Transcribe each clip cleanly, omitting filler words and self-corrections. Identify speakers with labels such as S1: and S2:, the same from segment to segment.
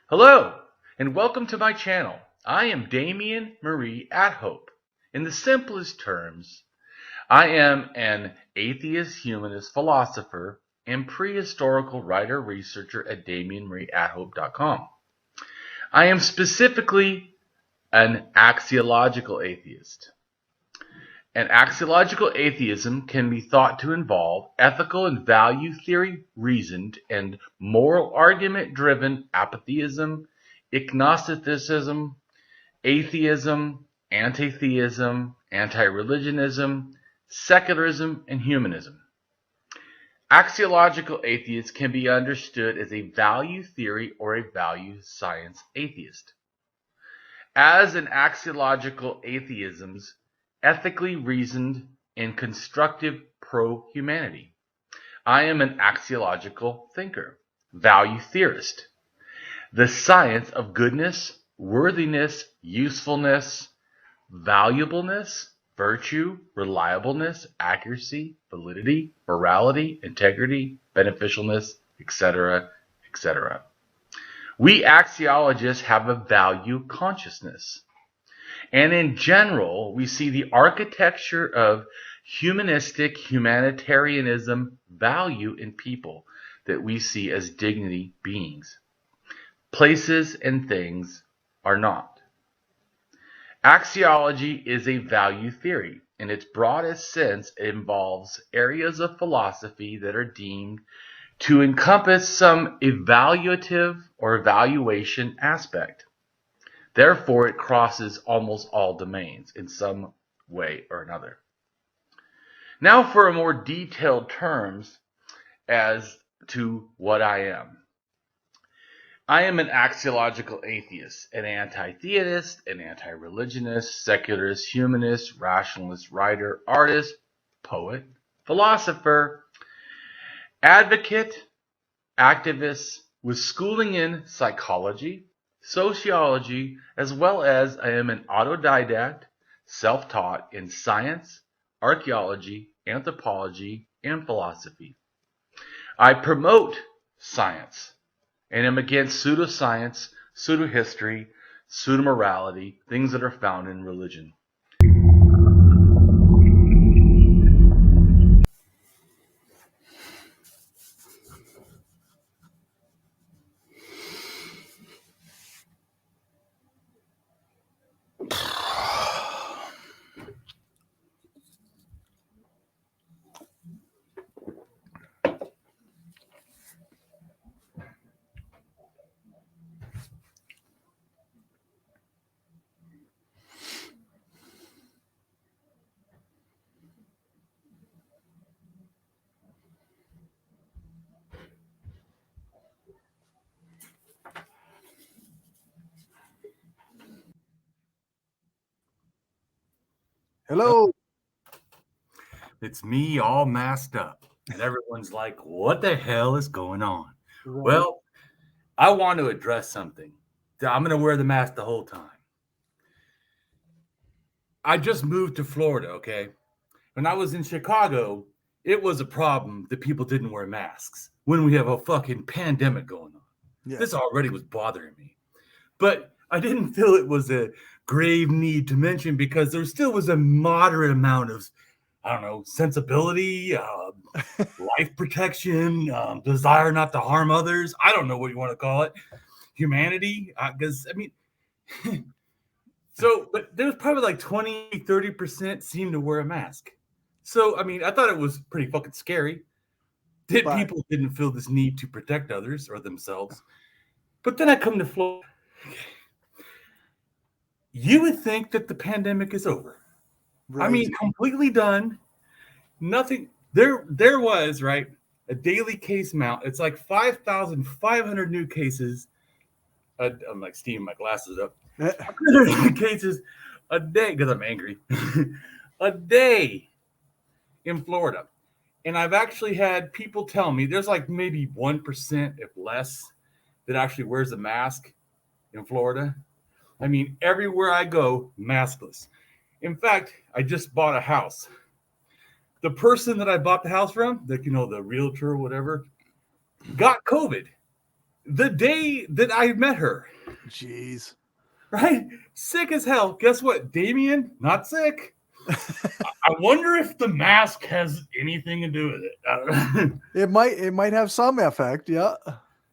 S1: Hello, and welcome to my channel. I am Damien Marie AtHope. In the simplest terms, I am an atheist-humanist philosopher and prehistorical writer-researcher at DamienMarieAtHope.com. I am specifically an axiological atheist. An axiological atheism can be thought to involve ethical and value theory reasoned and moral argument driven apatheism, agnosticism, atheism, antitheism, antireligionism, secularism, and humanism. Axiological atheists can be understood as a value theory or a value science atheist. As an axiological atheism's ethically reasoned and constructive pro-humanity. I am an axiological thinker, value theorist. The science of goodness, worthiness, usefulness, valuableness, virtue, reliableness, accuracy, validity, morality, integrity, beneficialness, etc., etc. We axiologists have a value consciousness. And in general, we see the architecture of humanistic humanitarianism value in people that we see as dignity beings. Places and things are not. Axiology is a value theory. In its broadest sense, it involves areas of philosophy that are deemed to encompass some evaluative or evaluation aspect. Therefore, it crosses almost all domains in some way or another. Now for a more detailed terms as to what I am. I am an axiological atheist, an anti-theist, an anti-religionist, secularist, humanist, rationalist, writer, artist, poet, philosopher, advocate, activist with schooling in psychology, sociology, as well as I am an autodidact, self-taught in science, archaeology, anthropology, and philosophy. I promote science and am against pseudoscience, pseudohistory, pseudomorality, things that are found in religion.
S2: Hello.
S3: It's me all masked up. And everyone's like, what the hell is going on?
S2: Right.
S3: Well, I want to address something. I'm going to wear the mask the whole time. I just moved to Florida, okay? When I was in Chicago, it was a problem that people didn't wear masks when we have a fucking pandemic going on.
S2: Yes.
S3: This already was bothering me. But I didn't feel it was a grave need to mention because there still was a moderate amount of, I don't know, sensibility, life protection, desire not to harm others. I don't know what you want to call it. Humanity. Because, I mean, but there was probably like 20, 30% seemed to wear a mask. So, I mean, I thought it was pretty fucking scary that people didn't feel this need to protect others or themselves. But then I come to Florida. You would think that the pandemic is over. Right. I mean, completely done. Nothing. There was, right, a daily case mount. It's like 5,500 new cases. I'm like steaming my glasses up. 500 new cases a day because I'm angry. A day in Florida. And I've actually had people tell me there's like maybe 1%, if less, that actually wears a mask in Florida. I mean, everywhere I go, maskless. In fact, I just bought a house. The person that I bought the house from, the realtor or whatever, got COVID. the day that I met her.
S2: Jeez.
S3: Right? Sick as hell. Guess what? Damien, not sick. I wonder if the mask has anything to do with it. I don't know.
S2: It might have some effect, yeah.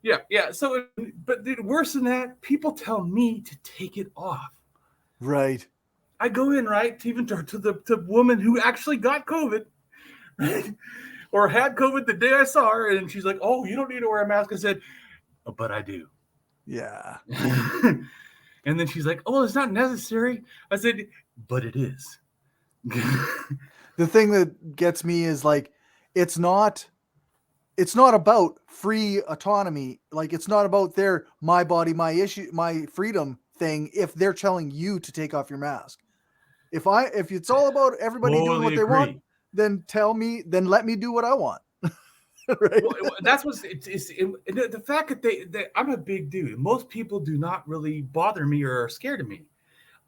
S3: Yeah. So, but dude, worse than that, people tell me to take it off.
S2: Right.
S3: I go in, right, to the woman who actually got COVID, right? Or had COVID the day I saw her, and she's like, "Oh, you don't need to wear a mask." I said, "Oh, but I do."
S2: Yeah.
S3: And then she's like, "Oh, it's not necessary." I said, "But it is."
S2: The thing that gets me is like, it's not about free autonomy. Like, it's not about their my body, my issue, my freedom thing. If they're telling you to take off your mask, if it's all about everybody doing what they want, then let me do what I want. Right?
S3: Well, that's what's the fact that I'm a big dude. Most people do not really bother me or are scared of me.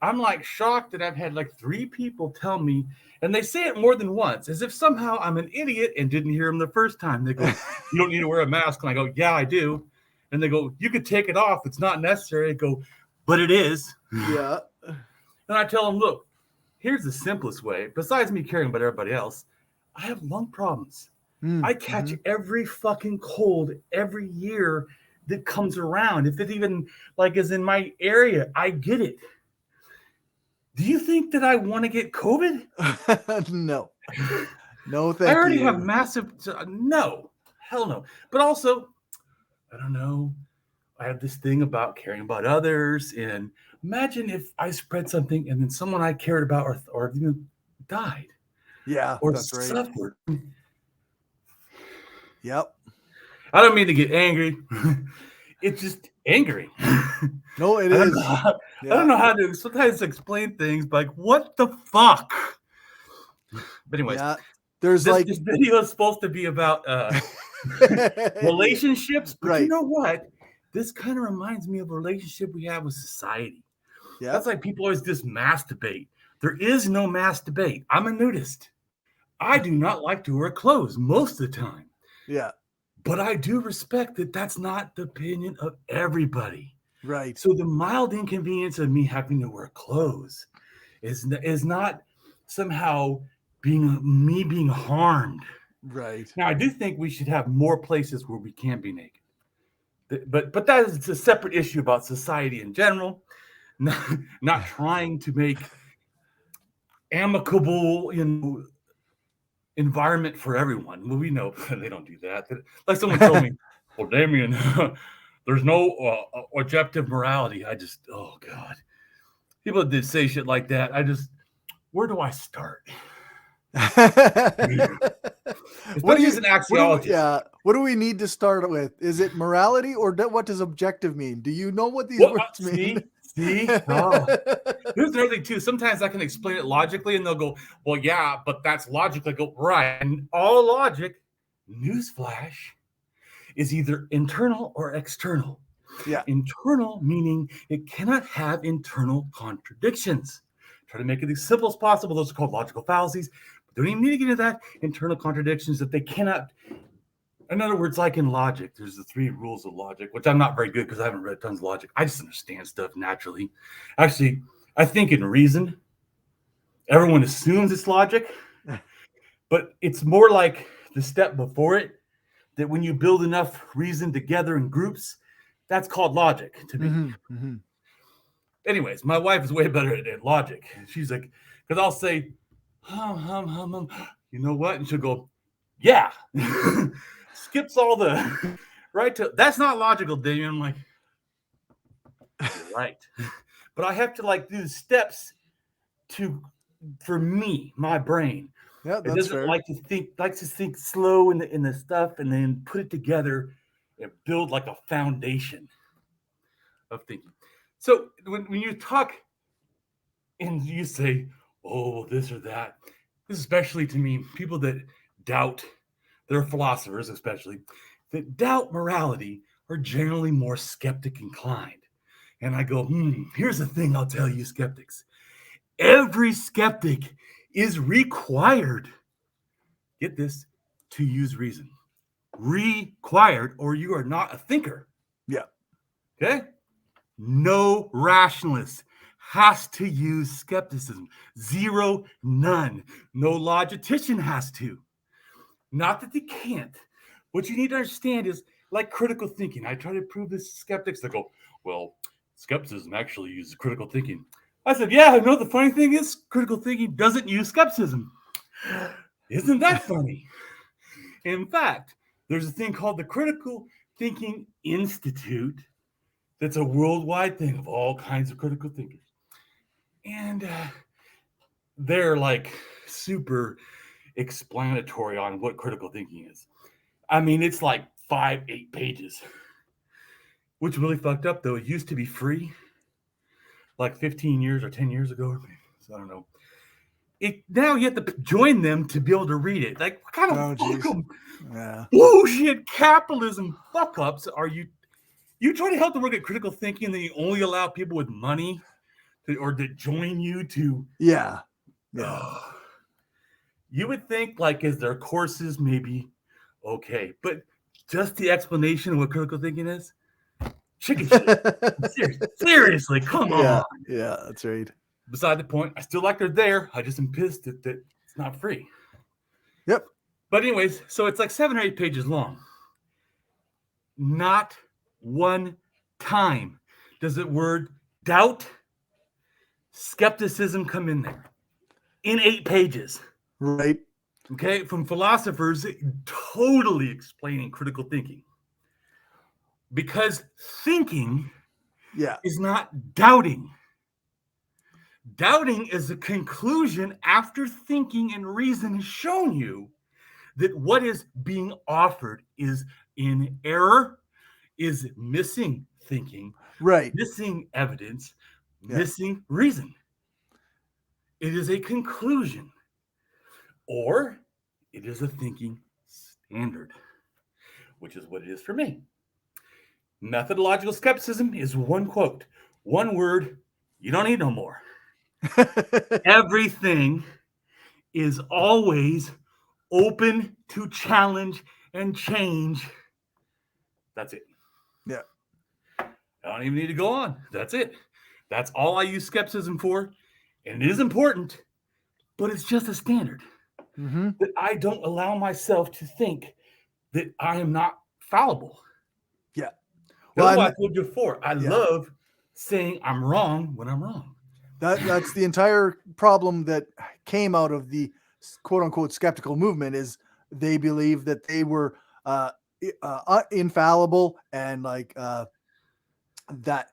S3: I'm like shocked that I've had like 3 people tell me, and they say it more than once, as if somehow I'm an idiot and didn't hear them the first time. They go, "You don't need to wear a mask." And I go, "Yeah, I do." And they go, "You could take it off. It's not necessary." I go, "But it is."
S2: Yeah.
S3: And I tell them, "Look, here's the simplest way. Besides me caring about everybody else, I have lung problems. I catch every fucking cold every year that comes around. If it even like is in my area, I get it. Do you think that I want to get COVID?
S2: No. No, thank you.
S3: I already have massive... No. Hell no. But also, I don't know. I have this thing about caring about others. And imagine if I spread something and then someone I cared about or even died.
S2: Yeah,
S3: or
S2: that's right.
S3: suffered.
S2: Yep.
S3: I don't mean to get angry. It's just angry.
S2: No, it is.
S3: I don't know how to sometimes explain things like, what the fuck? But anyways, this video is supposed to be about relationships. But you know what? This kind of reminds me of a relationship we have with society. Yeah. That's like people always just mass debate. There is no mass debate. I'm a nudist. I do not like to wear clothes most of the time.
S2: Yeah.
S3: But I do respect that that's not the opinion of everybody.
S2: Right.
S3: So the mild inconvenience of me having to wear clothes is not somehow being harmed.
S2: Right.
S3: Now, I do think we should have more places where we can be naked. But that is a separate issue about society in general. Not trying to make amicable, environment for everyone. Well, we know they don't do that. Like someone told me, "Well, Damien, there's no objective morality." Oh God, people did say shit like that. Where do I start? What is an axiologist?
S2: What do we need to start with? Is it morality, or what does objective mean? Do you know what these words mean?
S3: See? Oh. Here's another thing too. Sometimes I can explain it logically, and they'll go, "Well, yeah, but that's logic." I go, "Right." And all logic, newsflash, is either internal or external.
S2: Yeah.
S3: Internal meaning it cannot have internal contradictions. Try to make it as simple as possible. Those are called logical fallacies. But don't even need to get into that. Internal contradictions that they cannot. In other words, like in logic, there's the 3 rules of logic, which I'm not very good because I haven't read tons of logic. I just understand stuff naturally. Actually, I think in reason, everyone assumes it's logic, but it's more like the step before it, that when you build enough reason together in groups, that's called logic to me.
S2: Mm-hmm.
S3: Anyways, my wife is way better at logic. She's like, because I'll say, you know what? And she'll go, yeah. Skips all the right to that's not logical, Damien. I'm like, you're right. But I have to do the steps for me, my brain.
S2: Yeah, that's
S3: it doesn't
S2: fair.
S3: likes to think slow in the stuff and then put it together and build like a foundation of thinking. So when you talk and you say, "Oh, this or that," especially to me, people that doubt. They're philosophers, especially, that doubt morality are generally more skeptic inclined. And I go, here's the thing I'll tell you, skeptics. Every skeptic is required, get this, to use reason. Required, or you are not a thinker.
S2: Yeah.
S3: Okay? No rationalist has to use skepticism. Zero, none. No logician has to. Not that they can't. What you need to understand is like critical thinking. I try to prove this to skeptics. They go, well, skepticism actually uses critical thinking. I said, yeah, no, the funny thing is critical thinking doesn't use skepticism. Isn't that funny? In fact, there's a thing called the Critical Thinking Institute that's a worldwide thing of all kinds of critical thinkers. And they're like super explanatory on what critical thinking is. I mean, it's like 5-8 pages, which really fucked up, though. It used to be free like 15 years or 10 years ago. So I don't know. Now you have to join them to be able to read it. Like, what kind of bullshit capitalism fuck ups are you? You try to help them work at critical thinking, and then you only allow people with money to join you to.
S2: Yeah.
S3: You would think, like, is their courses maybe okay, but just the explanation of what critical thinking is, chicken shit. Seriously, come on.
S2: Yeah, that's right.
S3: Beside the point, I still like they're there. I just am pissed that it's not free.
S2: Yep.
S3: But anyways, so it's like 7 or 8 pages long. Not one time does the word doubt, skepticism come in there. In 8 pages.
S2: Right.
S3: Okay, from philosophers totally explaining critical thinking. Because thinking is not doubting. Doubting is a conclusion after thinking and reason has shown you that what is being offered is in error, is missing thinking,
S2: right,
S3: missing evidence, missing reason. It is a conclusion, or it is a thinking standard, which is what it is for me. Methodological skepticism is one quote, one word, you don't need no more. Everything is always open to challenge and change. That's it.
S2: Yeah.
S3: I don't even need to go on. That's it. That's all I use skepticism for. And it is important, but it's just a standard.
S2: Mm-hmm.
S3: That I don't allow myself to think that I am not fallible.
S2: Yeah.
S3: Well, I told you before, I love saying I'm wrong when I'm wrong.
S2: That's the entire problem that came out of the quote unquote skeptical movement is they believe that they were infallible and like that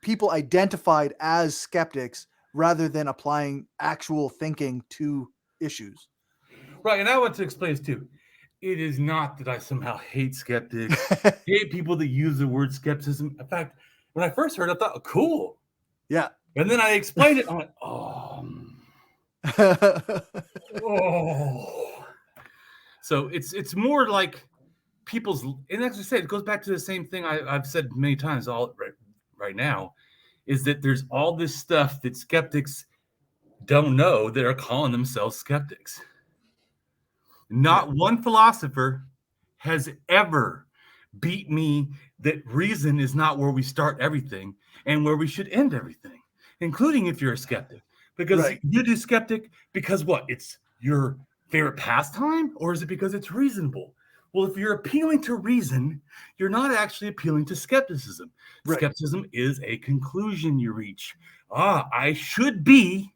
S2: people identified as skeptics rather than applying actual thinking to issues.
S3: Right, and I want to explain this too. It is not that I somehow hate skeptics, hate people that use the word skepticism. In fact, when I first heard it, I thought, oh, cool.
S2: Yeah.
S3: And then I explained it, and I went, oh. So it's more like people's, and as I said, it goes back to the same thing I've said many times right now, is that there's all this stuff that skeptics don't know that are calling themselves skeptics. Not one philosopher has ever beat me that reason is not where we start everything and where we should end everything, including if you're a skeptic. Because you do skeptic because what? It's your favorite pastime, or is it because it's reasonable? Well, if you're appealing to reason, you're not actually appealing to skepticism. Right. Skepticism is a conclusion you reach. I should be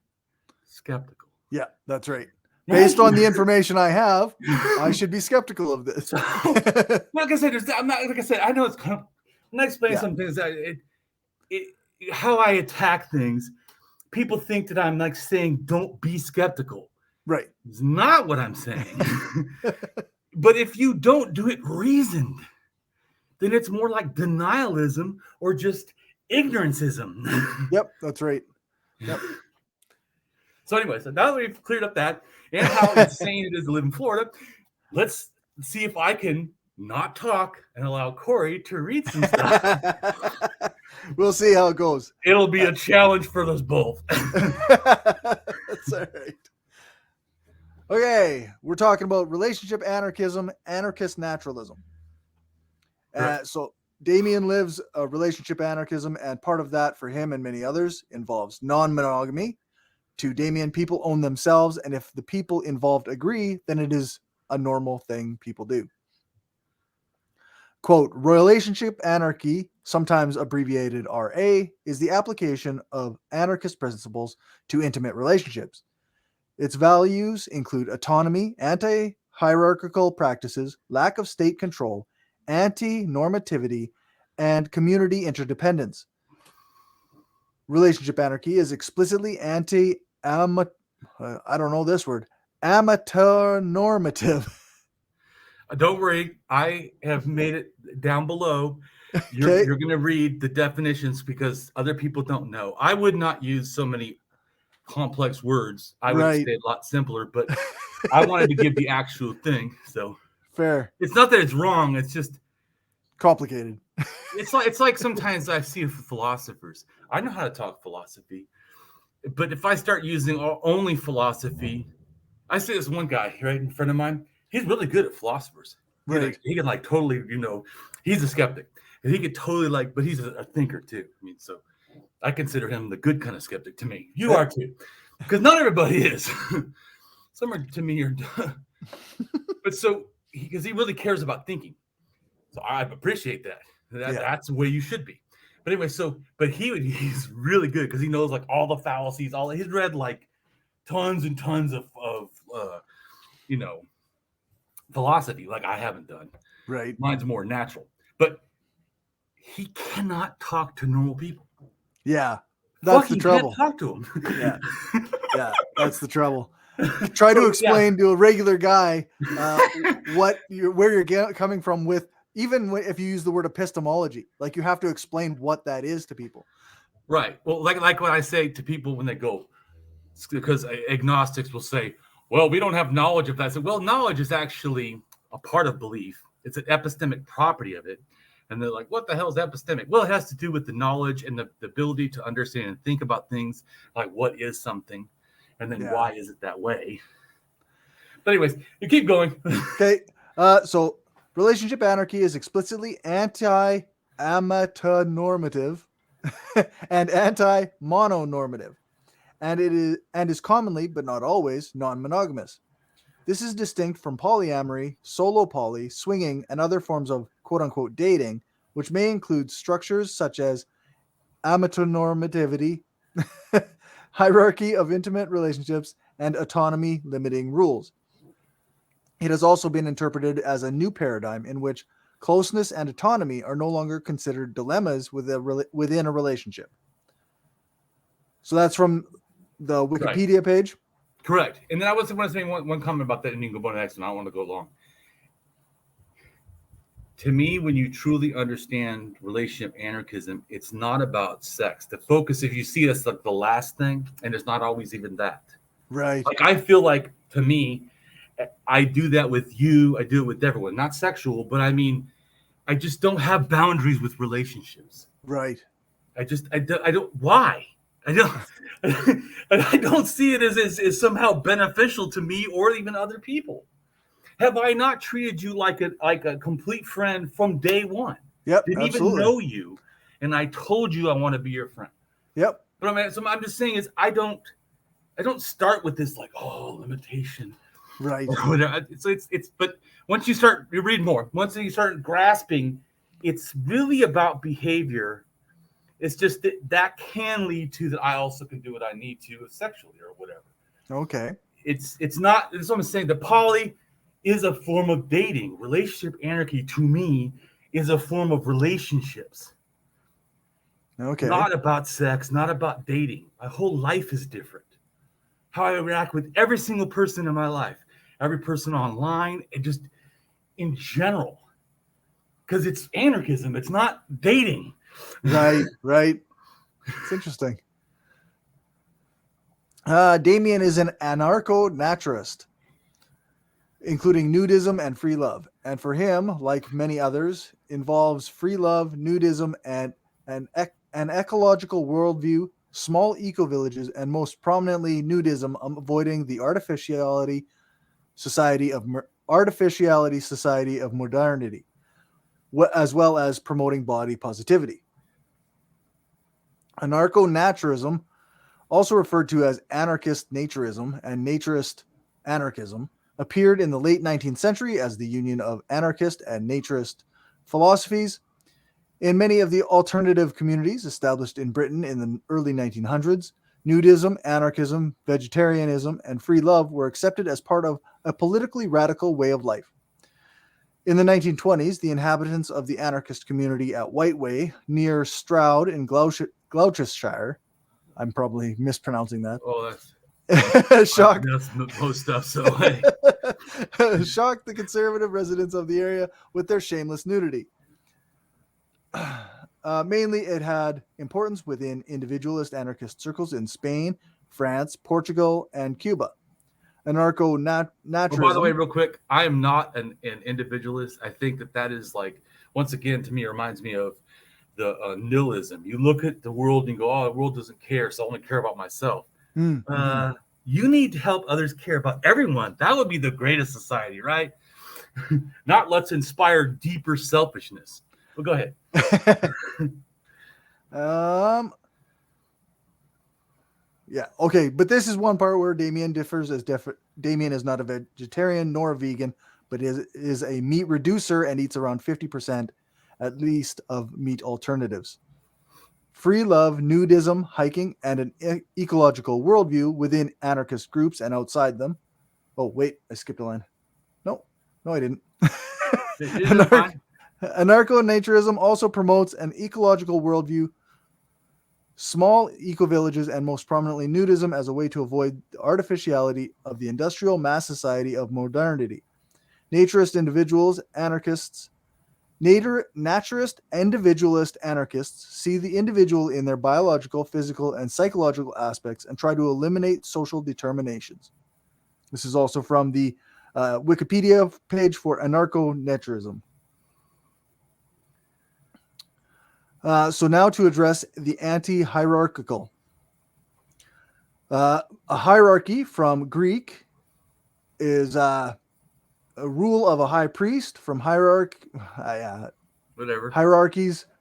S3: skeptical.
S2: Yeah, that's right. Based on the information I have, I should be skeptical of this.
S3: Like I said, I know it's kind of, I'm not explaining some things. How I attack things, people think that I'm like saying, don't be skeptical.
S2: Right.
S3: It's not what I'm saying. But if you don't do it reasoned, then it's more like denialism or just ignoranceism.
S2: Yep, that's right. Yep.
S3: So anyway, so now that we've cleared up that and how insane it is to live in Florida, let's see if I can not talk and allow Cory to read some stuff.
S2: We'll see how it goes.
S3: It'll be a challenge for us both.
S2: That's all right. Okay, we're talking about relationship anarchism, anarchist naturalism.
S3: Right.
S2: So Damien lives a relationship anarchism, and part of that for him and many others involves non-monogamy. To Damien, people own themselves, and if the people involved agree, then it is a normal thing people do. Quote, relationship anarchy, sometimes abbreviated RA, is the application of anarchist principles to intimate relationships. Its values include autonomy, anti-hierarchical practices, lack of state control, anti-normativity, and community interdependence. Relationship anarchy is explicitly amateur normative.
S3: Don't worry, I have made it down below. You're going to read the definitions because other people don't know. I would not use so many complex words. I would say it a lot simpler, but I wanted to give the actual thing. So
S2: fair.
S3: It's not that it's wrong. It's just
S2: complicated.
S3: It's like sometimes I see philosophers. I know how to talk philosophy, but if I start using only philosophy, I see this one guy right in front of mine. He's really good at philosophers.
S2: Right.
S3: He can like totally, he's a skeptic. And he could totally but he's a thinker too. I mean, so I consider him the good kind of skeptic to me. You are too. Because not everybody is. Some are, to me, are but so, because he really cares about thinking. So I appreciate that. That's the way you should be. But anyway, but he's really good because he knows like all the fallacies, he's read like tons and tons of philosophy, like I haven't done.
S2: Right.
S3: Mine's more natural. But he cannot talk to normal people.
S2: Yeah. That's the trouble.
S3: Can't talk to him.
S2: Yeah, that's the trouble. Try to explain to a regular guy where you're coming from with, even if you use the word epistemology, like you have to explain what that is to people.
S3: Right. Well, like what I say to people when they go, because agnostics will say, well, we don't have knowledge of that. I say, well, knowledge is actually a part of belief. It's an epistemic property of it. And they're like, what the hell is epistemic? Well, it has to do with the knowledge and the ability to understand and think about things like what is something and then why is it that way. But anyways, you keep going.
S2: Okay. So relationship anarchy is explicitly anti-amateur normative and anti-mononormative. And is commonly, but not always, non-monogamous. This is distinct from polyamory, solo poly, swinging, and other forms of quote-unquote dating, which may include structures such as amatonormativity, hierarchy of intimate relationships, and autonomy limiting rules. It has also been interpreted as a new paradigm in which closeness and autonomy are no longer considered dilemmas within a relationship. So that's from the Wikipedia page.
S3: Correct. And then I was going to say one comment about that, and you can go on to the next one. I don't want to go long. To me, when you truly understand relationship anarchism, it's not about sex. The focus, if you see that's like the last thing, and it's not always even that.
S2: Right.
S3: Like I feel like, to me, I do that with you. I do it with everyone. Not sexual, but I mean, I just don't have boundaries with relationships.
S2: Right.
S3: I don't. Why? I don't see it as somehow beneficial to me or even other people. Have I not treated you like a complete friend from day one?
S2: Yep.
S3: Didn't
S2: absolutely.
S3: even know you, and I told you I want to be your friend.
S2: Yep.
S3: But I mean, so I'm just saying is I don't start with this like limitation.
S2: Right.
S3: So it's but once you read more, once you start grasping, it's really about behavior. It's just that can lead to that I also can do what I need to sexually or whatever.
S2: Okay.
S3: It's not. That's what I'm saying. The poly is a form of dating. Relationship anarchy to me is a form of relationships.
S2: Okay.
S3: Not about sex, not about dating. My whole life is different. How I interact with every single person in my life, every person online, and just in general. Because it's anarchism. It's not dating.
S2: Right. It's interesting. Damien is an anarcho-naturalist, including nudism and free love. And for him, like many others, involves free love, nudism, and an ecological worldview, small eco-villages, and most prominently nudism, avoiding the artificiality society of modernity. as well as promoting body positivity. Anarcho-naturalism, also referred to as Anarchist-naturism and Naturist anarchism, appeared in the late 19th century as the union of anarchist and naturist philosophies. In many of the alternative communities established in Britain in the early 1900s, nudism, anarchism, vegetarianism, and free love were accepted as part of a politically radical way of life. In the 1920s, the inhabitants of the anarchist community at Whiteway, near Stroud in Gloucestershire, I'm probably mispronouncing that.
S3: Oh, that's
S2: shocked.
S3: That's most stuff. So
S2: shocked the conservative residents of the area with their shameless nudity. Mainly, it had importance within individualist anarchist circles in Spain, France, Portugal, and Cuba. Anarcho-naturalism.
S3: Oh, by the way, real quick, I am not an individualist. I think that is like, once again, to me, it reminds me of the nihilism. You look at the world and you go, "Oh, the world doesn't care, so I only care about myself." You need to help others care about everyone. That would be the greatest society, right? Not let's inspire deeper selfishness. Well, go ahead.
S2: Yeah, okay, but this is one part where Damien differs, as Damien is not a vegetarian nor a vegan, but is a meat reducer and eats around 50% at least of meat alternatives. Free love, nudism, hiking, and an ecological worldview within anarchist groups and outside them. Oh, wait, I skipped a line. No, I didn't. Anarcho-naturism also promotes an ecological worldview, small eco-villages, and most prominently nudism as a way to avoid the artificiality of the industrial mass society of modernity. Naturist individuals, anarchists, naturist individualist anarchists see the individual in their biological, physical, and psychological aspects and try to eliminate social determinations. This is also from the Wikipedia page for anarcho-naturism. So now to address the anti-hierarchical. A hierarchy from Greek is a rule of a high priest, from hierarchies,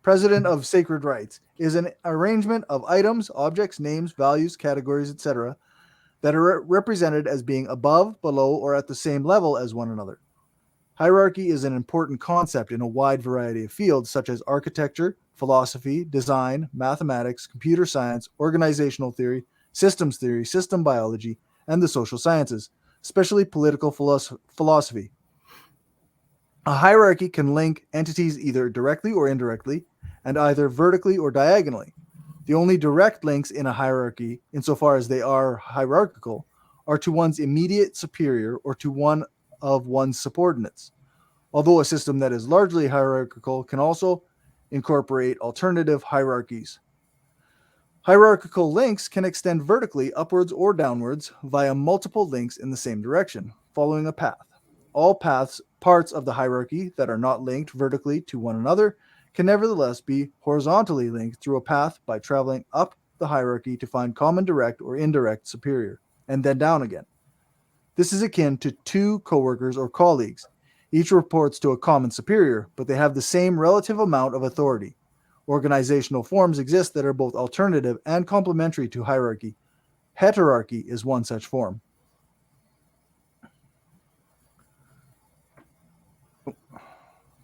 S2: president of sacred rites, is an arrangement of items, objects, names, values, categories, etc., that are represented as being above, below, or at the same level as one another. Hierarchy is an important concept in a wide variety of fields such as architecture, philosophy, design, mathematics, computer science, organizational theory, system biology, and the social sciences, especially political philosophy. A hierarchy can link entities either directly or indirectly, and either vertically or diagonally. The only direct links in a hierarchy, insofar as they are hierarchical, are to one's immediate superior or to one of one's subordinates. Although a system that is largely hierarchical can also incorporate alternative hierarchies. Hierarchical links can extend vertically, upwards or downwards, via multiple links in the same direction, following a path. All parts of the hierarchy that are not linked vertically to one another can nevertheless be horizontally linked through a path by traveling up the hierarchy to find common direct or indirect superior, and then down again. This is akin to two coworkers or colleagues. Each reports to a common superior, but they have the same relative amount of authority. Organizational forms exist that are both alternative and complementary to hierarchy. Heterarchy is one such form.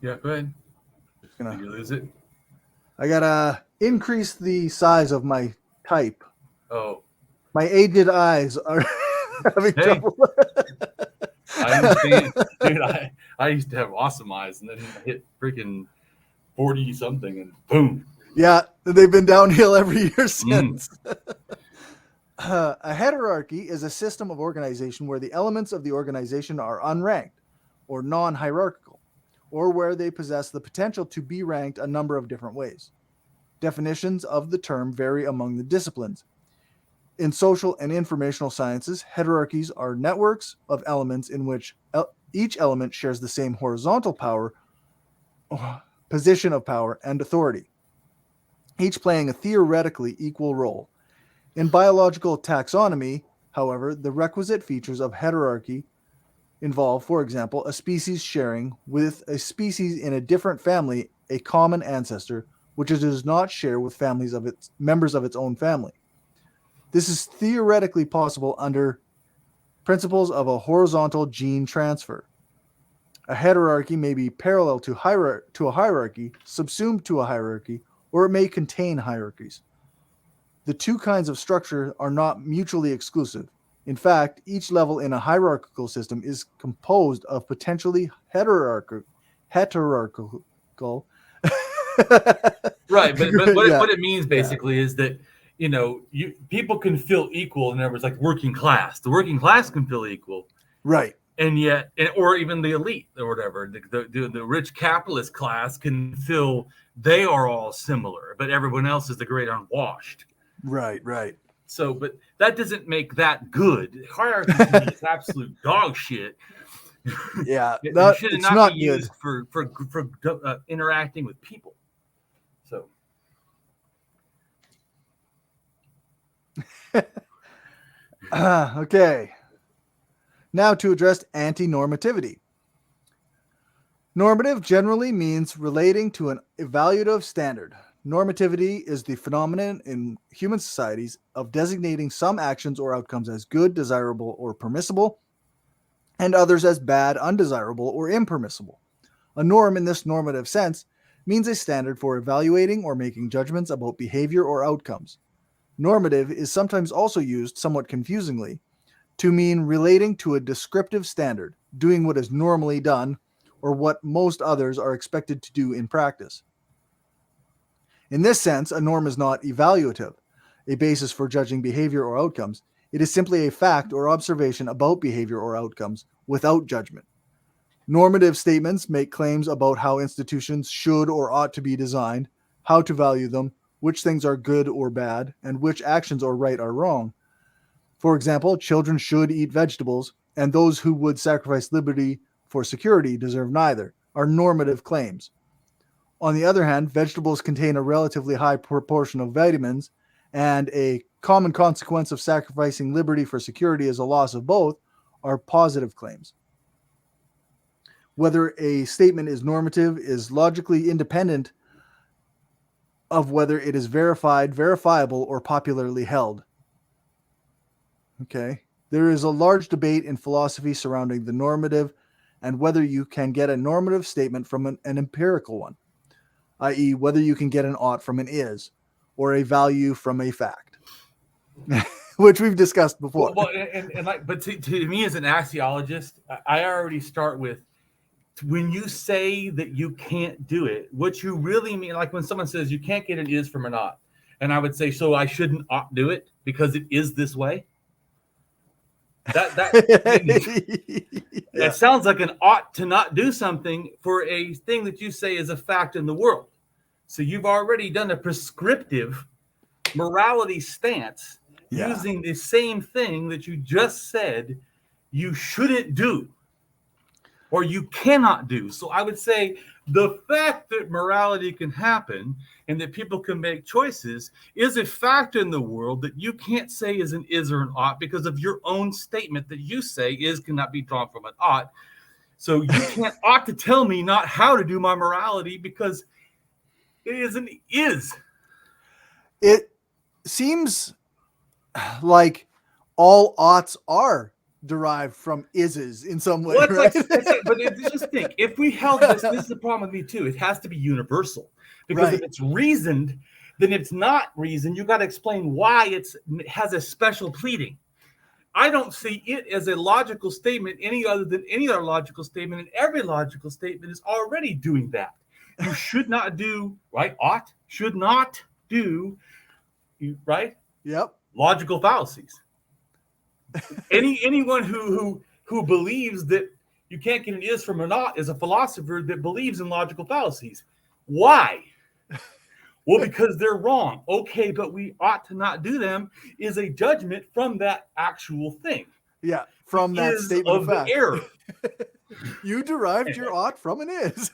S3: Yeah, go ahead. Did you lose it?
S2: I gotta increase the size of my type.
S3: Oh.
S2: My aged eyes are having trouble.
S3: I understand. Dude, I used to have awesome eyes and then I hit freaking 40 something and boom.
S2: Yeah, they've been downhill every year since. A heterarchy is a system of organization where the elements of the organization are unranked or non-hierarchical, or where they possess the potential to be ranked a number of different ways. Definitions of the term vary among the disciplines. In social and informational sciences, heterarchies are networks of elements in which each element shares the same horizontal power, position of power, and authority, each playing a theoretically equal role. In biological taxonomy, however, the requisite features of heterarchy involve, for example, a species sharing with a species in a different family a common ancestor, which it does not share with families of its members of its own family. This is theoretically possible under principles of a horizontal gene transfer. A heterarchy may be parallel to a hierarchy, subsumed to a hierarchy, or it may contain hierarchies. The two kinds of structure are not mutually exclusive. In fact, each level in a hierarchical system is composed of potentially heterarchical
S3: Right, but what it means basically is that people can feel equal. In other words, like working class, the working class can feel equal,
S2: right?
S3: And yet, or even the elite or whatever, the rich capitalist class can feel they are all similar, but everyone else is the great unwashed.
S2: Right.
S3: So, but that doesn't make that good. Hierarchy to me is absolute dog shit.
S2: Yeah,
S3: it should not be used for interacting with people. So,
S2: okay. Now to address anti-normativity. Normative generally means relating to an evaluative standard. Normativity is the phenomenon in human societies of designating some actions or outcomes as good, desirable, or permissible, and others as bad, undesirable, or impermissible. A norm in this normative sense means a standard for evaluating or making judgments about behavior or outcomes. Normative is sometimes also used, somewhat confusingly, to mean relating to a descriptive standard, doing what is normally done, or what most others are expected to do in practice. In this sense, a norm is not evaluative, a basis for judging behavior or outcomes. It is simply a fact or observation about behavior or outcomes without judgment. Normative statements make claims about how institutions should or ought to be designed, how to value them, which things are good or bad, and which actions or right are wrong. For example, children should eat vegetables, and those who would sacrifice liberty for security deserve neither, are normative claims. On the other hand, vegetables contain a relatively high proportion of vitamins, and a common consequence of sacrificing liberty for security is a loss of both, are positive claims. Whether a statement is normative is logically independent of whether it is verifiable, or popularly held. Okay. There is a large debate in philosophy surrounding the normative and whether you can get a normative statement from an empirical one, i.e., whether you can get an ought from an is, or a value from a fact, which we've discussed before.
S3: But to me as an axiologist, I already start with, when you say that you can't do it, what you really mean, like when someone says you can't get an is from an ought, and I would say, so I shouldn't ought do it because it is this way. It sounds like an ought to not do something for a thing that you say is a fact in the world. So you've already done a prescriptive morality stance using the same thing that you just said you shouldn't do or you cannot do. So I would say the fact that morality can happen and that people can make choices is a fact in the world that you can't say is an is or an ought because of your own statement that you say is cannot be drawn from an ought. So you can't ought to tell me not how to do my morality because it is an is.
S2: It seems like all oughts are derived from ises in some way.
S3: Well,
S2: right?
S3: But just think, if we held this is the problem with me too. It has to be universal. Because if it's reasoned, then it's not reasoned. You got to explain why it has a special pleading. I don't see it as a logical statement any other than any other logical statement, and every logical statement is already doing that. You should not do, right? Ought, should not do, right?
S2: Yep.
S3: Logical fallacies. Anyone who believes that you can't get an is from an ought is a philosopher that believes in logical fallacies. Why? Well, because they're wrong. Okay, but we ought to not do them is a judgment from that actual thing.
S2: Yeah, from that statement of fact.
S3: The error.
S2: You derived your ought from an is.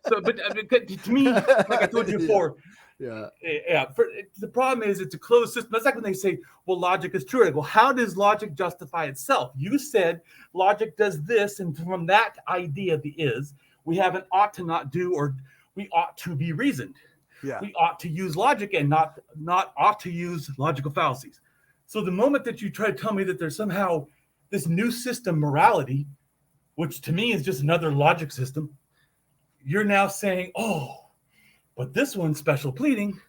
S3: So, but to me, like I told you before,
S2: Yeah.
S3: Yeah. The problem is it's a closed system. That's like when they say, well, logic is true. I go, how does logic justify itself? You said logic does this, and from that idea, we have an ought to not do, or we ought to be reasoned.
S2: Yeah.
S3: We ought to use logic and not ought to use logical fallacies. So the moment that you try to tell me that there's somehow this new system, morality, which to me is just another logic system, you're now saying, oh, but this one, special pleading,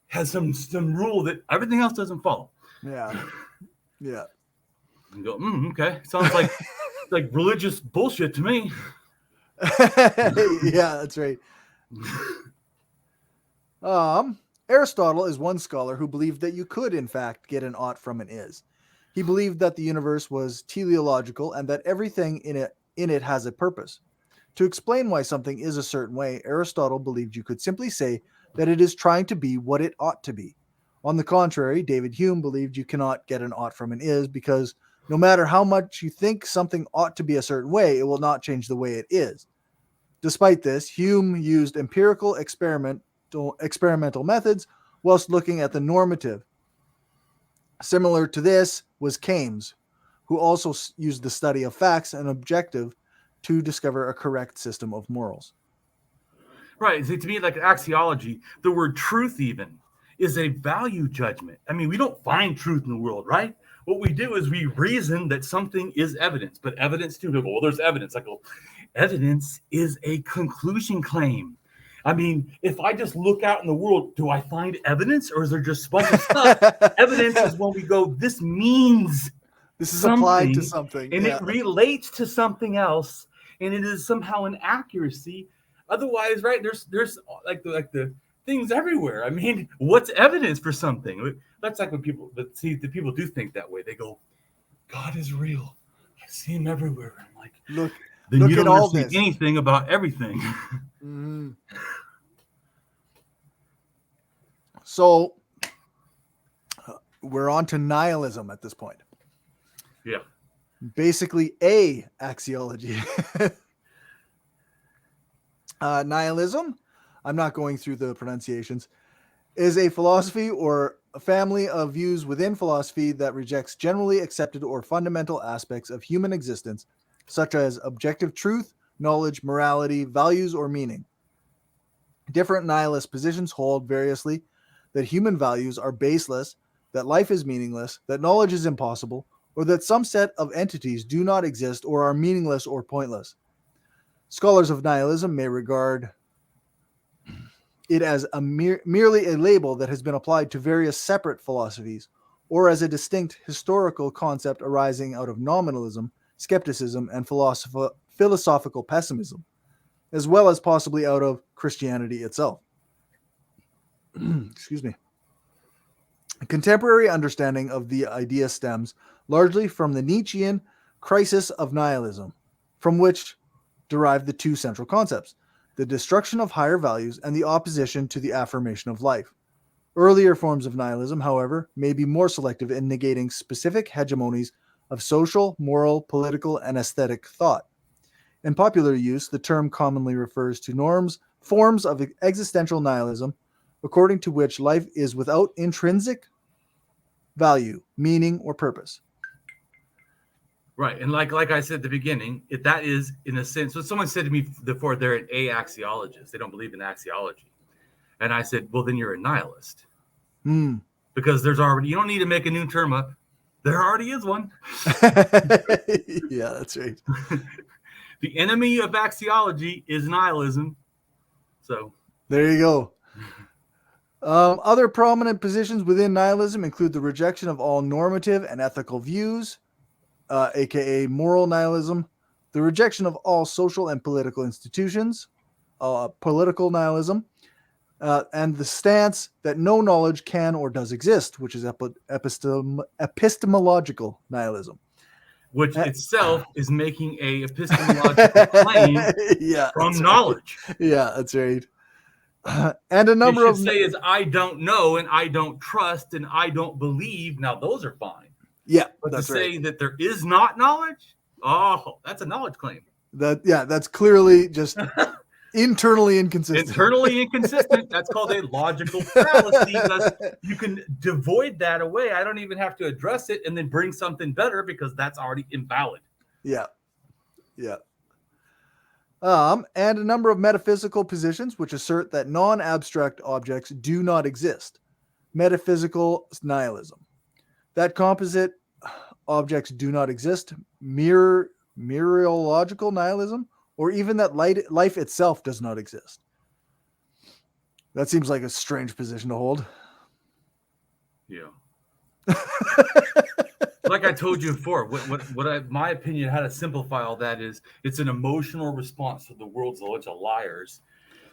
S3: has some rule that everything else doesn't follow.
S2: Yeah. Yeah.
S3: And go, okay. Sounds like like religious bullshit to me.
S2: Yeah, that's right. Aristotle is one scholar who believed that you could, in fact, get an ought from an is. He believed that the universe was teleological and that everything in it has a purpose. To explain why something is a certain way, Aristotle believed you could simply say that it is trying to be what it ought to be. On the contrary, David Hume believed you cannot get an ought from an is because no matter how much you think something ought to be a certain way, it will not change the way it is. Despite this, Hume used empirical experimental methods whilst looking at the normative. Similar to this was Keynes, who also used the study of facts and objective to discover a correct system of morals.
S3: Right. See, to me, like axiology, the word truth even is a value judgment. I mean, we don't find truth in the world, right? What we do is we reason that something is evidence, but evidence too. People go, well, there's evidence. I go, evidence is a conclusion claim. I mean, if I just look out in the world, do I find evidence, or is there just a bunch of stuff? Evidence is when we go, this means
S2: this is applied to something,
S3: and it relates to something else, and it is somehow an accuracy. Otherwise, right, there's like the things everywhere. I mean, what's evidence for something? That's like when people the people do think that way. They go, God is real. I see him everywhere. I'm like,
S2: look
S3: you
S2: at
S3: don't
S2: all
S3: see
S2: this.
S3: anything about everything.
S2: Mm-hmm. So we're on to nihilism at this point.
S3: Yeah.
S2: Basically a axiology. Nihilism, I'm not going through the pronunciations, is a philosophy or a family of views within philosophy that rejects generally accepted or fundamental aspects of human existence, such as objective truth, knowledge, morality, values, or meaning. Different nihilist positions hold variously that human values are baseless, that life is meaningless, that knowledge is impossible, or that some set of entities do not exist or are meaningless or pointless. Scholars of nihilism may regard it as merely a label that has been applied to various separate philosophies, or as a distinct historical concept arising out of nominalism, skepticism, and philosophical pessimism, as well as possibly out of Christianity itself. Excuse me. A contemporary understanding of the idea stems largely from the Nietzschean crisis of nihilism, from which derive the two central concepts, the destruction of higher values and the opposition to the affirmation of life. Earlier forms of nihilism, however, may be more selective in negating specific hegemonies of social, moral, political, and aesthetic thought. In popular use, the term commonly refers to forms of existential nihilism, according to which life is without intrinsic value, meaning, or purpose.
S3: Right. And like I said at the beginning, that is, in a sense, what someone said to me before, they're an axiologist. They don't believe in axiology. And I said, well, then you're a nihilist. Because you don't need to make a new term up. There already is one.
S2: Yeah, that's right.
S3: The enemy of axiology is nihilism. So
S2: there you go. Other prominent positions within nihilism include the rejection of all normative and ethical views, aka moral nihilism, the rejection of all social and political institutions, political nihilism, and the stance that no knowledge can or does exist, which is epistemological nihilism.
S3: Which itself is making a epistemological claim from knowledge.
S2: Right. Yeah, that's right. And a number of
S3: say is I don't know and I don't trust and I don't believe. Now those are fine.
S2: Yeah,
S3: but to say that there is not knowledge, that's a knowledge claim.
S2: That's clearly just Internally inconsistent.
S3: Internally inconsistent. That's called a logical fallacy. Thus, you can devoid that away. I don't even have to address it and then bring something better because that's already invalid.
S2: Yeah. Yeah. And a number of metaphysical positions which assert that non-abstract objects do not exist. Metaphysical nihilism. That composite objects do not exist. Mereological nihilism, or even that life itself does not exist. That seems like a strange position to hold.
S3: Yeah. Like I told you before, my opinion, how to simplify all that is, it's an emotional response to the world's a bunch of liars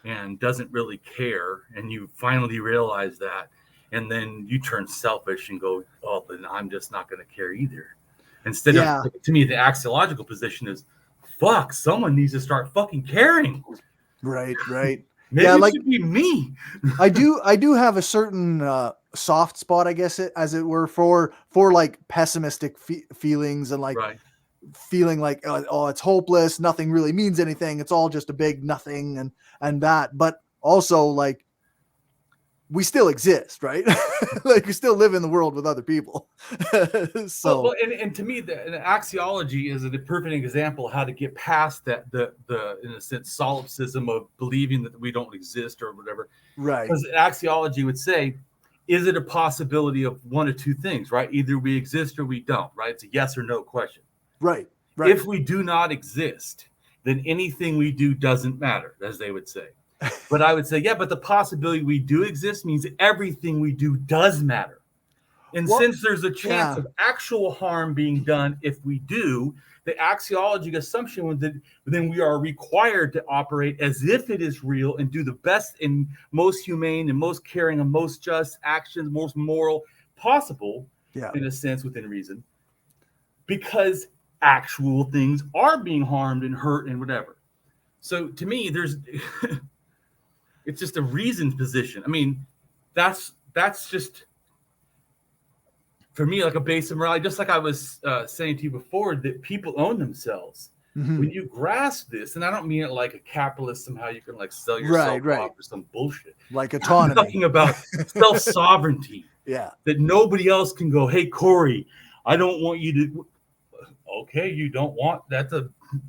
S3: and doesn't really care. And you finally realize that. And then you turn selfish and go, oh, then I'm just not going to care either. Instead of, to me, the axiological position is, fuck, someone needs to start fucking caring.
S2: Right, right.
S3: Maybe it should be me.
S2: I do have a certain soft spot, I guess, as it were, for like pessimistic feelings and like feeling like, oh, it's hopeless. Nothing really means anything. It's all just a big nothing and that. But also, like, we still exist, right? Like, we still live in the world with other people. So,
S3: well, and to me, the axiology is a perfect example of how to get past that the in a sense solipsism of believing that we don't exist or whatever.
S2: Right.
S3: Because axiology would say, is it a possibility of one of two things, right? Either we exist or we don't, right? It's a yes or no question.
S2: Right. Right.
S3: If we do not exist, then anything we do doesn't matter, as they would say. But I would say, yeah, but the possibility we do exist means everything we do does matter. And since there's a chance of actual harm being done if we do, the axiology assumption was that then we are required to operate as if it is real and do the best and most humane and most caring and most just actions, most moral possible, in a sense, within reason, because actual things are being harmed and hurt and whatever. So to me, there's... it's just a reasoned position. I mean, that's just, for me, like a base of morality. Just like I was saying to you before, that people own themselves. Mm-hmm. When you grasp this, and I don't mean it like a capitalist, somehow you can like sell yourself off or some bullshit.
S2: Like autonomy.
S3: I'm talking about self-sovereignty.
S2: Yeah.
S3: That nobody else can go, hey, Cory, I don't want you to... Okay, you don't want...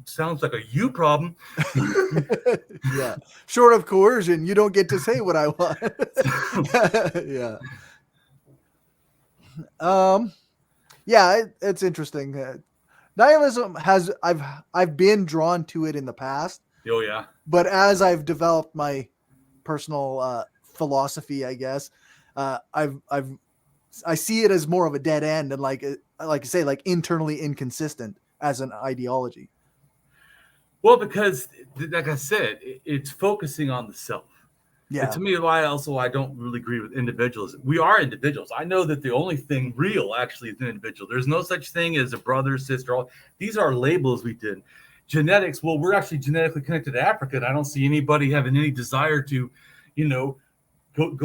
S3: sounds like a you problem.
S2: Yeah. Short of coercion, you don't get to say what I want. Yeah. It's interesting. Nihilism I've been drawn to it in the past.
S3: Oh yeah.
S2: But as I've developed my personal philosophy, I guess, I see it as more of a dead end and like you say, like internally inconsistent as an ideology.
S3: Well, because, like I said, it's focusing on the self.
S2: Yeah.
S3: And to me, I don't really agree with individualism. We are individuals. I know that the only thing real actually is an individual. There's no such thing as a brother, sister. These are labels we did. Genetics, well, we're actually genetically connected to Africa. And I don't see anybody having any desire to, go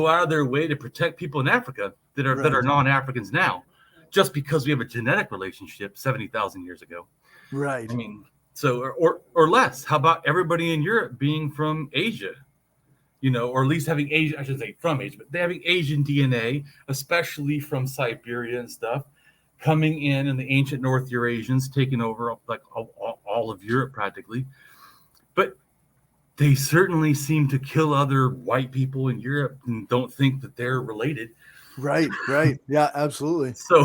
S3: out of their way to protect people in Africa that are non-Africans now, just because we have a genetic relationship 70,000 years ago.
S2: Right.
S3: I mean... So, or less. How about everybody in Europe being from Asia, or at least having Asian, I shouldn't say from Asia, but they having Asian DNA, especially from Siberia and stuff, coming in, and the ancient North Eurasians taking over like all of Europe practically. But they certainly seem to kill other white people in Europe and don't think that they're related.
S2: Right. Yeah, absolutely.
S3: So,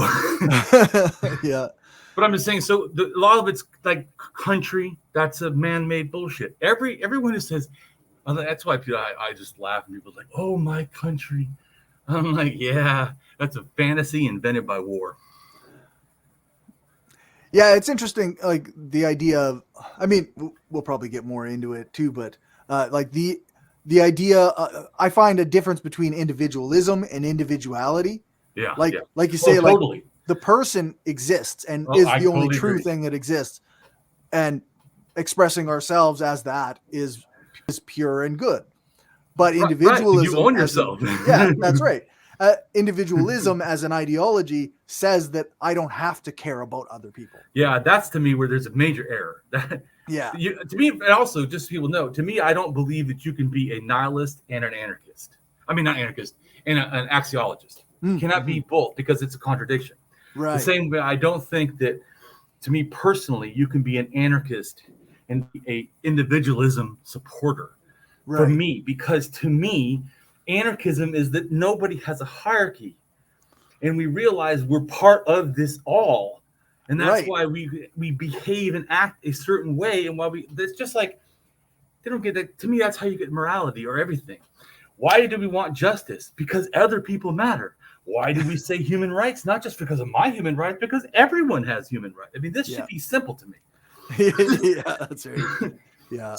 S2: yeah.
S3: But I'm just saying, so a lot of it's like country. That's a man-made bullshit. Everyone who says, that's why I just laugh and people are like, oh, my country. I'm like, yeah, that's a fantasy invented by war.
S2: Yeah, it's interesting. Like the idea of, I mean, we'll probably get more into it too, but like the idea, I find a difference between individualism and individuality.
S3: Yeah.
S2: Like you say,
S3: totally.
S2: Like the person exists and is the only
S3: totally
S2: true thing that exists, and expressing ourselves as that is pure and good. But individualism,
S3: you own yourself.
S2: Yeah, that's right. Individualism as an ideology says that I don't have to care about other people.
S3: Yeah, that's to me where there's a major error.
S2: Yeah.
S3: To me, and also just so people know, to me, I don't believe that you can be a nihilist and an anarchist. I mean, not anarchist, and an axiologist. You cannot be both because it's a contradiction.
S2: Right.
S3: The same way, I don't think that, to me personally, you can be an anarchist and be a individualism supporter.
S2: Right.
S3: For me, because to me, anarchism is that nobody has a hierarchy, and we realize we're part of this all, and that's why we behave and act a certain way, and why it's just like they don't get that. To me, that's how you get morality or everything. Why do we want justice? Because other people matter. Why do we say human rights? Not just because of my human rights, because everyone has human rights. I mean, this should be simple to me.
S2: Yeah, that's right. Yeah.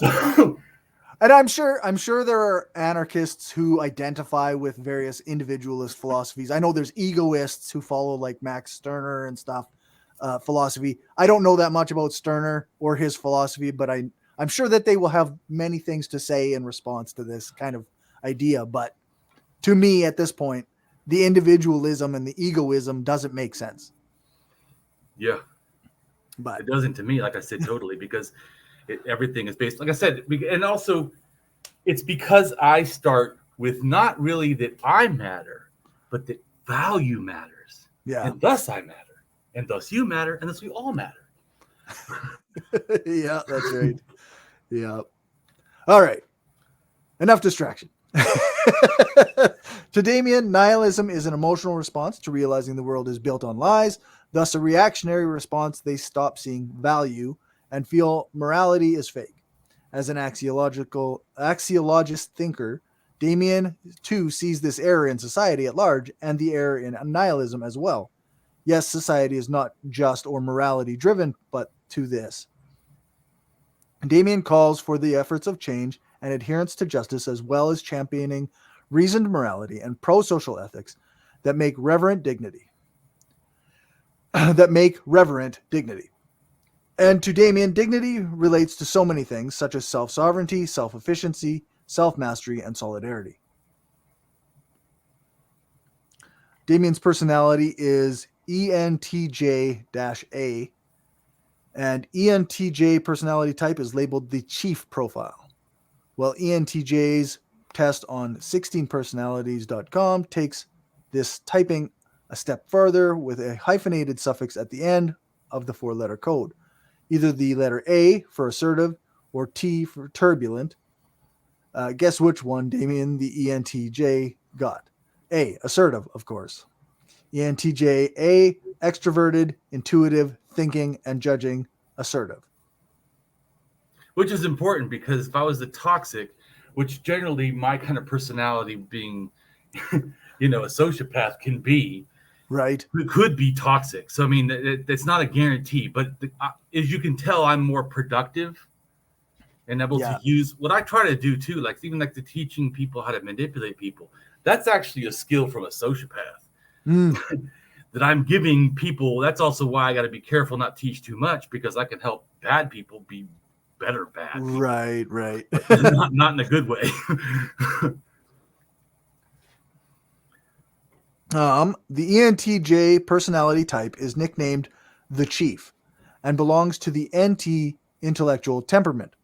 S2: And I'm sure there are anarchists who identify with various individualist philosophies. I know there's egoists who follow like Max Stirner and stuff, philosophy. I don't know that much about Stirner or his philosophy, but I'm sure that they will have many things to say in response to this kind of idea. But to me, at this point, the individualism and the egoism doesn't make sense.
S3: Yeah,
S2: but
S3: it doesn't to me. Like I said, totally, because everything is based. Like I said, and also it's because I start with not really that I matter, but that value matters.
S2: Yeah,
S3: and thus I matter, and thus you matter, and thus we all matter.
S2: Yeah, that's right. Yeah. All right. Enough distraction. To Damien, nihilism is an emotional response to realizing the world is built on lies. Thus, a reactionary response, they stop seeing value and feel morality is fake. As an axiologist thinker, Damien too sees this error in society at large and the error in nihilism as well. Yes, society is not just or morality driven, but to this. Damien calls for the efforts of change and adherence to justice, as well as championing reasoned morality and pro-social ethics that make reverent dignity. And to Damien, dignity relates to so many things, such as self-sovereignty, self-efficiency, self-mastery, and solidarity. Damien's personality is ENTJ-A, and ENTJ personality type is labeled the chief profile, while ENTJ's test on 16personalities.com takes this typing a step further with a hyphenated suffix at the end of the 4-letter code, either the letter A for assertive or T for turbulent. Guess which one Damien the ENTJ got? A, assertive, of course. ENTJ A, extroverted, intuitive, thinking, and judging, assertive.
S3: Which is important, because if I was the toxic, which generally my kind of personality being, a sociopath can be,
S2: right?
S3: It could be toxic. So, I mean, it's not a guarantee, but as you can tell, I'm more productive and able to use what I try to do too. Like even like the teaching people how to manipulate people. That's actually a skill from a sociopath that I'm giving people. That's also why I got to be careful not teach too much, because I can help bad people be better bad.
S2: Right.
S3: not in a good way.
S2: The ENTJ personality type is nicknamed the Chief and belongs to the NT intellectual temperament.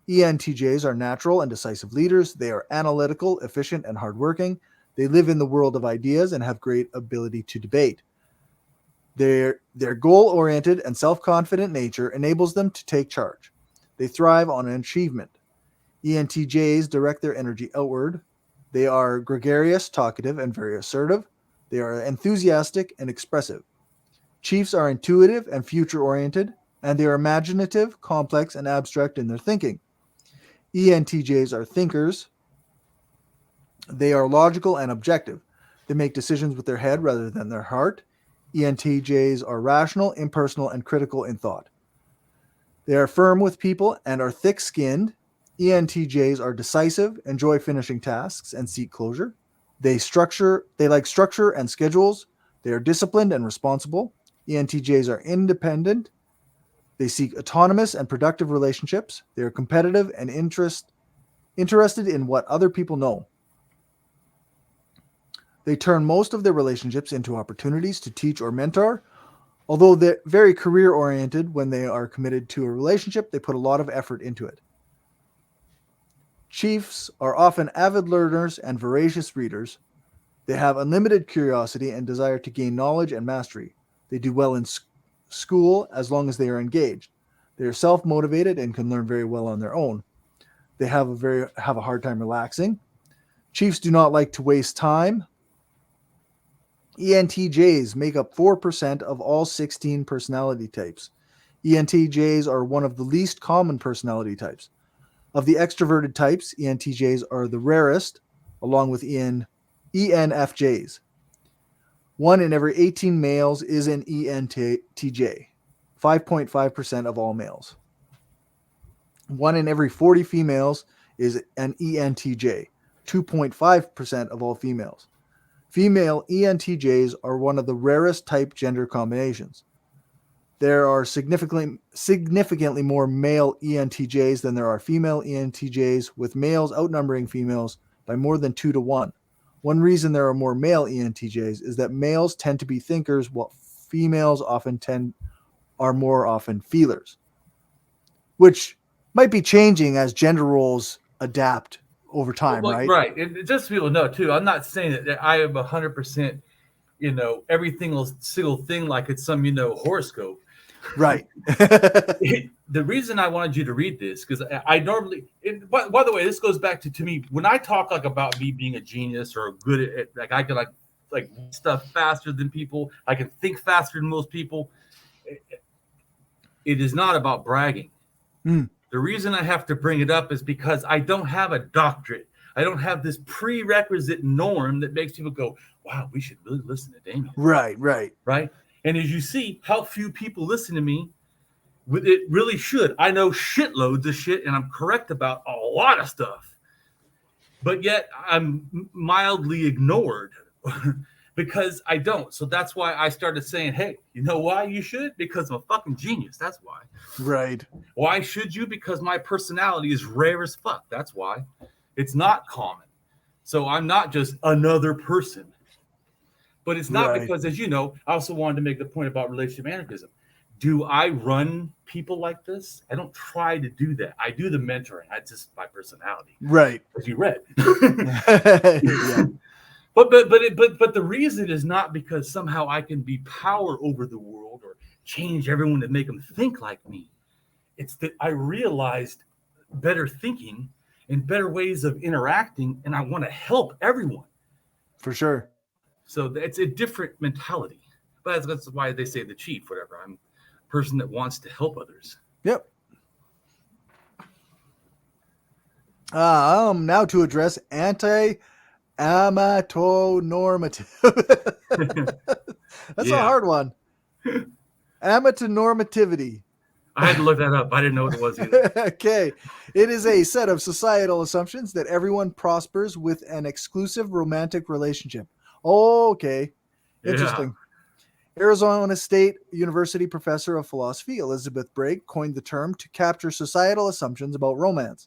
S2: ENTJs are natural and decisive leaders. They are analytical, efficient, and hardworking. They live in the world of ideas and have great ability to debate. Their goal-oriented and self-confident nature enables them to take charge. They thrive on achievement. ENTJs direct their energy outward. They are gregarious, talkative, and very assertive. They are enthusiastic and expressive. Chiefs are intuitive and future-oriented, and they are imaginative, complex, and abstract in their thinking. ENTJs are thinkers. They are logical and objective. They make decisions with their head rather than their heart. ENTJs are rational, impersonal, and critical in thought. They are firm with people and are thick-skinned. ENTJs are decisive, enjoy finishing tasks, and seek closure. They like structure and schedules. They are disciplined and responsible. ENTJs are independent. They seek autonomous and productive relationships. They are competitive and interested in what other people know. They turn most of their relationships into opportunities to teach or mentor, Although they're very career-oriented when they are committed to a relationship, they put a lot of effort into it. Chiefs are often avid learners and voracious readers. They have unlimited curiosity and desire to gain knowledge and mastery. They do well in school as long as they are engaged. They are self-motivated and can learn very well on their own. They have a hard time relaxing. Chiefs do not like to waste time. ENTJs make up 4% of all 16 personality types. ENTJs are one of the least common personality types. Of the extroverted types, ENTJs are the rarest, along with ENFJs. 1 in every 18 males is an ENTJ, 5.5% of all males. 1 in every 40 females is an ENTJ, 2.5% of all females. Female ENTJs are one of the rarest type gender combinations. There are significantly more male ENTJs than there are female ENTJs, with males outnumbering females by more than 2 to 1. One reason there are more male ENTJs is that males tend to be thinkers, while females are more often feelers, which might be changing as gender roles adapt over time, right?
S3: Right. And just so people know, too, I'm not saying that I am 100%, every single thing like it's some, horoscope.
S2: Right.
S3: The reason I wanted you to read this, because I normally, by the way, this goes back to me, when I talk like about me being a genius or good at, like I can like stuff faster than people, I can think faster than most people. It is not about bragging. The reason I have to bring it up is because I don't have a doctorate. I don't have this prerequisite norm that makes people go, wow, we should really listen to Damien. Right. And as you see, how few people listen to me, it really should. I know shitloads of shit, and I'm correct about a lot of stuff. But yet I'm mildly ignored because I don't. So that's why I started saying, hey, you know why you should? Because I'm a fucking genius. That's why.
S2: Right.
S3: Why should you? Because my personality is rare as fuck. That's why. It's not common. So I'm not just another person. But it's not because, as you know, I also wanted to make the point about relationship anarchism. Do I run people like this? I don't try to do that. I do the mentoring. That's just my personality.
S2: Right.
S3: As you read.
S2: Yeah.
S3: But the reason is not because somehow I can be power over the world or change everyone to make them think like me. It's that I realized better thinking and better ways of interacting, and I want to help everyone.
S2: For sure.
S3: So it's a different mentality. But that's why they say the chief, whatever. I'm a person that wants to help others.
S2: Yep. Now to address amatonormative. That's a hard one. Amatonormativity.
S3: I had to look that up. I didn't know what it was either.
S2: Okay. It is a set of societal assumptions that everyone prospers with an exclusive romantic relationship. Okay. Interesting. Yeah. Arizona State University professor of philosophy Elizabeth Brake coined the term to capture societal assumptions about romance.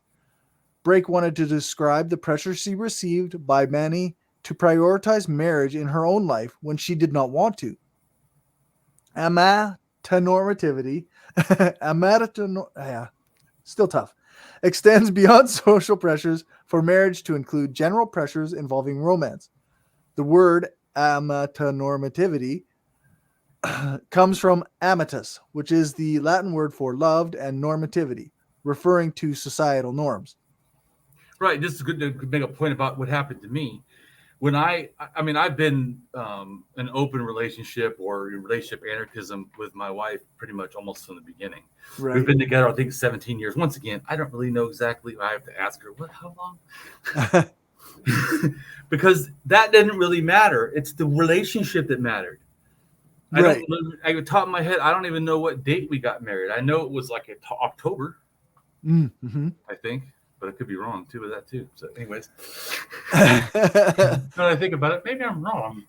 S2: Brake wanted to describe the pressure she received by many to prioritize marriage in her own life when she did not want to. Amatonormativity, still tough, extends beyond social pressures for marriage to include general pressures involving romance. The word amatonormativity comes from amatus, which is the Latin word for loved, and normativity, referring to societal norms.
S3: Right. This is good to make a point about what happened to me. When I've been an open relationship or in relationship anarchism with my wife pretty much almost from the beginning. Right. We've been together, I think, 17 years. Once again, I don't really know exactly. I have to ask her, how long? Because that didn't really matter. It's the relationship that mattered. At the top of my head, I don't even know what date we got married. I know it was like October, I think. But I could be wrong too with that too. So, anyways, now that I think about it, maybe I'm wrong.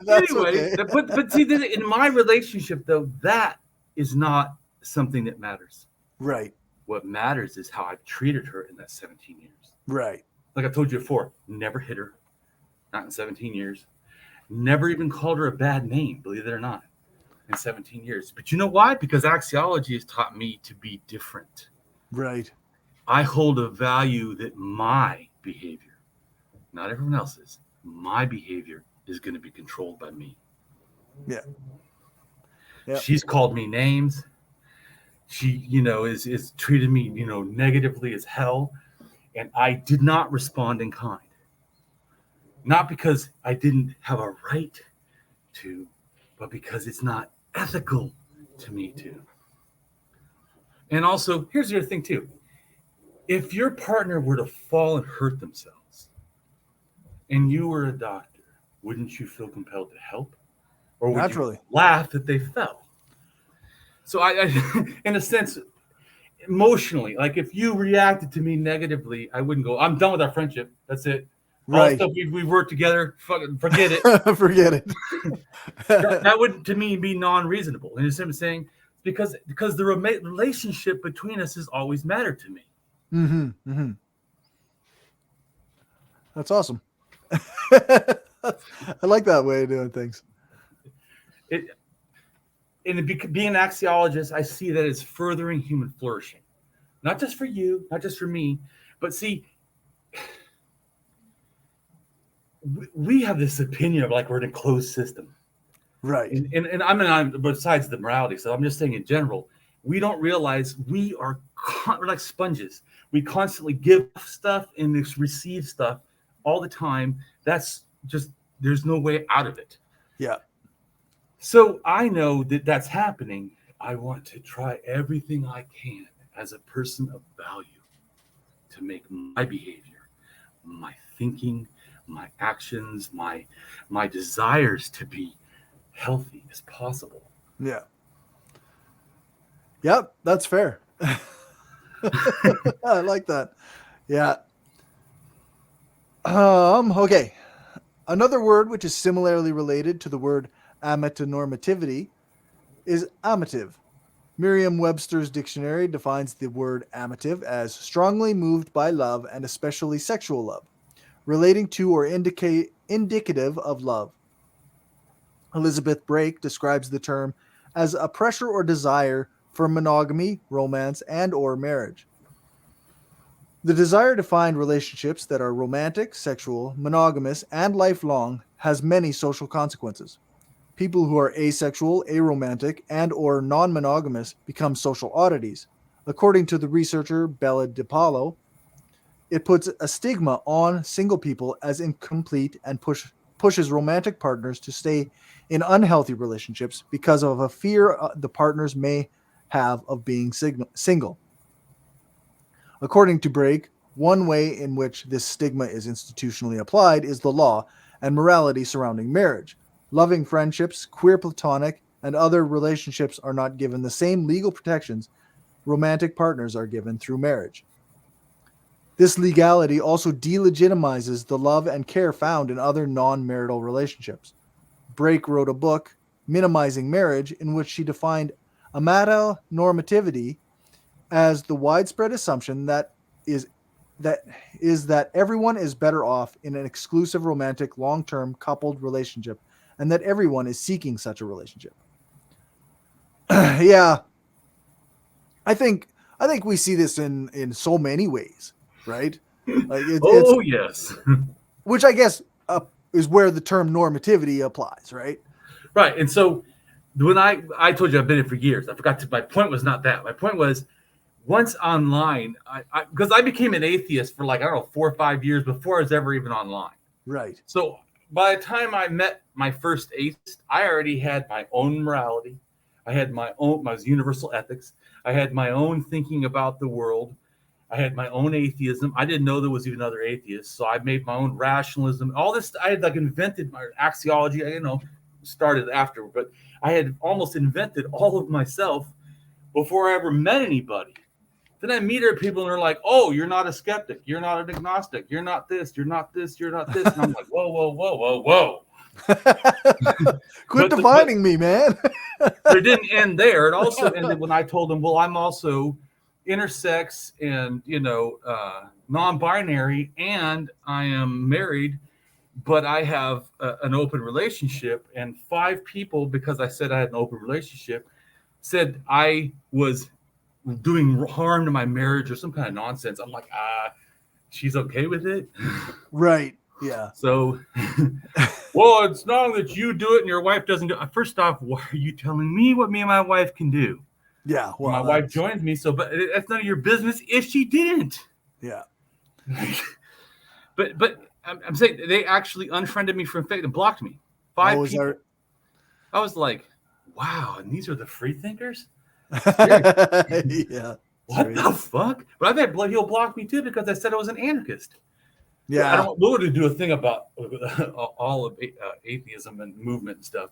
S3: Anyway, okay. but see, in my relationship though, that is not something that matters.
S2: Right.
S3: What matters is how I've treated her in that 17 years.
S2: Right.
S3: Like I told you before, never hit her, not in 17 years. Never even called her a bad name, believe it or not. in 17 years. But you know why? Because axiology has taught me to be different.
S2: Right.
S3: I hold a value that my behavior, not everyone else's, my behavior is going to be controlled by me.
S2: Yeah.
S3: She's called me names. She, is treated me, negatively as hell. And I did not respond in kind. Not because I didn't have a right to, but because it's not ethical to me to. And also, here's the other thing too. If your partner were to fall and hurt themselves, and you were a doctor, wouldn't you feel compelled to help? Or would
S2: Naturally.
S3: you laugh that they fell? So I in a sense, emotionally, like if you reacted to me negatively, I wouldn't go, I'm done with our friendship. That's it. All
S2: Right.
S3: the stuff we've worked together, fucking forget it.
S2: Forget it.
S3: That would, to me, be non-reasonable. And I'm saying, because the relationship between us has always mattered to me.
S2: Mm-hmm. Mm-hmm. That's awesome. I like that way of doing things.
S3: Being an axiologist, I see that as furthering human flourishing. Not just for you, not just for me, but see, we have this opinion of like we're in a closed system.
S2: Right.
S3: And I'm besides the morality, so I'm just saying in general, we don't realize we're like sponges. We constantly give stuff and receive stuff all the time. That's just, there's no way out of it.
S2: Yeah.
S3: So I know that that's happening. I want to try everything I can as a person of value to make my behavior, my thinking, my actions, my desires to be healthy as possible.
S2: Yeah. Yep, that's fair. I like that. Yeah. Okay. Another word which is similarly related to the word amatonormativity is amative. Merriam-Webster's dictionary defines the word amative as strongly moved by love and especially sexual love, relating to or indicative of love. Elizabeth Brake describes the term as a pressure or desire for monogamy, romance, and or marriage. The desire to find relationships that are romantic, sexual, monogamous, and lifelong has many social consequences. People who are asexual, aromantic, and or non-monogamous become social oddities. According to the researcher Bella DiPaolo, it puts a stigma on single people as incomplete and pushes romantic partners to stay in unhealthy relationships because of a fear the partners may have of being single. According to Brake, one way in which this stigma is institutionally applied is the law and morality surrounding marriage. Loving friendships, queer platonic, and other relationships are not given the same legal protections romantic partners are given through marriage. This legality also delegitimizes the love and care found in other non-marital relationships. Brake wrote a book, Minimizing Marriage, in which she defined amatonormativity as the widespread assumption that everyone is better off in an exclusive romantic long-term coupled relationship and that everyone is seeking such a relationship. Yeah. I think we see this in so many ways, right? Like
S3: yes.
S2: Which I guess is where the term normativity applies, right?
S3: Right. And so when I told you I've been in for years, I forgot my point was not that. My point was once online, because I became an atheist for 4 or 5 years before I was ever even online.
S2: Right.
S3: So by the time I met my first atheist, I already had my own morality. I had my universal ethics. I had my own thinking about the world. I had my own atheism. I didn't know there was even other atheists. So I made my own rationalism. All this, I had invented my axiology, started after, but I had almost invented all of myself before I ever met anybody. Then I meet other people and they're like, oh, you're not a skeptic. You're not an agnostic. You're not this. You're not this. You're not this. And I'm like, whoa, whoa, whoa, whoa, whoa.
S2: Quit defining me, man.
S3: But it didn't end there. It also ended when I told them, well, I'm also intersex and, non-binary, and I am married, but I have an open relationship, and 5 people, because I said I had an open relationship, said I was doing harm to my marriage or some kind of nonsense. I'm like, she's okay with it?
S2: Right. Yeah.
S3: So, well, it's not that you do it and your wife doesn't do it. First off, why are you telling me what me and my wife can do?
S2: Yeah. Well,
S3: my wife joins me, so but that's none of your business if she didn't.
S2: Yeah.
S3: But I'm saying they actually unfriended me from Facebook and blocked me. 5 people. I was like, wow, and these are the free thinkers?
S2: Yeah.
S3: What the fuck? But I bet he'll block me too because I said I was an anarchist.
S2: Yeah.
S3: I don't want to do a thing about all of atheism and movement and stuff.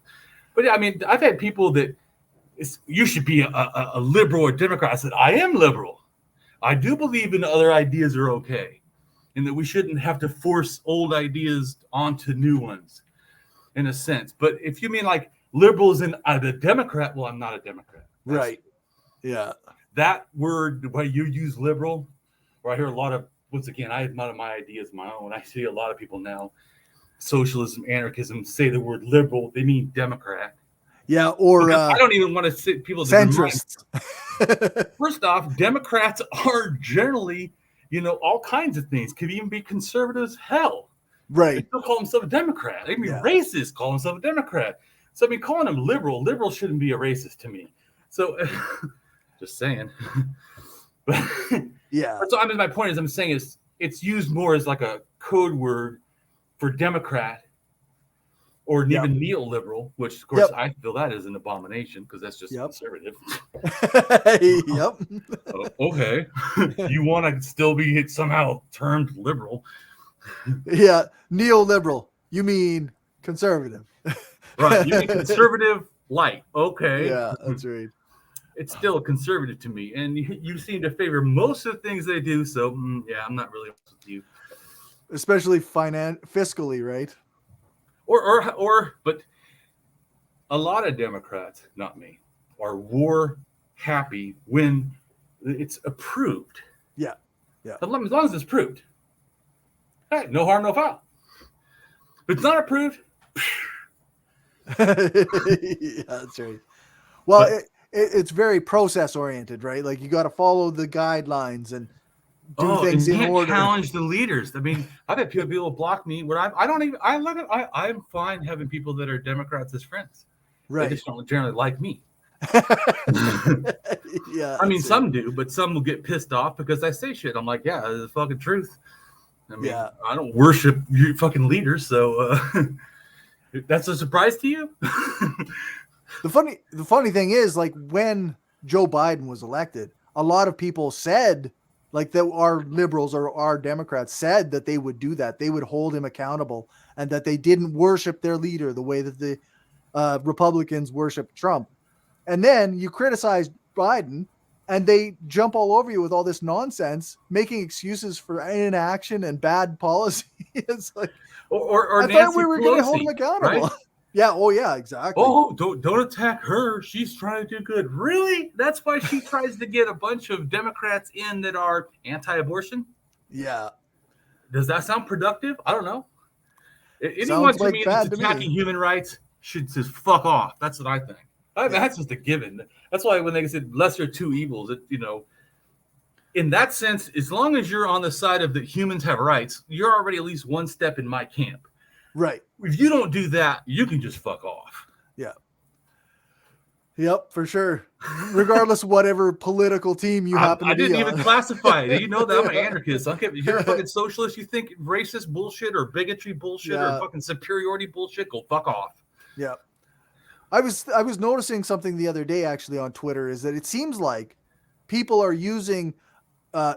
S3: But I mean, I've had people that you should be a liberal or Democrat. I said, I am liberal. I do believe in other ideas are okay, and that we shouldn't have to force old ideas onto new ones, in a sense. But if you mean like liberals and a Democrat, well, I'm not a Democrat.
S2: Right. Yeah.
S3: That word, why you use liberal, or I hear a lot of, once again, I have none of my ideas my own. I see a lot of people now, socialism, anarchism, say the word liberal, they mean Democrat.
S2: Yeah, or
S3: I don't even want to sit people
S2: centrists.
S3: First off, Democrats are generally, all kinds of things. Could even be conservative as hell.
S2: Right.
S3: They still call themselves a Democrat. They can be racist, call themselves a Democrat. So I mean, calling them liberal shouldn't be a racist to me. So just saying. But
S2: yeah.
S3: So I mean, my point is, I'm saying it's used more as like a code word for Democrat or even neoliberal, which of course I feel that is an abomination because that's just conservative.
S2: Yep.
S3: Okay. You want to still be somehow termed liberal.
S2: Yeah. Neoliberal. You mean conservative.
S3: Right. You mean conservative light. Okay.
S2: Yeah, that's right.
S3: It's still conservative to me. And you seem to favor most of the things they do. So, yeah, I'm not really with you.
S2: Especially fiscally, right?
S3: But a lot of Democrats, not me, are war happy when it's approved.
S2: Yeah. Yeah.
S3: As long as it's approved. Hey, no harm, no foul. If it's not approved.
S2: Yeah, that's right. Well, it's very process oriented, right? Like you got to follow the guidelines and do things in order.
S3: Challenge the leaders. I mean, I've had people block me where I'm fine having people that are Democrats as friends.
S2: Right.
S3: They just don't generally like me.
S2: Yeah.
S3: I mean, some do, but some will get pissed off because I say shit. I'm like, yeah, it's the fucking truth. I mean, I don't worship you fucking leaders, so that's a surprise to you.
S2: The funny thing is, like when Joe Biden was elected, a lot of people said, like that our liberals or our Democrats said that they would do that. They would hold him accountable and that they didn't worship their leader the way that the Republicans worship Trump. And then you criticize Biden and they jump all over you with all this nonsense, making excuses for inaction and bad policy. It's like,
S3: or
S2: I thought we were going to hold him accountable. Right? Yeah. Oh, yeah, exactly.
S3: Oh, don't attack her. She's trying to do good. Really? That's why she tries to get a bunch of Democrats in that are anti-abortion?
S2: Yeah.
S3: Does that sound productive? I don't know. Anyone to me that's attacking human rights should just fuck off. That's what I think. That's just a given. That's why when they said lesser two evils, in that sense, as long as you're on the side of that humans have rights, you're already at least one step in my camp.
S2: Right.
S3: If you don't do that, you can just fuck off.
S2: Yeah. Yep, for sure. Regardless of whatever political team you happen to be on.
S3: I didn't even classify it. You know that I'm an anarchist. Okay, if you're a fucking socialist, you think racist bullshit or bigotry bullshit or fucking superiority bullshit, go fuck off.
S2: Yeah. I was noticing something the other day actually on Twitter is that it seems like people are using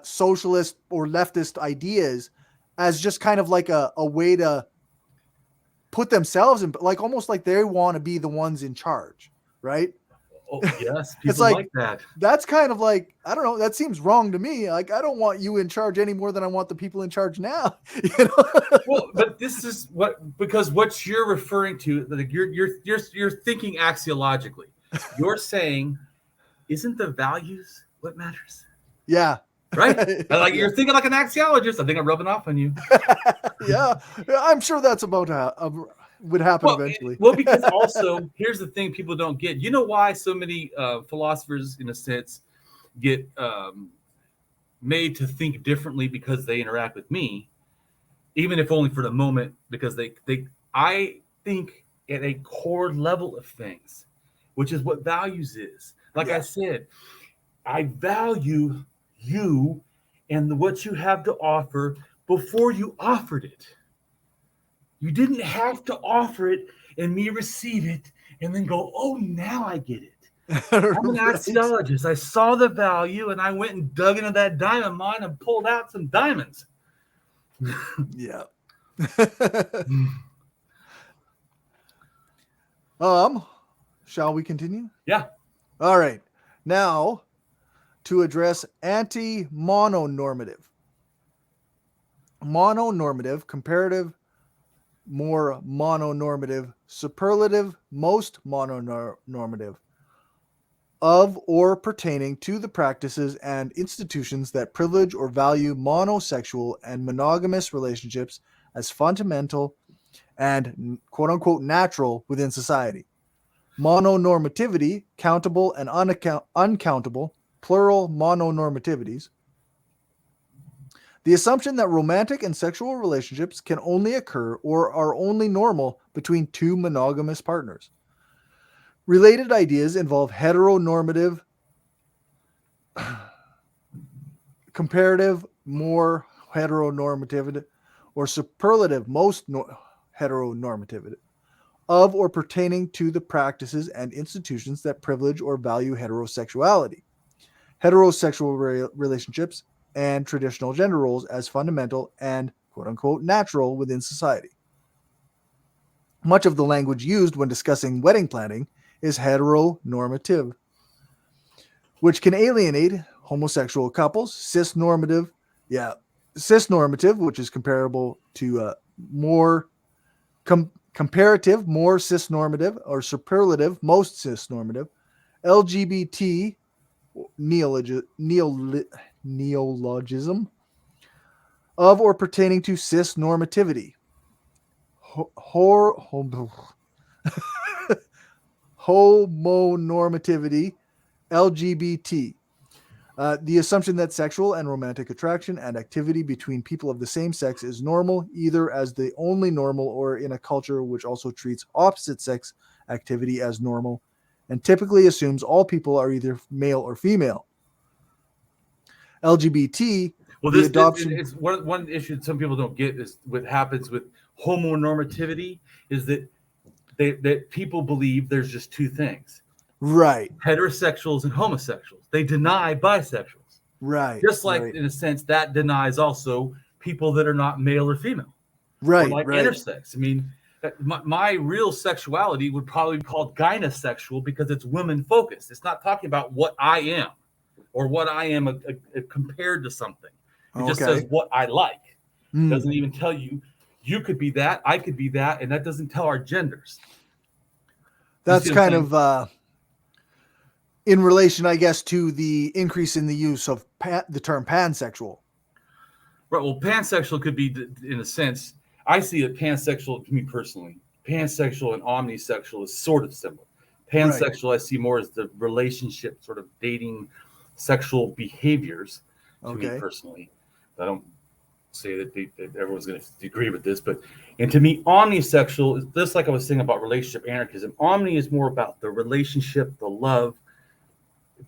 S2: socialist or leftist ideas as just kind of like a way to put themselves in, like almost like they want to be the ones in charge, right?
S3: Oh, yes, people
S2: it's like
S3: that.
S2: That's kind of like, I don't know, that seems wrong to me. Like, I don't want you in charge any more than I want the people in charge now. You know?
S3: Well, but this is because what you're referring to, like you're thinking axiologically. You're saying, isn't the values what matters?
S2: Yeah.
S3: Right? Like you're thinking like an axiologist. I think I'm rubbing off on you.
S2: Yeah, I'm sure that's about would happen eventually.
S3: Well, because also here's the thing people don't get. You know why so many philosophers, in a sense, get made to think differently because they interact with me, even if only for the moment, because I think at a core level of things, which is what values is. Like I said, I value you and what you have to offer before you offered it. You didn't have to offer it and me receive it and then go, oh, now I get it. I'm an axiologist. I saw the value and I went and dug into that diamond mine and pulled out some diamonds.
S2: Yeah. Shall we continue?
S3: Yeah.
S2: All right. Now, to address anti-mononormative. Mononormative, comparative, more mononormative, superlative, most mononormative, of or pertaining to the practices and institutions that privilege or value monosexual and monogamous relationships as fundamental and quote-unquote natural within society. Mononormativity, countable and uncountable, plural mononormativities. The assumption that romantic and sexual relationships can only occur or are only normal between two monogamous partners. Related ideas involve heteronormative, comparative, more heteronormativity, or superlative, most heteronormativity, of or pertaining to the practices and institutions that privilege or value heterosexuality, heterosexual relationships, and traditional gender roles as fundamental and quote-unquote natural within society. Much of the language used when discussing wedding planning is heteronormative, which can alienate homosexual couples. Cisnormative, which is comparable to more comparative, more cisnormative, or superlative, most cisnormative. LGBT, neologism, of or pertaining to cisnormativity. Homonormativity, LGBT. The assumption that sexual and romantic attraction and activity between people of the same sex is normal, either as the only normal or in a culture which also treats opposite sex activity as normal, and typically assumes all people are either male or female. LGBT,
S3: well,
S2: the adoption.
S3: It's one issue that some people don't get is what happens with homonormativity is that that people believe there's just two things.
S2: Right.
S3: Heterosexuals and homosexuals. They deny bisexuals.
S2: Right.
S3: Just like, in a sense, that denies also people that are not male or female.
S2: Right.
S3: Or like intersex. I mean, my real sexuality would probably be called gynosexual because it's women focused. It's not talking about what I am or what I am compared to something. It just says what I like. It doesn't even tell you could be that, I could be that, and that doesn't tell our genders.
S2: That's kind of in relation, I guess, to the increase in the use of the term pansexual.
S3: Right. Well, pansexual could be, in a sense, I see it pansexual to me personally. Pansexual and omnisexual is sort of similar. Pansexual, I see more as the relationship, sort of dating, sexual behaviors to me personally. I don't say that everyone's going to agree with this, and to me, omnisexual is just like I was saying about relationship anarchism. Omni is more about the relationship, the love,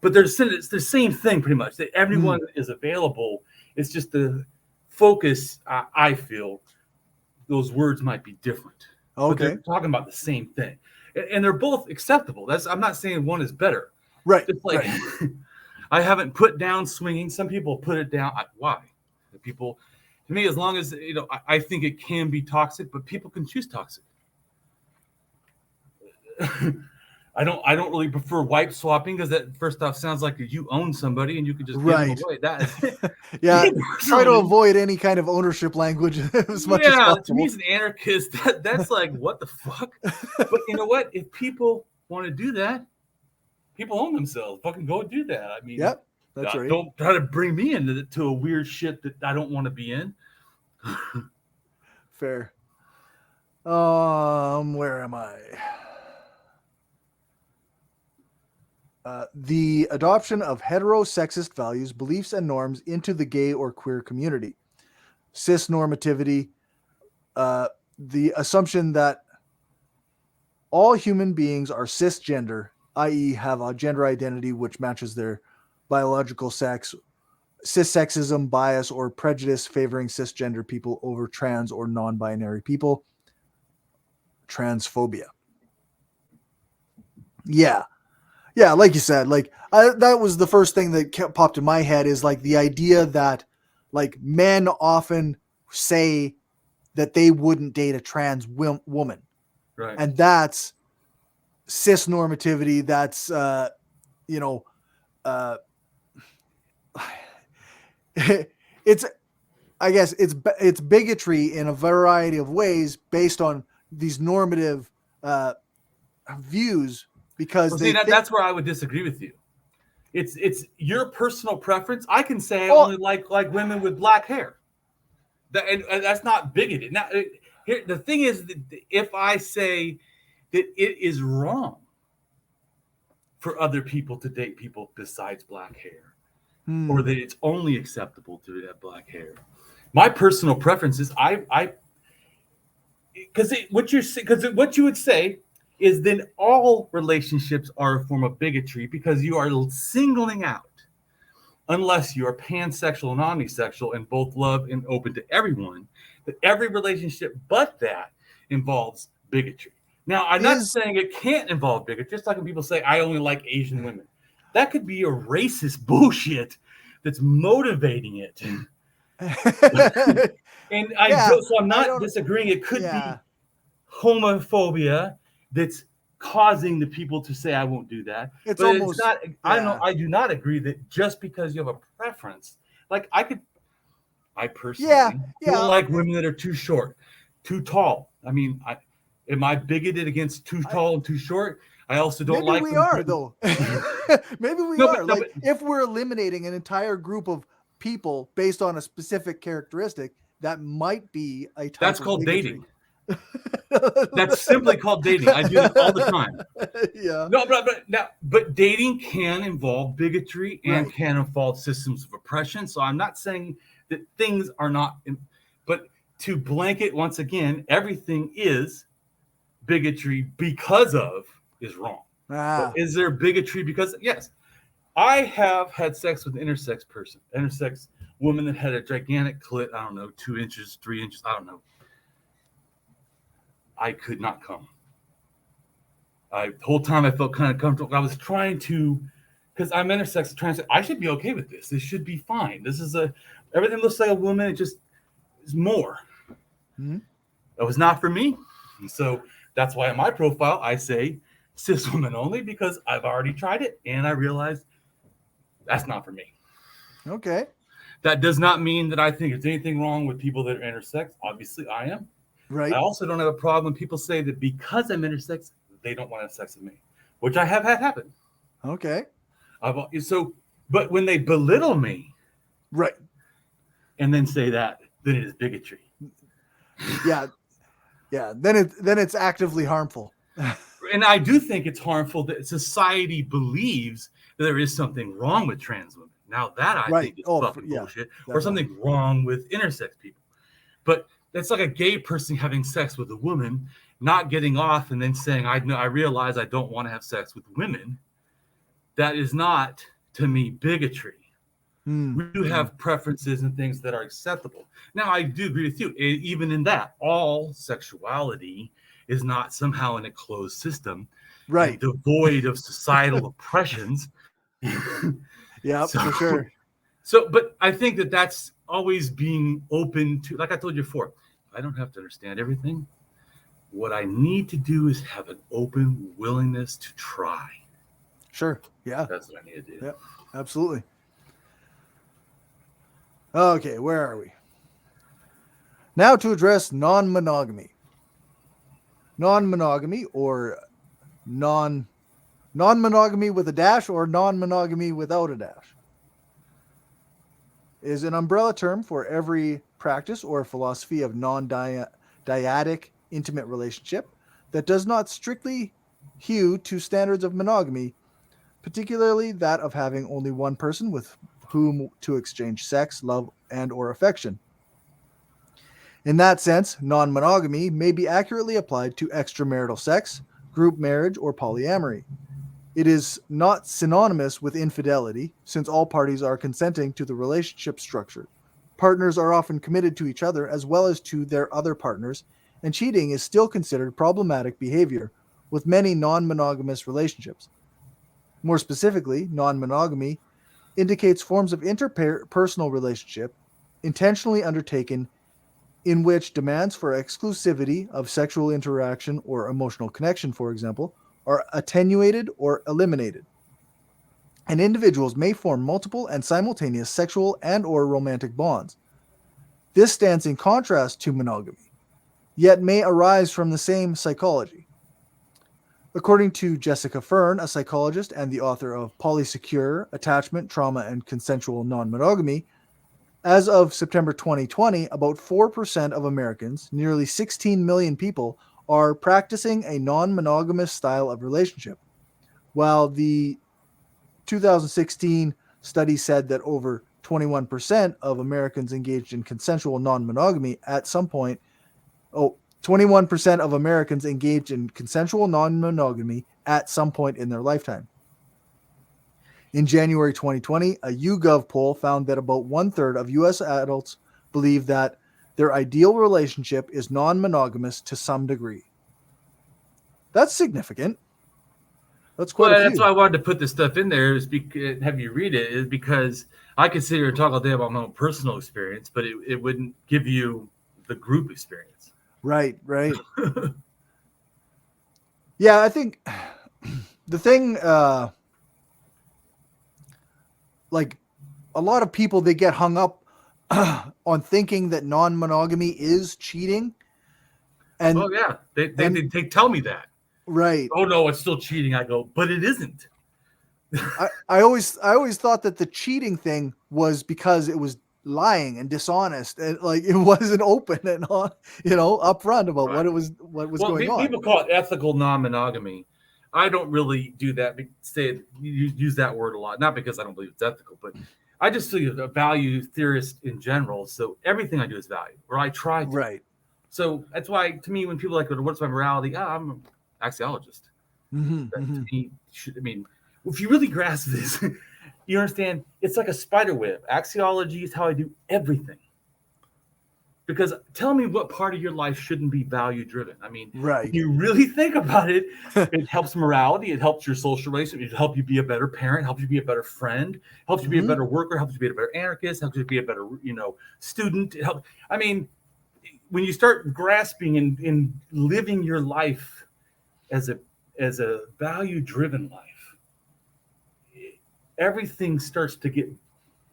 S3: but it's the same thing pretty much. That everyone is available. It's just the focus. I feel those words might be different. But they're talking about the same thing, and they're both acceptable. I'm not saying one is better.
S2: Right.
S3: It's like I haven't put down swinging. Some people put it down. Why? The people. To me, as long as, I think it can be toxic, but people can choose toxic. I don't really prefer wipe swapping because that first off sounds like you own somebody and you can just give them away. That is,
S2: try to avoid any kind of ownership language as much as possible.
S3: To me, as an anarchist, that's like, what the fuck? But you know what? If people want to do that, people own themselves. Fucking go do that. I mean,
S2: That's right.
S3: Don't try to bring me into a weird shit that I don't want to be in.
S2: Fair. Where am I? The adoption of heterosexist values, beliefs, and norms into the gay or queer community. Cis-normativity, the assumption that all human beings are cisgender, i.e. have a gender identity which matches their biological sex, cissexism, bias, or prejudice favoring cisgender people over trans or non-binary people, transphobia. Yeah, like you said, like that was the first thing that popped in my head, is like the idea that like men often say that they wouldn't date a trans woman.
S3: Right.
S2: And that's cis normativity. That's, it's, I guess it's bigotry in a variety of ways based on these normative views, because
S3: that's where I would disagree with you. It's your personal preference. I can say I only like women with black hair. And that's not bigoted. Now, here the thing is, that if I say that it is wrong for other people to date people besides black hair, or that it's only acceptable to have black hair, my personal preference is because what you would say is then all relationships are a form of bigotry, because you are singling out, unless you are pansexual and omnisexual and both love and open to everyone, that every relationship but that involves bigotry. Now, I'm not saying it can't involve bigotry. Just like when people say, I only like Asian women. That could be a racist bullshit that's motivating it. And so I'm not disagreeing. It could be homophobia that's causing the people to say, I won't do that. It's not. I do not agree that just because you have a preference, like I personally don't like women that are too short, too tall. I mean, am I bigoted against too tall and too short? I also don't like.
S2: Maybe we are though. Maybe we are. If we're eliminating an entire group of people based on a specific characteristic, that might be a type
S3: that's
S2: of
S3: called
S2: bigotry.
S3: Dating. That's simply called dating. I do that all the time.
S2: Yeah.
S3: No, but dating can involve bigotry and can involve systems of oppression. So I'm not saying that things are not, but to blanket once again, everything is bigotry because of is wrong. But is there bigotry because? Yes, I have had sex with an intersex woman that had a gigantic clit. I don't know, 2 inches, 3 inches. I don't know. I could not come. The whole time I felt kind of comfortable. I was trying to, because I'm intersex, trying to say, I should be okay with this. This should be fine. This is everything looks like a woman. It just is more. Mm-hmm. It was not for me. And so that's why in my profile, I say cis woman only, because I've already tried it and I realized that's not for me.
S2: Okay.
S3: That does not mean that I think there's anything wrong with people that are intersex. Obviously, I am.
S2: Right.
S3: I also don't have a problem when people say that because I'm intersex, they don't want to have sex with me, which I have had happen.
S2: Okay.
S3: But when they belittle me,
S2: right, and
S3: then say that, then it is bigotry.
S2: Yeah. Then it's actively harmful.
S3: And I do think it's harmful that society believes that there is something wrong with trans women. Now that I think is fucking bullshit, or something wrong with intersex people. But it's like a gay person having sex with a woman, not getting off and then saying, I realize I don't want to have sex with women. That is not, to me, bigotry. We do have preferences and things that are acceptable. Now, I do agree with you. Even in that, all sexuality is not somehow in a closed system,
S2: right?
S3: Devoid of societal oppressions.
S2: Yeah, for sure.
S3: So, but I think that that's always being open to, like I told you before, I don't have to understand everything. What I need to do is have an open willingness to try.
S2: Sure. Yeah.
S3: That's what I need to do.
S2: Yeah, absolutely. Okay, where are we? Now to address non-monogamy. Non-monogamy or non-monogamy with a dash, or non-monogamy without a dash? is an umbrella term for every practice or philosophy of non-dyadic intimate relationship that does not strictly hew to standards of monogamy, particularly that of having only one person with whom to exchange sex, love, and or affection. In that sense, non-monogamy may be accurately applied to extramarital sex, group marriage, or polyamory. It is not synonymous with infidelity, since all parties are consenting to the relationship structure. Partners are often committed to each other as well as to their other partners, and cheating is still considered problematic behavior with many non-monogamous relationships. More specifically, non-monogamy indicates forms of interpersonal relationship intentionally undertaken in which demands for exclusivity of sexual interaction or emotional connection, for example, are attenuated or eliminated. And individuals may form multiple and simultaneous sexual and or romantic bonds. This stands in contrast to monogamy, yet may arise from the same psychology. According to Jessica Fern, a psychologist and the author of Polysecure, Attachment, Trauma, and Consensual Non-Monogamy, as of September 2020, about 4% of Americans, nearly 16 million people, are practicing a non-monogamous style of relationship, while the 2016 study said that over 21% of Americans engaged in consensual non-monogamy at some point. 21% of Americans engaged in consensual non-monogamy at some point in their lifetime. In January 2020, a YouGov poll found that about 1/3 of U.S. adults believe that their ideal relationship is non-monogamous to some degree. That's significant. That's quite a few.
S3: That's why I wanted to put this stuff in there, is have you read it, is because I could sit here and talk all day about my own personal experience, but it wouldn't give you the group experience.
S2: Right. Yeah, I think the thing, like a lot of people, they get hung up on thinking that non-monogamy is cheating. And
S3: they tell me that.
S2: Right.
S3: Oh no, it's still cheating. I go, but it isn't.
S2: I always thought that the cheating thing was because it was lying and dishonest, and like it wasn't open and upfront about what was going on.
S3: People call it ethical non-monogamy. I don't really do that. You use that word a lot, not because I don't believe it's ethical, but I just see a value theorist in general. So everything I do is value, or I try to.
S2: Right.
S3: So that's why, to me, when people are like, "What's my morality?" I'm an axiologist. To me, if you really grasp this, you understand it's like a spider web. Axiology is how I do everything. Because tell me what part of your life shouldn't be value driven. I mean,
S2: right.
S3: If you really think about it, it helps morality, it helps your social relationship, it helps you be a better parent, helps you be a better friend, helps you be a better worker, helps you be a better anarchist, helps you be a better, student. When you start grasping and living your life as a value driven life, everything starts to get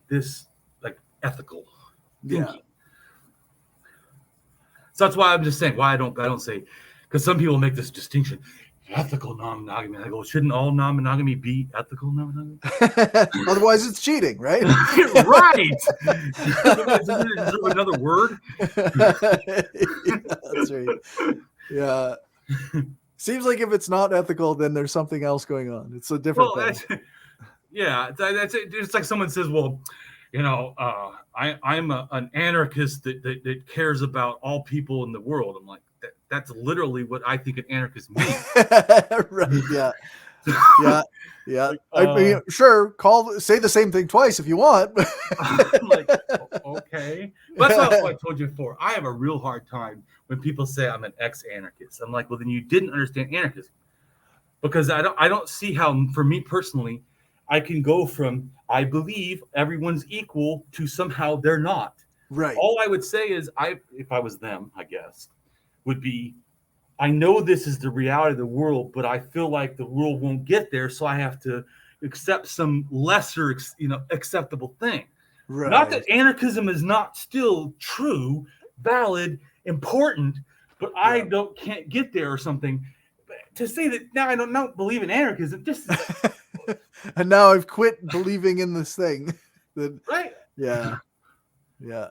S3: this like ethical thinking.
S2: Yeah.
S3: So that's why I'm just saying why I don't say, because some people make this distinction, ethical non-monogamy. I go, shouldn't all non-monogamy be ethical non-monogamy?
S2: Otherwise, it's cheating, right?
S3: Right. Is there another word?
S2: Yeah, that's right. Yeah. Seems like if it's not ethical, then there's something else going on. It's a different thing.
S3: That's it. It's like someone says, well, I'm an anarchist that cares about all people in the world. I'm like, that's literally what I think an anarchist means.
S2: Right, yeah. I mean, sure, say the same thing twice if you want.
S3: I'm like, okay. But that's what I told you before. I have a real hard time when people say I'm an ex-anarchist. I'm like, well, then you didn't understand anarchism. Because I don't see how, for me personally, I can go from I believe everyone's equal to somehow they're not.
S2: Right.
S3: All I would say is if I was them, I guess, would be, I know this is the reality of the world, but I feel like the world won't get there, so I have to accept some lesser, acceptable thing.
S2: Right.
S3: Not that anarchism is not still true, valid, important, but I can't get there or something. But to say that now I don't believe in anarchism, just
S2: and now I've quit believing in this thing.
S3: Right.
S2: Yeah. Yeah.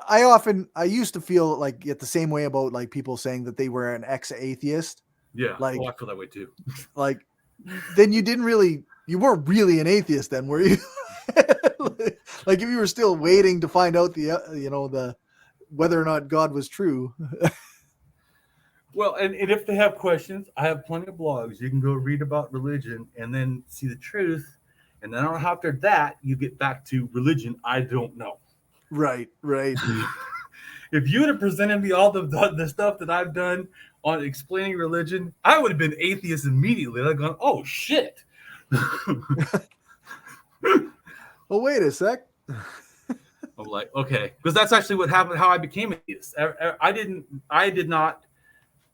S2: I used to feel like get the same way about like people saying that they were an ex-atheist.
S3: Yeah.
S2: Like,
S3: I feel that way too.
S2: Like, then you weren't really an atheist then, were you? Like if you were still waiting to find out the whether or not God was true.
S3: Well, and if they have questions, I have plenty of blogs. You can go read about religion and then see the truth. And then after that, you get back to religion. I don't know.
S2: Right.
S3: If you would have presented me all the stuff that I've done on explaining religion, I would have been atheist immediately. I'd have gone, oh, shit.
S2: Well, wait a sec.
S3: I'm like, okay. Because that's actually what happened, how I became an atheist. I did not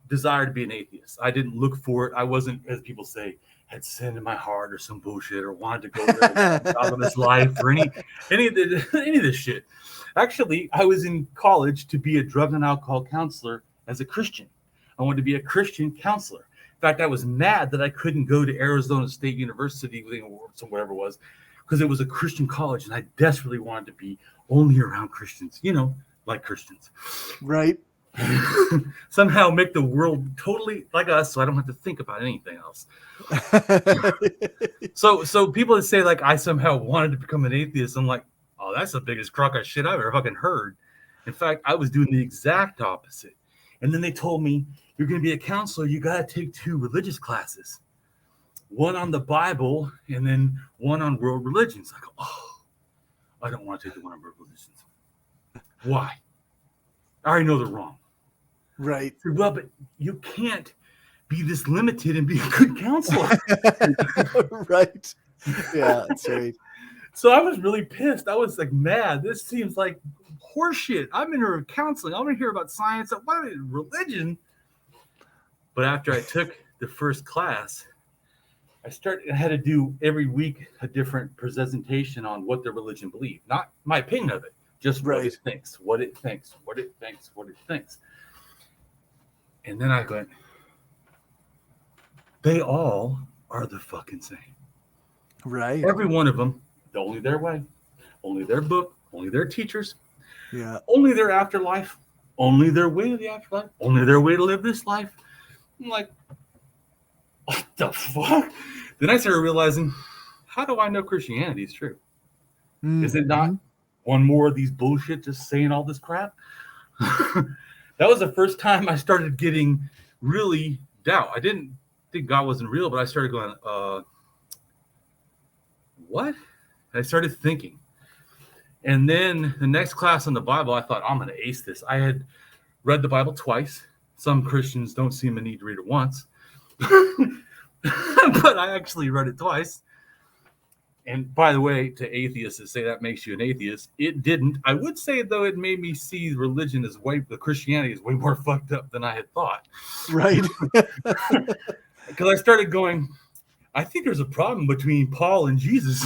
S3: desire to be an atheist. I didn't look for it. I wasn't, as people say, had sin in my heart or some bullshit, or wanted to go live out of this life, or any of this shit. Actually, I was in college to be a drug and alcohol counselor as a Christian. I wanted to be a Christian counselor. In fact, I was mad that I couldn't go to Arizona State University, or whatever it was, because it was a Christian college, and I desperately wanted to be only around Christians, like Christians.
S2: Right.
S3: Somehow make the world totally like us, so I don't have to think about anything else. So people that say like I somehow wanted to become an atheist, I'm like, oh, that's the biggest crock of shit I've ever fucking heard. In fact, I was doing the exact opposite. And then they told me, you're going to be a counselor, you got to take 2 religious classes, one on the Bible and then one on world religions. I go, oh, I don't want to take the one on world religions. Why? I already know they're wrong.
S2: Right.
S3: Well, but you can't be this limited and be a good counselor.
S2: Right. Yeah, that's right.
S3: So I was really pissed. I was like, mad. This seems like horseshit. I'm in here counseling. I want to hear about science. What is religion? But after I took the first class, I had to do every week a different presentation on what the religion believed. Not my opinion of it, just what it thinks, what it thinks. And then I went, they all are the fucking same.
S2: Right.
S3: Every one of them, only their way, only their book, only their teachers, only their afterlife, only their way to the afterlife, only their way to live this life. I'm like, what the fuck? Then I started realizing, how do I know Christianity is true? Mm-hmm. Is it not one more of these bullshit just saying all this crap? That was the first time I started getting really doubt. I didn't think God wasn't real, but I started going, what? And I started thinking. And then the next class on the Bible, I thought, I'm going to ace this. I had read the Bible twice. Some Christians don't seem to need to read it once. But I actually read it twice. And by the way, to atheists that say that makes you an atheist, it didn't. I would say, though, it made me see religion as Christianity is way more fucked up than I had thought.
S2: Right.
S3: Because I started going, I think there's a problem between Paul and Jesus.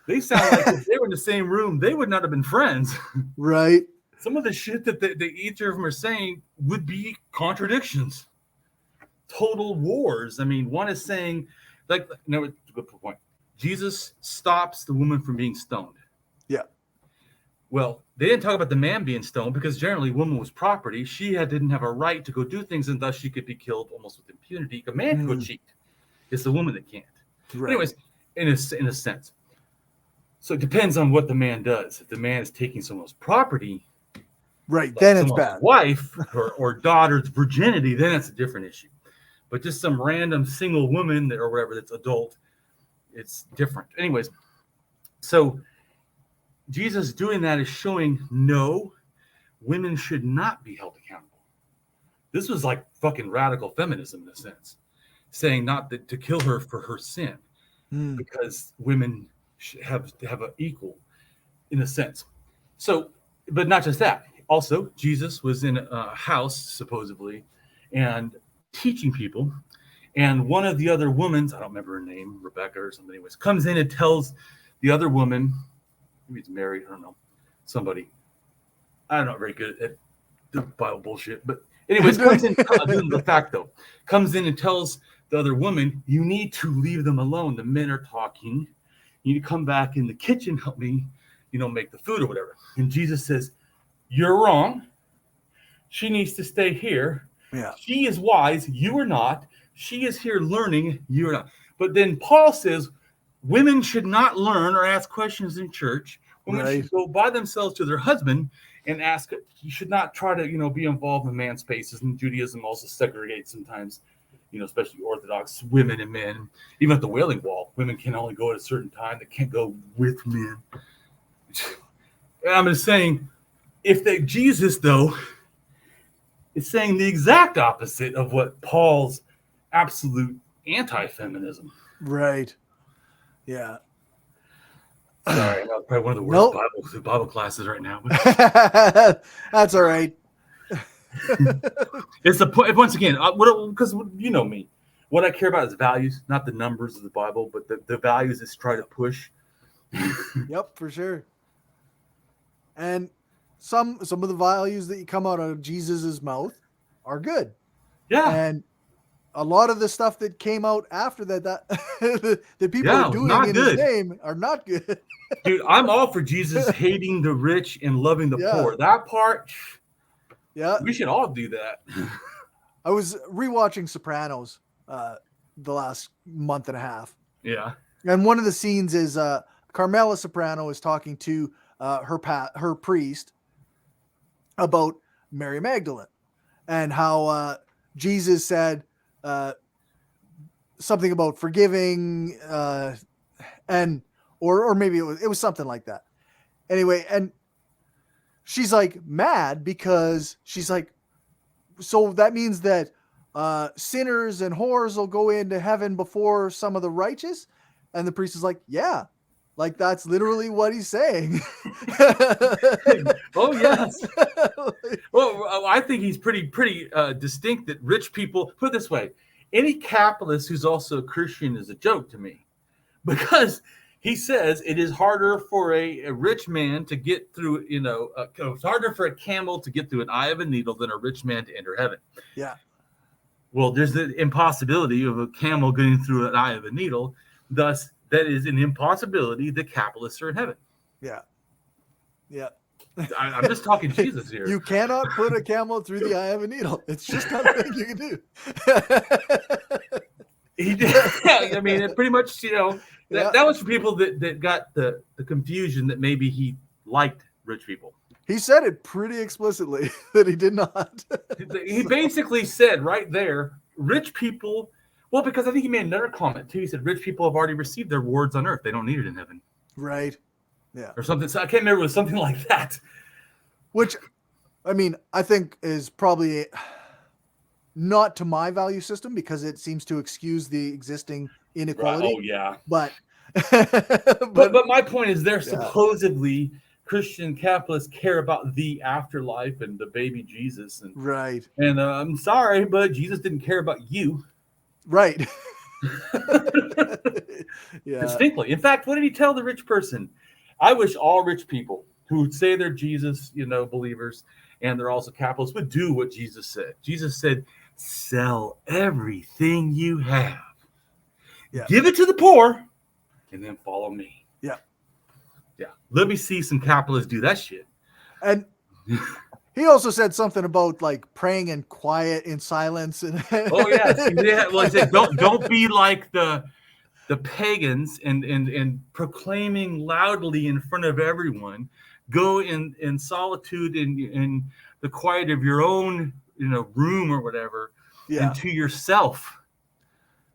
S3: They sound like if they were in the same room, they would not have been friends.
S2: Right.
S3: Some of the shit that each of them are saying would be contradictions. Total wars. I mean, one is saying, good point. Jesus stops the woman from being stoned. Yeah. Well, they didn't talk about the man being stoned because generally woman was property. She didn't have a right to go do things, and thus she could be killed almost with impunity. A man can go cheat. It's the woman that can't. Right. Anyways, in a sense. So it depends on what the man does. If the man is taking someone's property,
S2: right, like then it's bad.
S3: Wife or daughter's virginity, then it's a different issue. But just some random single woman or whatever that's adult, it's different. Anyways, so Jesus doing that is showing no, women should not be held accountable. This was like fucking radical feminism in a sense, saying not that to kill her for her sin, because women have an equal in a sense. So, but not just that. Also, Jesus was in a house supposedly and teaching people. And one of the other women, I don't remember her name, Rebecca or somebody, comes in and tells the other woman, maybe it's Mary, I don't know, somebody. I'm not very good at the Bible bullshit, but anyways, comes in, the fact though, comes in and tells the other woman, you need to leave them alone. The men are talking. You need to come back in the kitchen, help me make the food or whatever. And Jesus says, "You're wrong. She needs to stay here.
S2: Yeah.
S3: She is wise. You are not. She is here learning. You are not." But then Paul says, women should not learn or ask questions in church. Women should go by themselves to their husband and ask. You should not try to, be involved in man spaces. And Judaism also segregates sometimes, especially Orthodox women and men. Even at the Wailing Wall, women can only go at a certain time. They can't go with men. And I'm just saying, Jesus, though, is saying the exact opposite of what Paul's absolute anti-feminism.
S2: Right. Yeah.
S3: Sorry, I'm probably one of the worst Bible classes right now.
S2: That's all right.
S3: It's the point. Once again, because you know me, what I care about is values, not the numbers of the Bible, but the values it's trying to push.
S2: Yep, for sure. And some of the values that come out of Jesus's mouth are good.
S3: Yeah.
S2: And a lot of the stuff that came out after that that people are doing in his name are not good.
S3: Dude, I'm all for Jesus hating the rich and loving the poor. That part, we should all do that.
S2: I was rewatching Sopranos the last month and a half.
S3: Yeah.
S2: And one of the scenes is Carmela Soprano is talking to her priest about Mary Magdalene and how Jesus said something about forgiving or maybe it was something like that. Anyway, and she's like mad because she's like, so that means that sinners and whores will go into heaven before some of the righteous? And the priest is like, yeah, like that's literally what he's saying.
S3: Oh, yes. Well, I think he's pretty distinct that rich people, put it this way, any capitalist who's also a Christian is a joke to me, because he says it is harder for a rich man to get through, it's harder for a camel to get through an eye of a needle than a rich man to enter heaven.
S2: Yeah.
S3: Well, there's the impossibility of a camel getting through an eye of a needle. Thus, that is an impossibility. The capitalists are in heaven.
S2: Yeah. Yeah.
S3: I'm just talking Jesus here.
S2: You cannot put a camel through the eye of a needle. It's just not a thing you can do.
S3: I mean, it pretty much, that was for people that got the confusion that maybe he liked rich people.
S2: He said it pretty explicitly that he did not.
S3: He basically said right there, rich people, well, because I think he made another comment too. He said, rich people have already received their rewards on earth. They don't need it in heaven.
S2: Right. Yeah.
S3: Or something. So I can't remember. It was something like that.
S2: Which, I mean, I think is probably not to my value system because it seems to excuse the existing inequality.
S3: Right. Oh, yeah.
S2: But
S3: my point is they're supposedly Christian capitalists care about the afterlife and the baby Jesus. And,
S2: right.
S3: And I'm sorry, but Jesus didn't care about you.
S2: Right.
S3: Distinctly. In fact, what did he tell the rich person? I wish all rich people who say they're Jesus, believers, and they're also capitalists would do what Jesus said. Jesus said, sell everything you have. Yeah. Give it to the poor, and then follow me.
S2: Yeah.
S3: Yeah. Let me see some capitalists do that shit.
S2: And he also said something about like praying in quiet, in silence. And
S3: oh, yeah. Well, he said, don't be like the pagans and proclaiming loudly in front of everyone. Go in solitude in the quiet of your own room or whatever, and to yourself.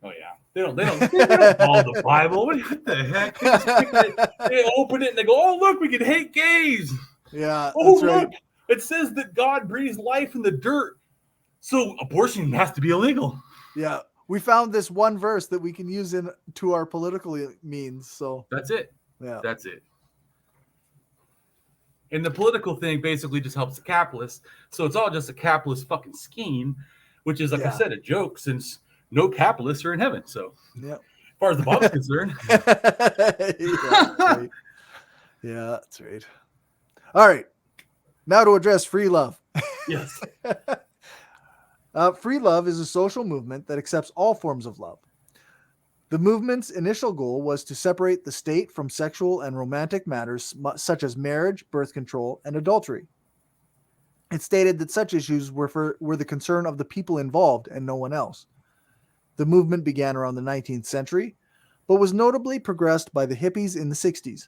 S3: Oh yeah, they don't follow the Bible. What the heck? They open it and they go, oh look, we can hate gays.
S2: Yeah.
S3: Oh look, right. It says that God breathes life in the dirt, so abortion has to be illegal.
S2: Yeah. We found this one verse that we can use to our political means. So
S3: that's it.
S2: Yeah.
S3: That's it. And the political thing basically just helps the capitalists. So it's all just a capitalist fucking scheme, which is, like I said, a joke since no capitalists are in heaven. So as far as the Bible's concerned.
S2: Yeah, that's right. All right. Now to address free love.
S3: Yes.
S2: Free love is a social movement that accepts all forms of love. The movement's initial goal was to separate the state from sexual and romantic matters such as marriage, birth control, and adultery. It stated that such issues were the concern of the people involved and no one else. The movement began around the 19th century, but was notably progressed by the hippies in the 60s.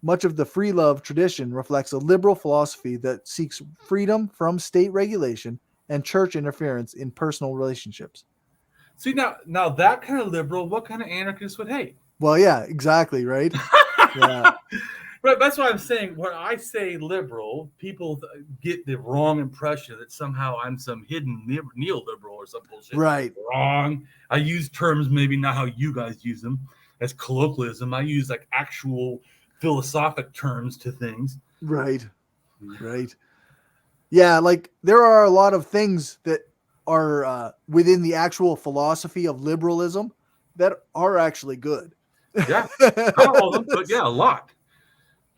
S2: Much of the free love tradition reflects a liberal philosophy that seeks freedom from state regulation and church interference in personal relationships.
S3: See, now that kind of liberal, what kind of anarchist would hate?
S2: Well, yeah, exactly, right? Yeah.
S3: Right, that's why I'm saying when I say liberal, people get the wrong impression that somehow I'm some hidden neoliberal or some bullshit.
S2: Right.
S3: Wrong. I use terms maybe not how you guys use them as colloquialism. I use like actual philosophic terms to things.
S2: Right. Yeah, like there are a lot of things that are within the actual philosophy of liberalism that are actually good.
S3: Yeah, not all of them, but yeah, a lot.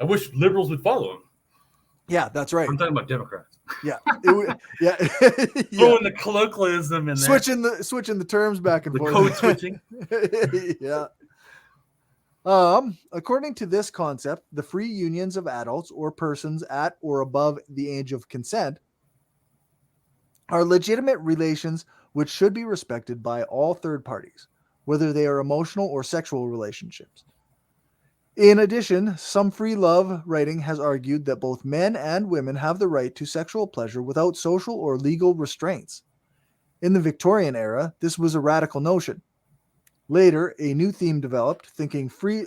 S3: I wish liberals would follow them.
S2: Yeah, that's right.
S3: I'm talking about Democrats.
S2: Yeah,
S3: yeah. Throwing the colloquialism in there.
S2: Switching the terms back and
S3: the
S2: forth.
S3: Code switching.
S2: Yeah. According to this concept, the free unions of adults or persons at or above the age of consent are legitimate relations which should be respected by all third parties, whether they are emotional or sexual relationships. In addition, some free love writing has argued that both men and women have the right to sexual pleasure without social or legal restraints. In the Victorian era, this was a radical notion. Later, a new theme developed, linking free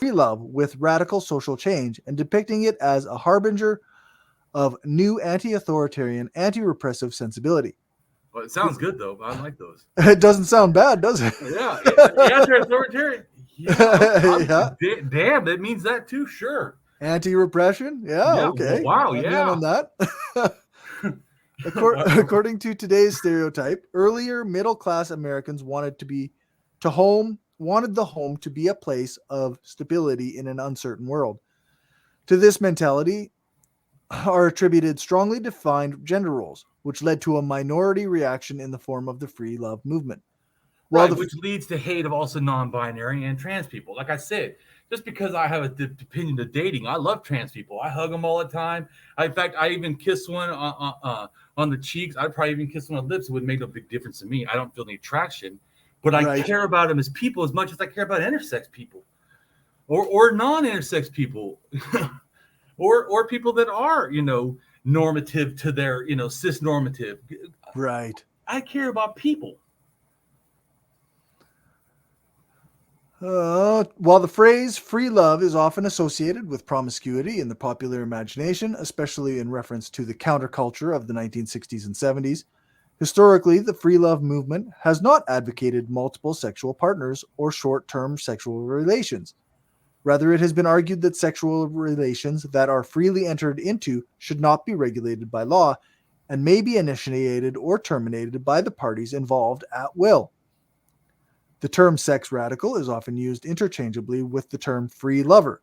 S2: love with radical social change and depicting it as a harbinger of new anti-authoritarian, anti-repressive sensibility.
S3: Well, it sounds good, though. I like those.
S2: It doesn't sound bad, does it?
S3: Yeah, anti-authoritarian. Yeah. Damn, that means that too. Sure.
S2: Anti-repression. Yeah. Okay.
S3: Wow. Yeah.
S2: On that. According to today's stereotype, earlier middle-class Americans wanted the home to be a place of stability in an uncertain world. To this mentality are attributed strongly defined gender roles, which led to a minority reaction in the form of the free love movement.
S3: Which leads to hate of also non-binary and trans people. Like I said, just because I have an opinion of dating, I love trans people. I hug them all the time. In fact, I even kiss one on the cheeks. I'd probably even kiss one on the lips. It wouldn't make no big difference to me. I don't feel any attraction. But I care about them as people as much as I care about intersex people. Or non-intersex people. or people that are, normative to their, cis-normative.
S2: Right.
S3: I care about people.
S2: While the phrase free love is often associated with promiscuity in the popular imagination, especially in reference to the counterculture of the 1960s and 70s, historically, the free love movement has not advocated multiple sexual partners or short-term sexual relations. Rather, it has been argued that sexual relations that are freely entered into should not be regulated by law and may be initiated or terminated by the parties involved at will. The term sex radical is often used interchangeably with the term free lover.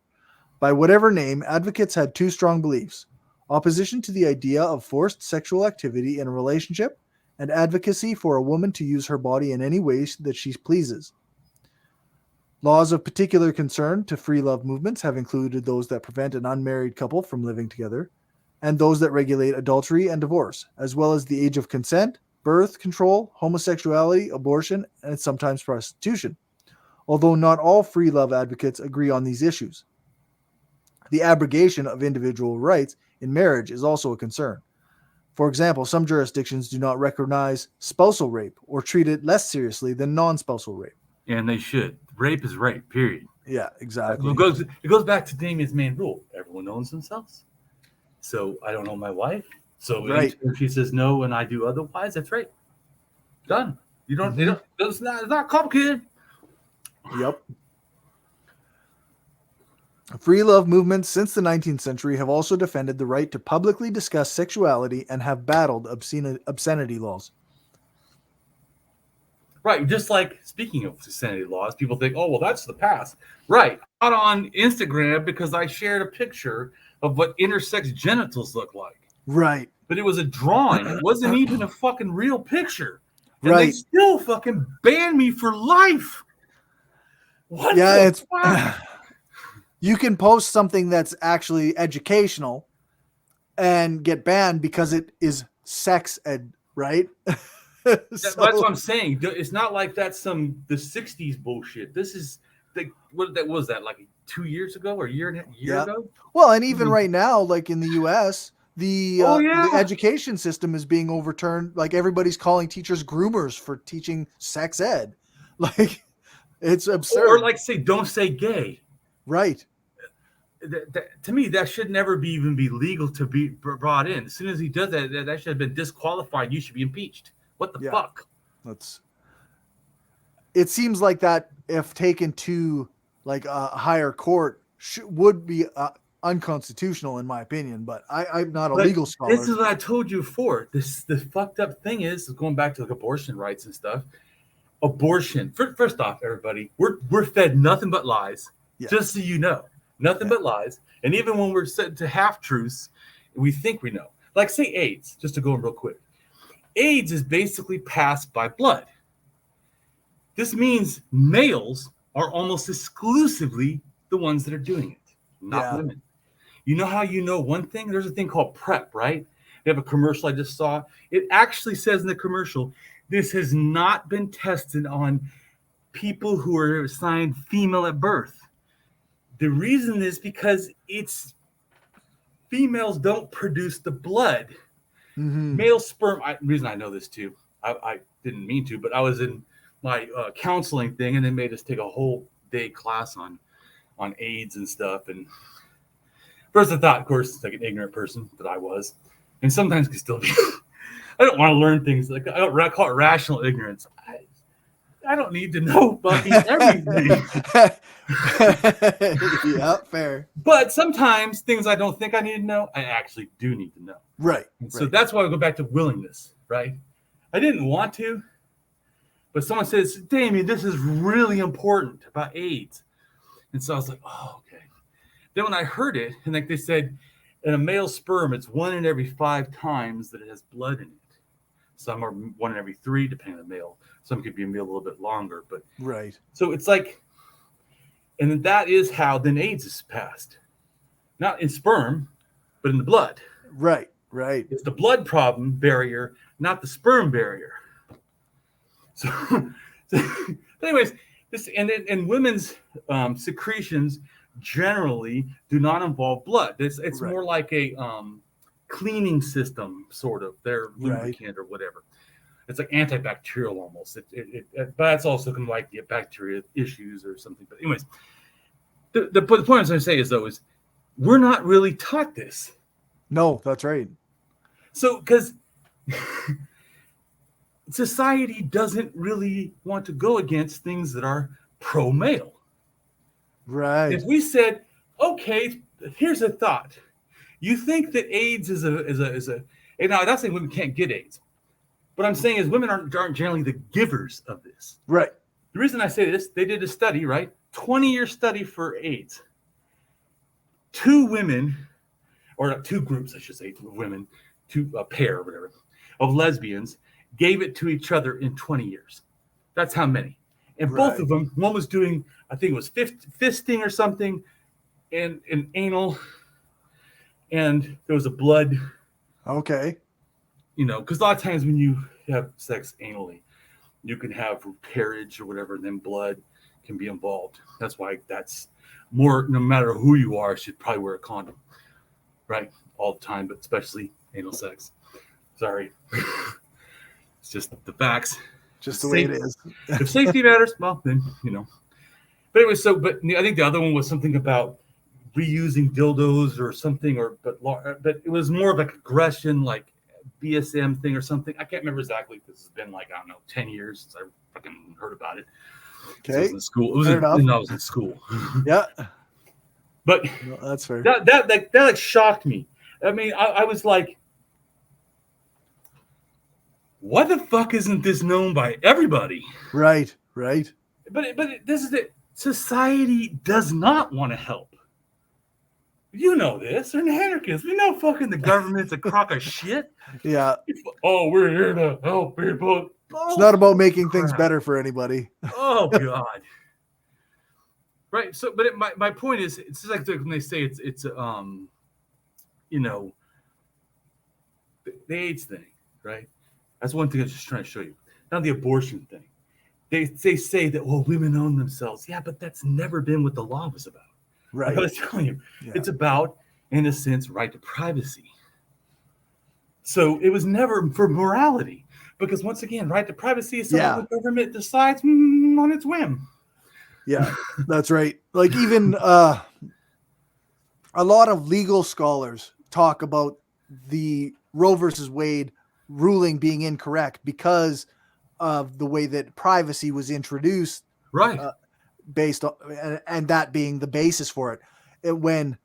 S2: By whatever name, advocates had two strong beliefs: opposition to the idea of forced sexual activity in a relationship, and advocacy for a woman to use her body in any way that she pleases. Laws of particular concern to free love movements have included those that prevent an unmarried couple from living together, and those that regulate adultery and divorce, as well as the age of consent, birth control, homosexuality, abortion, and sometimes prostitution, although not all free love advocates agree on these issues. The abrogation of individual rights in marriage is also a concern. For example, some jurisdictions do not recognize spousal rape or treat it less seriously than non-spousal rape.
S3: And they should. Rape is rape, period.
S2: Yeah, exactly.
S3: It goes back to Damien's main rule. Everyone owns themselves. So I don't own my wife. So if she says no and I do otherwise, that's right. Done. It's not complicated.
S2: Yep. Free love movements since the 19th century have also defended the right to publicly discuss sexuality and have battled obscenity laws.
S3: Right. Just like, speaking of obscenity laws, people think, oh, well, that's the past. Right. Not on Instagram because I shared a picture of what intersex genitals look like.
S2: Right.
S3: But it was a drawing. It wasn't even a fucking real picture. And they still fucking banned me for life. What?
S2: Yeah, it's you can post something that's actually educational and get banned because it is sex ed, right?
S3: That's what I'm saying. It's not like that's the 60s bullshit. This is what was that, like 2 years ago or a year ago?
S2: Well, and even right now, like in the US, the education system is being overturned. Like everybody's calling teachers groomers for teaching sex ed. Like it's absurd.
S3: Or like say, don't say gay.
S2: Right.
S3: To me, that should never even be legal to be brought in. As soon as he does that, that should have been disqualified. You should be impeached. What the fuck?
S2: It seems like that, if taken to like a higher court, would be unconstitutional in my opinion. But I'm not a legal scholar.
S3: This is what I told you before. The fucked up thing is going back to like abortion rights and stuff. Abortion. First off, everybody, we're fed nothing but lies. Yeah. Just so you know, nothing but lies. And even when we're set to half truths, we think we know. Like say AIDS. Just to go in real quick. AIDS is basically passed by blood. This means males are almost exclusively the ones that are doing it, not women. You know how you know one thing? There's a thing called PrEP, right? They have a commercial I just saw. It actually says in the commercial, this has not been tested on people who are assigned female at birth. The reason is because females don't produce the blood. Mm-hmm. Male sperm. The reason I know this too, I didn't mean to, but I was in my counseling thing, and they made us take a whole day class on AIDS and stuff. And first I thought, of course, like an ignorant person that I was, and sometimes can still be. I don't want to learn things like I call it rational ignorance. I don't need to know fucking everything.
S2: Yeah, fair.
S3: But sometimes things I don't think I need to know, I actually do need to know.
S2: Right.
S3: So that's why I go back to willingness, right? I didn't want to, but someone says, Damien, this is really important about AIDS. And so I was like, oh, okay. Then when I heard it, and like they said, in a male sperm, it's 1 in every 5 times that it has blood in it. Some are 1 in every 3, depending on the male. Some could be a little bit longer, but
S2: right.
S3: So it's like, and that is how then AIDS is passed, not in sperm, but in the blood.
S2: Right, right.
S3: It's the blood problem barrier, not the sperm barrier. So anyways, this and women's secretions generally do not involve blood. It's right. More like a cleaning system, sort of. Their lubricant or whatever. It's like antibacterial almost. But it's also can like get bacteria issues or something. But anyways, the point I'm trying to say is we're not really taught this.
S2: No, that's right.
S3: So because society doesn't really want to go against things that are pro-male.
S2: Right.
S3: If we said, okay, here's a thought. You think that AIDS is a and now I'm not saying women can't get AIDS. What I'm saying is women aren't generally the givers of this.
S2: Right.
S3: The reason I say this, they did a study, right? 20-year study for AIDS. 2 women, or 2 groups, I should say, women, a pair or whatever, of lesbians gave it to each other in 20 years. That's how many. And both of them, one was doing, I think it was fisting or something, and anal, and there was a blood.
S2: Okay.
S3: You know, because a lot of times when you have sex anally, you can have carriage or whatever, and then blood can be involved. That's why that's more, no matter who you are, should probably wear a condom, right? All the time, but especially anal sex. Sorry. It's just the facts.
S2: Just the way it is.
S3: If safety matters, well, then, you know. But anyway, but I think the other one was something about reusing dildos or something, but it was more of like aggression, like BSM thing or something. I can't remember exactly because it's been like, I don't know, 10 years since I fucking heard about it.
S2: Okay.
S3: I was in school. It was when I was in school.
S2: Yeah.
S3: But
S2: no, that's fair.
S3: That like shocked me. I mean, I was like, why the fuck isn't this known by everybody?
S2: Right, right.
S3: But this is it. Society does not want to help. You know this. They're anarchists. We know fucking the government's a crock of shit.
S2: Yeah.
S3: Oh, we're here to help people.
S2: It's not about making things better for anybody.
S3: Oh, God. Right. So, but my point is, it's just like when they say it's you know, the AIDS thing, right? That's one thing I was just trying to show you. Now the abortion thing. They say that, well, women own themselves. Yeah, but that's never been what the law was about.
S2: Right.
S3: I was telling you, it's about, in a sense, right to privacy. So it was never for morality, because once again, right to privacy is something the government decides on its whim.
S2: Yeah, that's right. Like even a lot of legal scholars talk about the Roe versus Wade ruling being incorrect because of the way that privacy was introduced,
S3: right?
S2: Based on, and that being the basis for it. When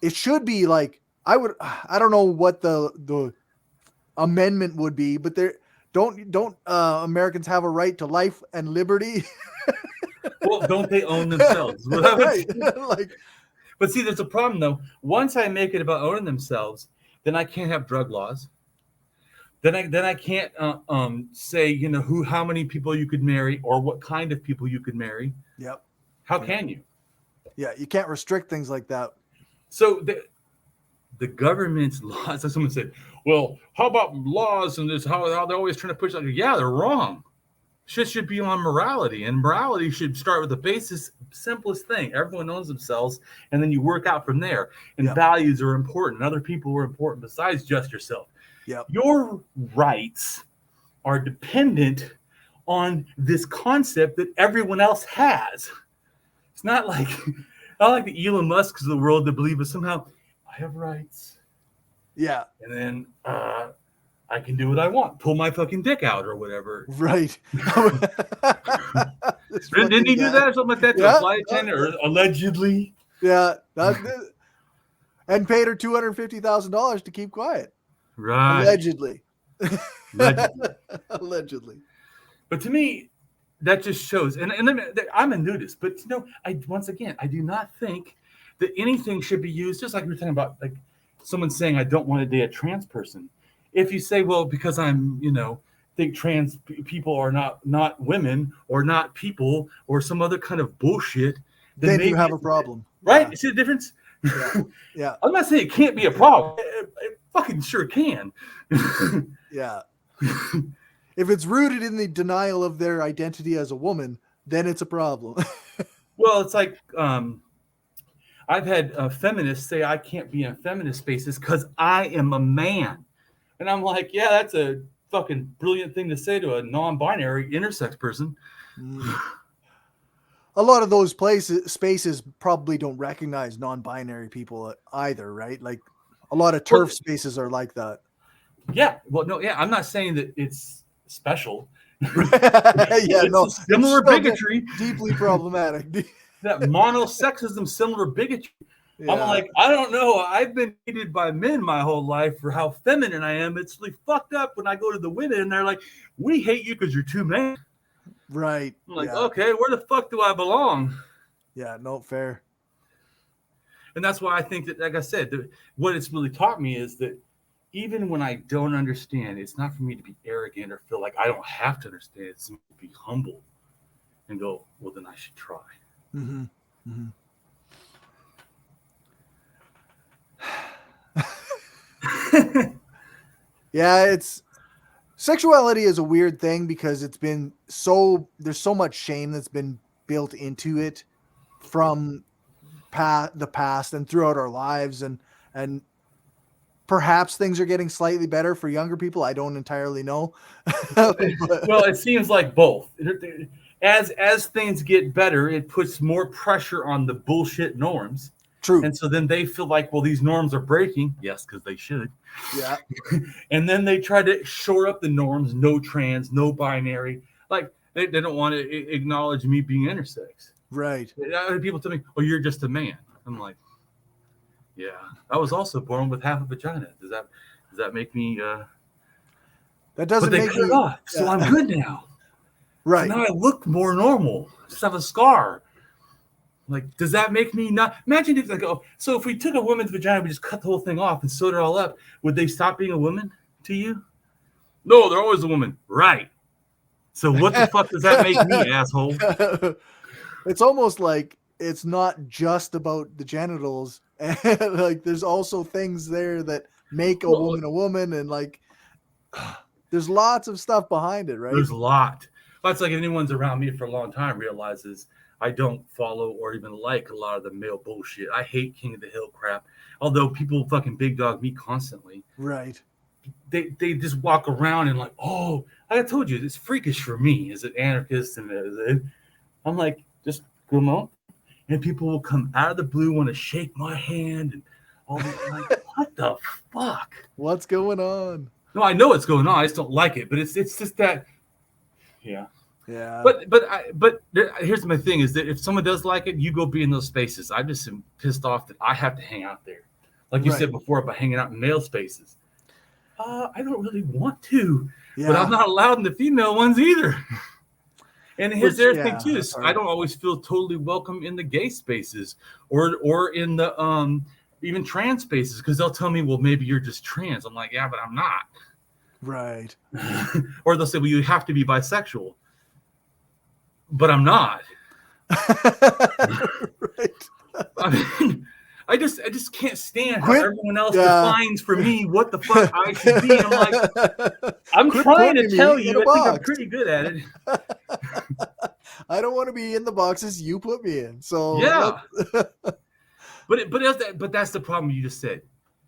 S2: it should be like, I don't know what the amendment would be, but don't Americans have a right to life and liberty?
S3: Well, don't they own themselves?
S2: Right.
S3: But see, there's a problem though. Once I make it about owning themselves, then I can't have drug laws. Then I can't say, you know, how many people you could marry or what kind of people you could marry.
S2: Yep.
S3: How can you?
S2: Yeah, you can't restrict things like that.
S3: So the government's laws, as someone said, well, how about laws and this, how they're always trying to push, like, yeah, they're wrong. Shit should be on morality, and morality should start with the simplest thing. Everyone owns themselves, and then you work out from there. And values are important. Other people are important besides just yourself.
S2: Yep.
S3: Your rights are dependent on this concept that everyone else has. It's not like the Elon Musks of the world that believe that somehow I have rights.
S2: Yeah.
S3: And then I can do what I want. Pull my fucking dick out or whatever.
S2: Right.
S3: Didn't he do that or something like that to a flight attendant or allegedly?
S2: Yeah. And paid her $250,000 to keep quiet.
S3: Right.
S2: Allegedly.
S3: Allegedly. But to me, that just shows, and I'm a nudist, but you know, I do not think that anything should be used, just like we were talking about, like someone saying, I don't want to date a trans person. If you say, well, because I'm, you know, think trans people are not women or not people or some other kind of bullshit,
S2: then you have a problem.
S3: Right? You see the difference?
S2: Yeah.
S3: I'm not saying it can't be a problem. It fucking sure can.
S2: Yeah. If it's rooted in the denial of their identity as a woman, then it's a problem.
S3: Well, it's like I've had feminists say I can't be in feminist spaces because I am a man. And I'm like, yeah, that's a fucking brilliant thing to say to a non-binary intersex person.
S2: A lot of those spaces probably don't recognize non-binary people either, right? Like a lot of turf spaces are like that.
S3: Yeah. Well, no, yeah, I'm not saying that it's special.
S2: It's
S3: similar bigotry.
S2: Deeply problematic.
S3: That monosexism, similar bigotry. Yeah. I'm like, I don't know. I've been hated by men my whole life for how feminine I am. It's like fucked up when I go to the women and they're like, we hate you because you're too man.
S2: Right.
S3: I'm like, okay, where the fuck do I belong?
S2: Yeah, no, fair.
S3: And that's why I think that, like I said, what it's really taught me is that even when I don't understand, it's not for me to be arrogant or feel like I don't have to understand. It's to be humble and go, well, then I should try.
S2: Mm-hmm. Mm-hmm. Yeah, sexuality is a weird thing because there's so much shame that's been built into it from the past and throughout our lives, and perhaps things are getting slightly better for younger people. I don't entirely know.
S3: Well, it seems like both. As things get better, it puts more pressure on the bullshit norms.
S2: True.
S3: And so then they feel like, well, these norms are breaking. Yes, because they should.
S2: Yeah. And
S3: then they try to shore up the norms. No trans, no binary. Like they don't want to acknowledge me being intersex.
S2: Right.
S3: People tell me, oh, you're just a man. I'm like, yeah, I was also born with half a vagina. Does that make me?
S2: That doesn't
S3: but they
S2: make
S3: cut it off, so I'm good now.
S2: Right.
S3: So now I look more normal. Just have a scar. Like, does that make me not? Imagine if so if we took a woman's vagina, we just cut the whole thing off and sewed it all up, would they stop being a woman to you? No, they're always a woman. Right. So what the fuck does that make me, asshole?
S2: It's almost like it's not just about the genitals, and like there's also things there that make a woman a woman, and like there's lots of stuff behind it, right?
S3: There's a lot. That's like anyone's around me for a long time realizes I don't follow or even like a lot of the male bullshit. I hate King of the Hill crap. Although people fucking big dog me constantly.
S2: Right.
S3: They just walk around and like, oh, like I told you, it's freakish for me as an anarchist, and I'm like, just come on. And people will come out of the blue, want to shake my hand, and all this, like, what the fuck?
S2: What's going on?
S3: No, I know what's going on. I just don't like it. But it's just that, yeah. But here's my thing: is that if someone does like it, you go be in those spaces. I just am pissed off that I have to hang out there, like you said before about hanging out in male spaces. I don't really want to, but I'm not allowed in the female ones either. And here's the other thing too: is I don't always feel totally welcome in the gay spaces or in the even trans spaces, because they'll tell me, well, maybe you're just trans. I'm like, yeah, but I'm not.
S2: Right.
S3: Or they'll say, well, you have to be bisexual. But I'm not.
S2: Right.
S3: I mean, I just can't stand how everyone else defines for me what the fuck I should be. I'm like, I'm trying to tell you, I think I'm pretty good at it.
S2: I don't want to be in the boxes you put me in. So
S3: yeah. But that's the problem you just said.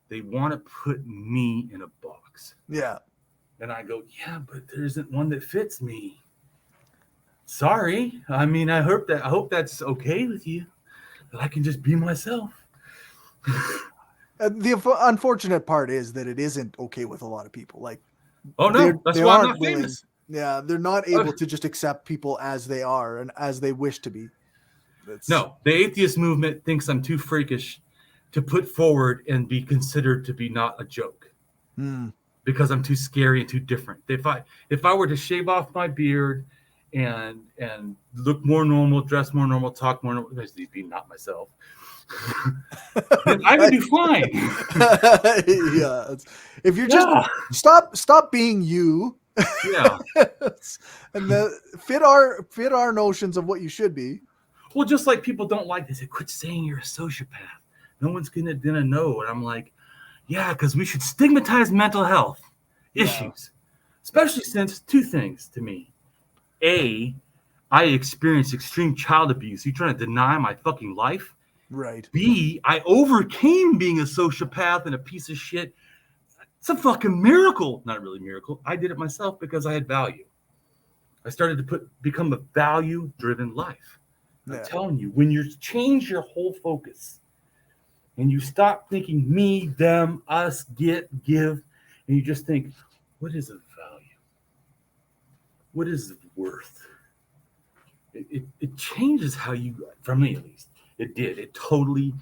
S3: They want to put me in a box.
S2: Yeah.
S3: And I go, yeah, but there isn't one that fits me. Sorry. I mean, I hope that's okay with you, that I can just be myself.
S2: The unfortunate part is that it isn't okay with a lot of people. Like,
S3: oh no, that's why I'm not famous.
S2: Yeah, they're not able to just accept people as they are and as they wish to be.
S3: No, the atheist movement thinks I'm too freakish to put forward and be considered to be not a joke. Because I'm too scary and too different. If I were to shave off my beard and look more normal, dress more normal, talk more normal, basically be not myself, then I would do fine.
S2: Yeah, if you're just stop being you.
S3: Yeah,
S2: and fit our notions of what you should be.
S3: Well, just like people don't like this, they quit saying you're a sociopath. No one's gonna know, and I'm like, yeah, because we should stigmatize mental health issues, especially since two things to me. A, I experienced extreme child abuse. You trying to deny my fucking life?
S2: Right.
S3: B, I overcame being a sociopath and a piece of shit. It's a fucking miracle. Not really a miracle. I did it myself because I had value. I started to become a value-driven life. I'm telling you, when you change your whole focus and you stop thinking me, them, us, give, and you just think, what is the value? What is the worth? It changes how you, for me at least, it did. It totally,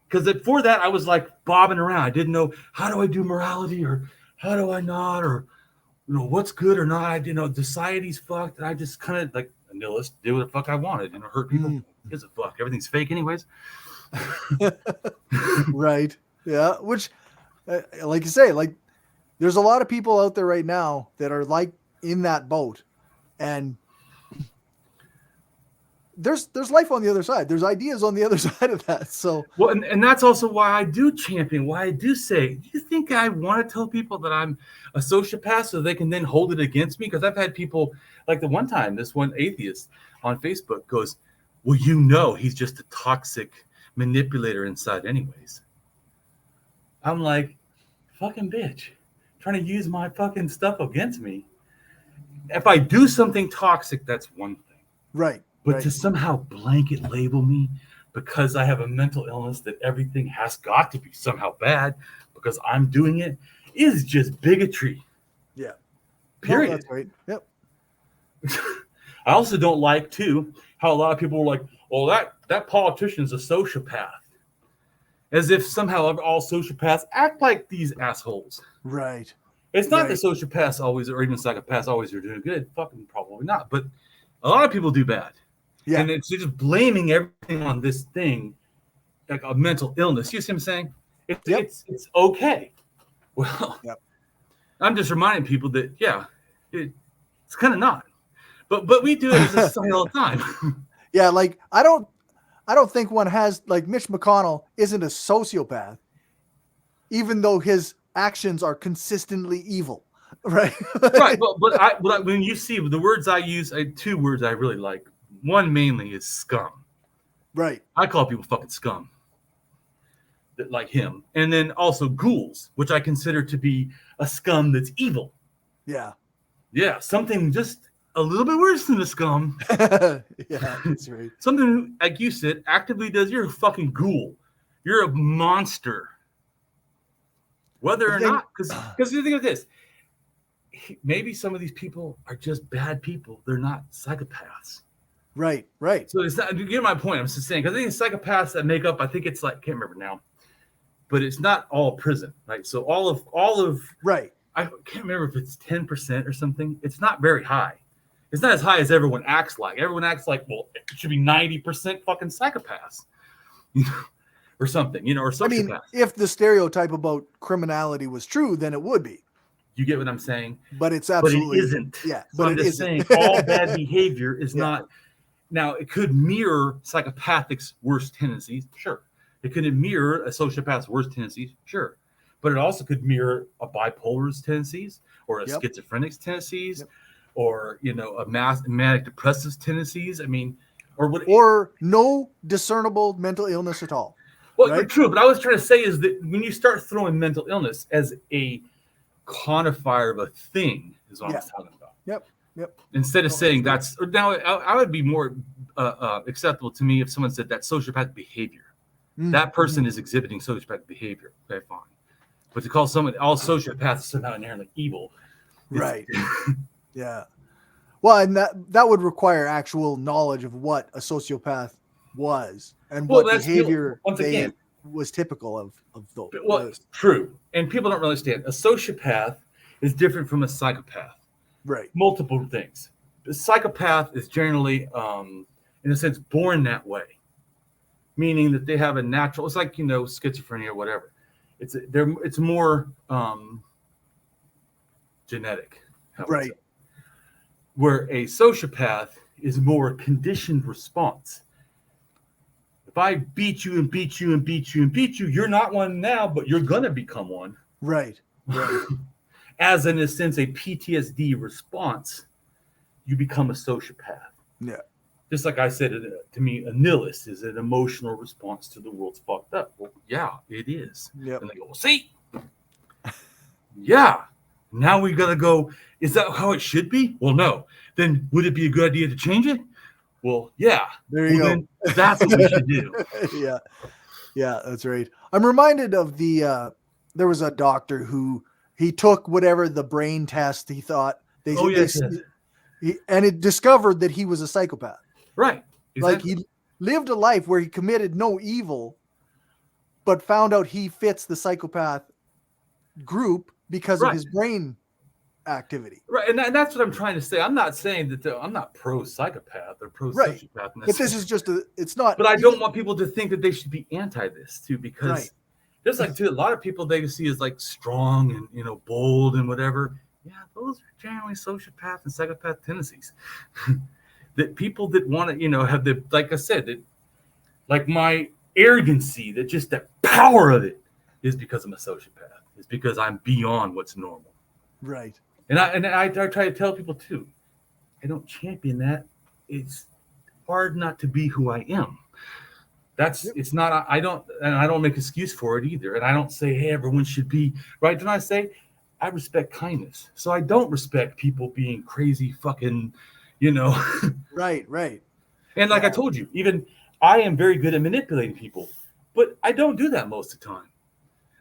S3: because before that I was like bobbing around. I didn't know, how do I do morality, or how do I not, or what's good or not. I didn't know, society's fucked. And I just kind of like a nihilist, did what the fuck I wanted and hurt people. Gives a fuck. Everything's fake anyways.
S2: Right. Yeah. Which, like you say, like there's a lot of people out there right now that are like in that boat, and there's life on the other side. There's ideas on the other side of that. So
S3: well, and that's also why I do champion, why I do say, do you think I want to tell people that I'm a sociopath so they can then hold it against me? Because I've had people, like the one time, this one atheist on Facebook goes, well, he's just a toxic manipulator inside anyways. I'm like, fucking bitch, trying to use my fucking stuff against me. If I do something toxic, that's one thing.
S2: Right.
S3: But to somehow blanket label me because I have a mental illness that everything has got to be somehow bad because I'm doing it is just bigotry.
S2: Yeah.
S3: Period.
S2: No, that's right. Yep.
S3: I also don't like, too, how a lot of people are like, oh, that politician's a sociopath. As if somehow all sociopaths act like these assholes.
S2: Right.
S3: It's not that sociopaths always, or even psychopaths always are doing good. Fucking probably not. But a lot of people do bad. Yeah. And it's just blaming everything on this thing, like a mental illness. You see what I'm saying? It's okay. Well, I'm just reminding people that, it's kind of not. But we do it as a society all the time.
S2: Yeah, like I don't I don't think one has, like, Mitch McConnell isn't a sociopath, even though his actions are consistently evil, right?
S3: Right, but when you see the words I use, two words I really like. One mainly is scum.
S2: Right.
S3: I call people fucking scum, like him. And then also ghouls, which I consider to be a scum that's evil.
S2: Yeah.
S3: Yeah, something just a little bit worse than a scum.
S2: Yeah, that's right.
S3: Something, like you said, actively does. You're a fucking ghoul. You're a monster. Whether or not, because you think of this, maybe some of these people are just bad people. They're not psychopaths.
S2: Right, right.
S3: So it's not, you get my point. I'm just saying, because I think it's psychopaths that make up, I think it's like, I can't remember now, but it's not all prison, right? So all of
S2: right.
S3: I can't remember if it's 10% or something. It's not very high. It's not as high as everyone acts like. Everyone acts like, well, it should be 90% fucking psychopaths, or something, or sociopaths. I mean,
S2: if the stereotype about criminality was true, then it would be.
S3: You get what I'm saying?
S2: But it's absolutely.
S3: But it isn't.
S2: Yeah.
S3: So I'm just saying all bad behavior is not. Now, it could mirror psychopathic's worst tendencies. Sure. It could mirror a sociopath's worst tendencies. Sure. But it also could mirror a bipolar's tendencies, or a schizophrenic's tendencies, or a manic depressive tendencies. I mean,
S2: or no discernible mental illness at all.
S3: Well, right? True. But I was trying to say is that when you start throwing mental illness as a quantifier of a thing, is what I was talking about.
S2: Yep.
S3: Instead of saying that's now, I would be more acceptable to me if someone said that sociopathic behavior. That person is exhibiting sociopathic behavior. Okay, fine. But to call someone all sociopaths somehow inherently evil,
S2: right? Yeah. Well, and that would require actual knowledge of what a sociopath was and what behavior was typical of those.
S3: Well, true. And people don't really understand. A sociopath is different from a psychopath.
S2: Right.
S3: Multiple things. The psychopath is generally, in a sense, born that way, meaning that they have a natural. It's like schizophrenia or whatever. It's more genetic,
S2: right?
S3: Where a sociopath is more conditioned response. If I beat you and beat you and beat you and beat you, you're not one now, but you're gonna become one.
S2: Right.
S3: As in a sense, a PTSD response, you become a sociopath.
S2: Yeah.
S3: Just like I said, to me, a nihilist is an emotional response to the world's fucked up. Well, yeah, it is.
S2: Yep.
S3: And they go, well, see? Yeah. Now we got to go, is that how it should be? Well, no. Then would it be a good idea to change it? Well, yeah.
S2: There you go.
S3: Then that's what we should do.
S2: Yeah, that's right. I'm reminded of there was a doctor who he took whatever the brain test he thought and it discovered that he was a psychopath.
S3: Right. Exactly.
S2: Like he lived a life where he committed no evil, but found out he fits the psychopath group because of his brain activity.
S3: Right. And that's what I'm trying to say. I'm not saying that I'm not pro-psychopath or pro-sociopath.
S2: Right. But this is just it's not.
S3: But I don't want people to think that they should be anti this too, because there's like, a lot of people they see as like strong and, bold and whatever. Yeah, those are generally sociopath and psychopath tendencies. That people that want to, have the, like I said, that like my arrogancy, that just the power of it is because I'm a sociopath. It's because I'm beyond what's normal.
S2: Right.
S3: And I try to tell people too, I don't champion that. It's hard not to be who I am. It's not, I don't make excuse for it either. And I don't say, hey, everyone should be right. Don't I say, I respect kindness. So I don't respect people being crazy fucking,
S2: Right.
S3: And like I told you, even I am very good at manipulating people, but I don't do that most of the time.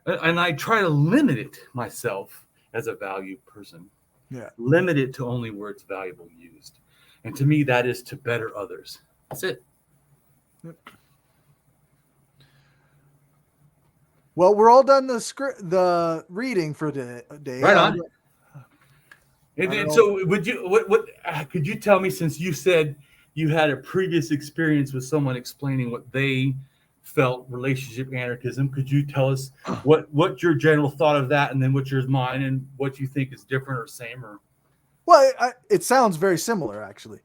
S3: And I try to limit it myself as a valued person.
S2: Yeah.
S3: Limit it to only where it's valuable used. And to me, that is to better others. That's it.
S2: Yep. Well, we're all done the reading for the day.
S3: Right on. And so, would you? What could you tell me, since you said you had a previous experience with someone explaining what they felt relationship anarchism? Could you tell us what your general thought of that, and then what's your mine, and what you think is different or same? Or
S2: well, it sounds very similar, actually.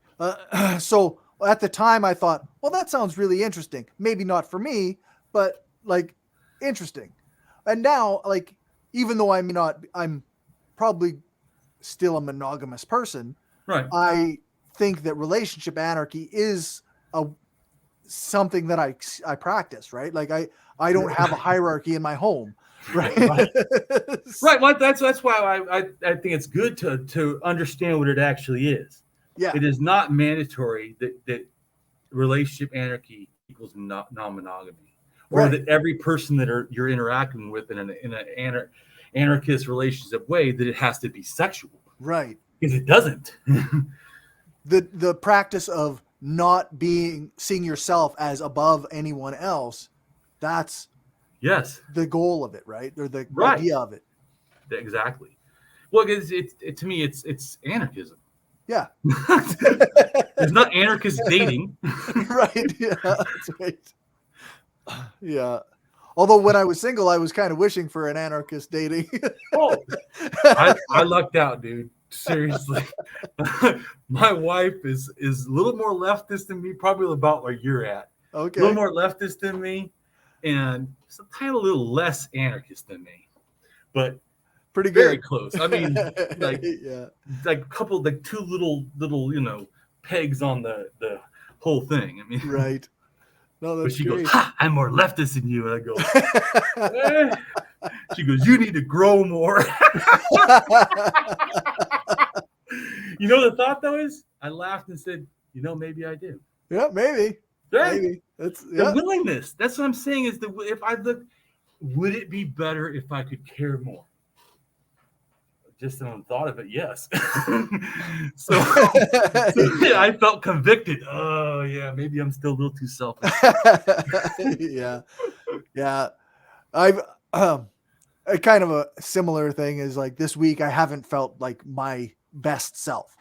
S2: So at the time I thought, well, that sounds really interesting. Maybe not for me, but like interesting. And now, like, even though I'm probably still a monogamous person,
S3: Right.
S2: I think that relationship anarchy is something that I practice, right? Like I don't have a hierarchy in my home, right?
S3: Right. Well, that's why I think it's good to understand what it actually is.
S2: Yeah.
S3: It is not mandatory that relationship anarchy equals non-monogamy, or that every person that you're interacting with in an anarchist relationship way, that it has to be sexual.
S2: Right.
S3: Because it doesn't.
S2: The practice of not seeing yourself as above anyone else, that's the goal of it, right? Or the idea of it.
S3: Exactly. Well, to me it's anarchism.
S2: Yeah.
S3: It's not anarchist dating.
S2: Right. Yeah, that's right. Yeah. Although when I was single, I was kind of wishing for an anarchist dating.
S3: I lucked out, dude. Seriously. My wife is a little more leftist than me, probably about where you're at.
S2: Okay.
S3: A little more leftist than me, and sometimes a little less anarchist than me. But
S2: pretty good.
S3: Very close. I mean, like like a couple, like two little pegs on the whole thing. I mean,
S2: right. No, that's
S3: but she
S2: great.
S3: goes, ha, I'm more leftist than you. And I go, eh. She goes, you need to grow more. You know the thought though is, I laughed and said, maybe I do.
S2: Yeah, maybe.
S3: Right?
S2: Maybe. That's
S3: the willingness. That's what I'm saying is if I look, would it be better if I could care more? Just on the thought of it, yes. so yeah, I felt convicted. Oh yeah, maybe I'm still a little too selfish.
S2: Yeah. I've a kind of a similar thing is like this week I haven't felt like my best self.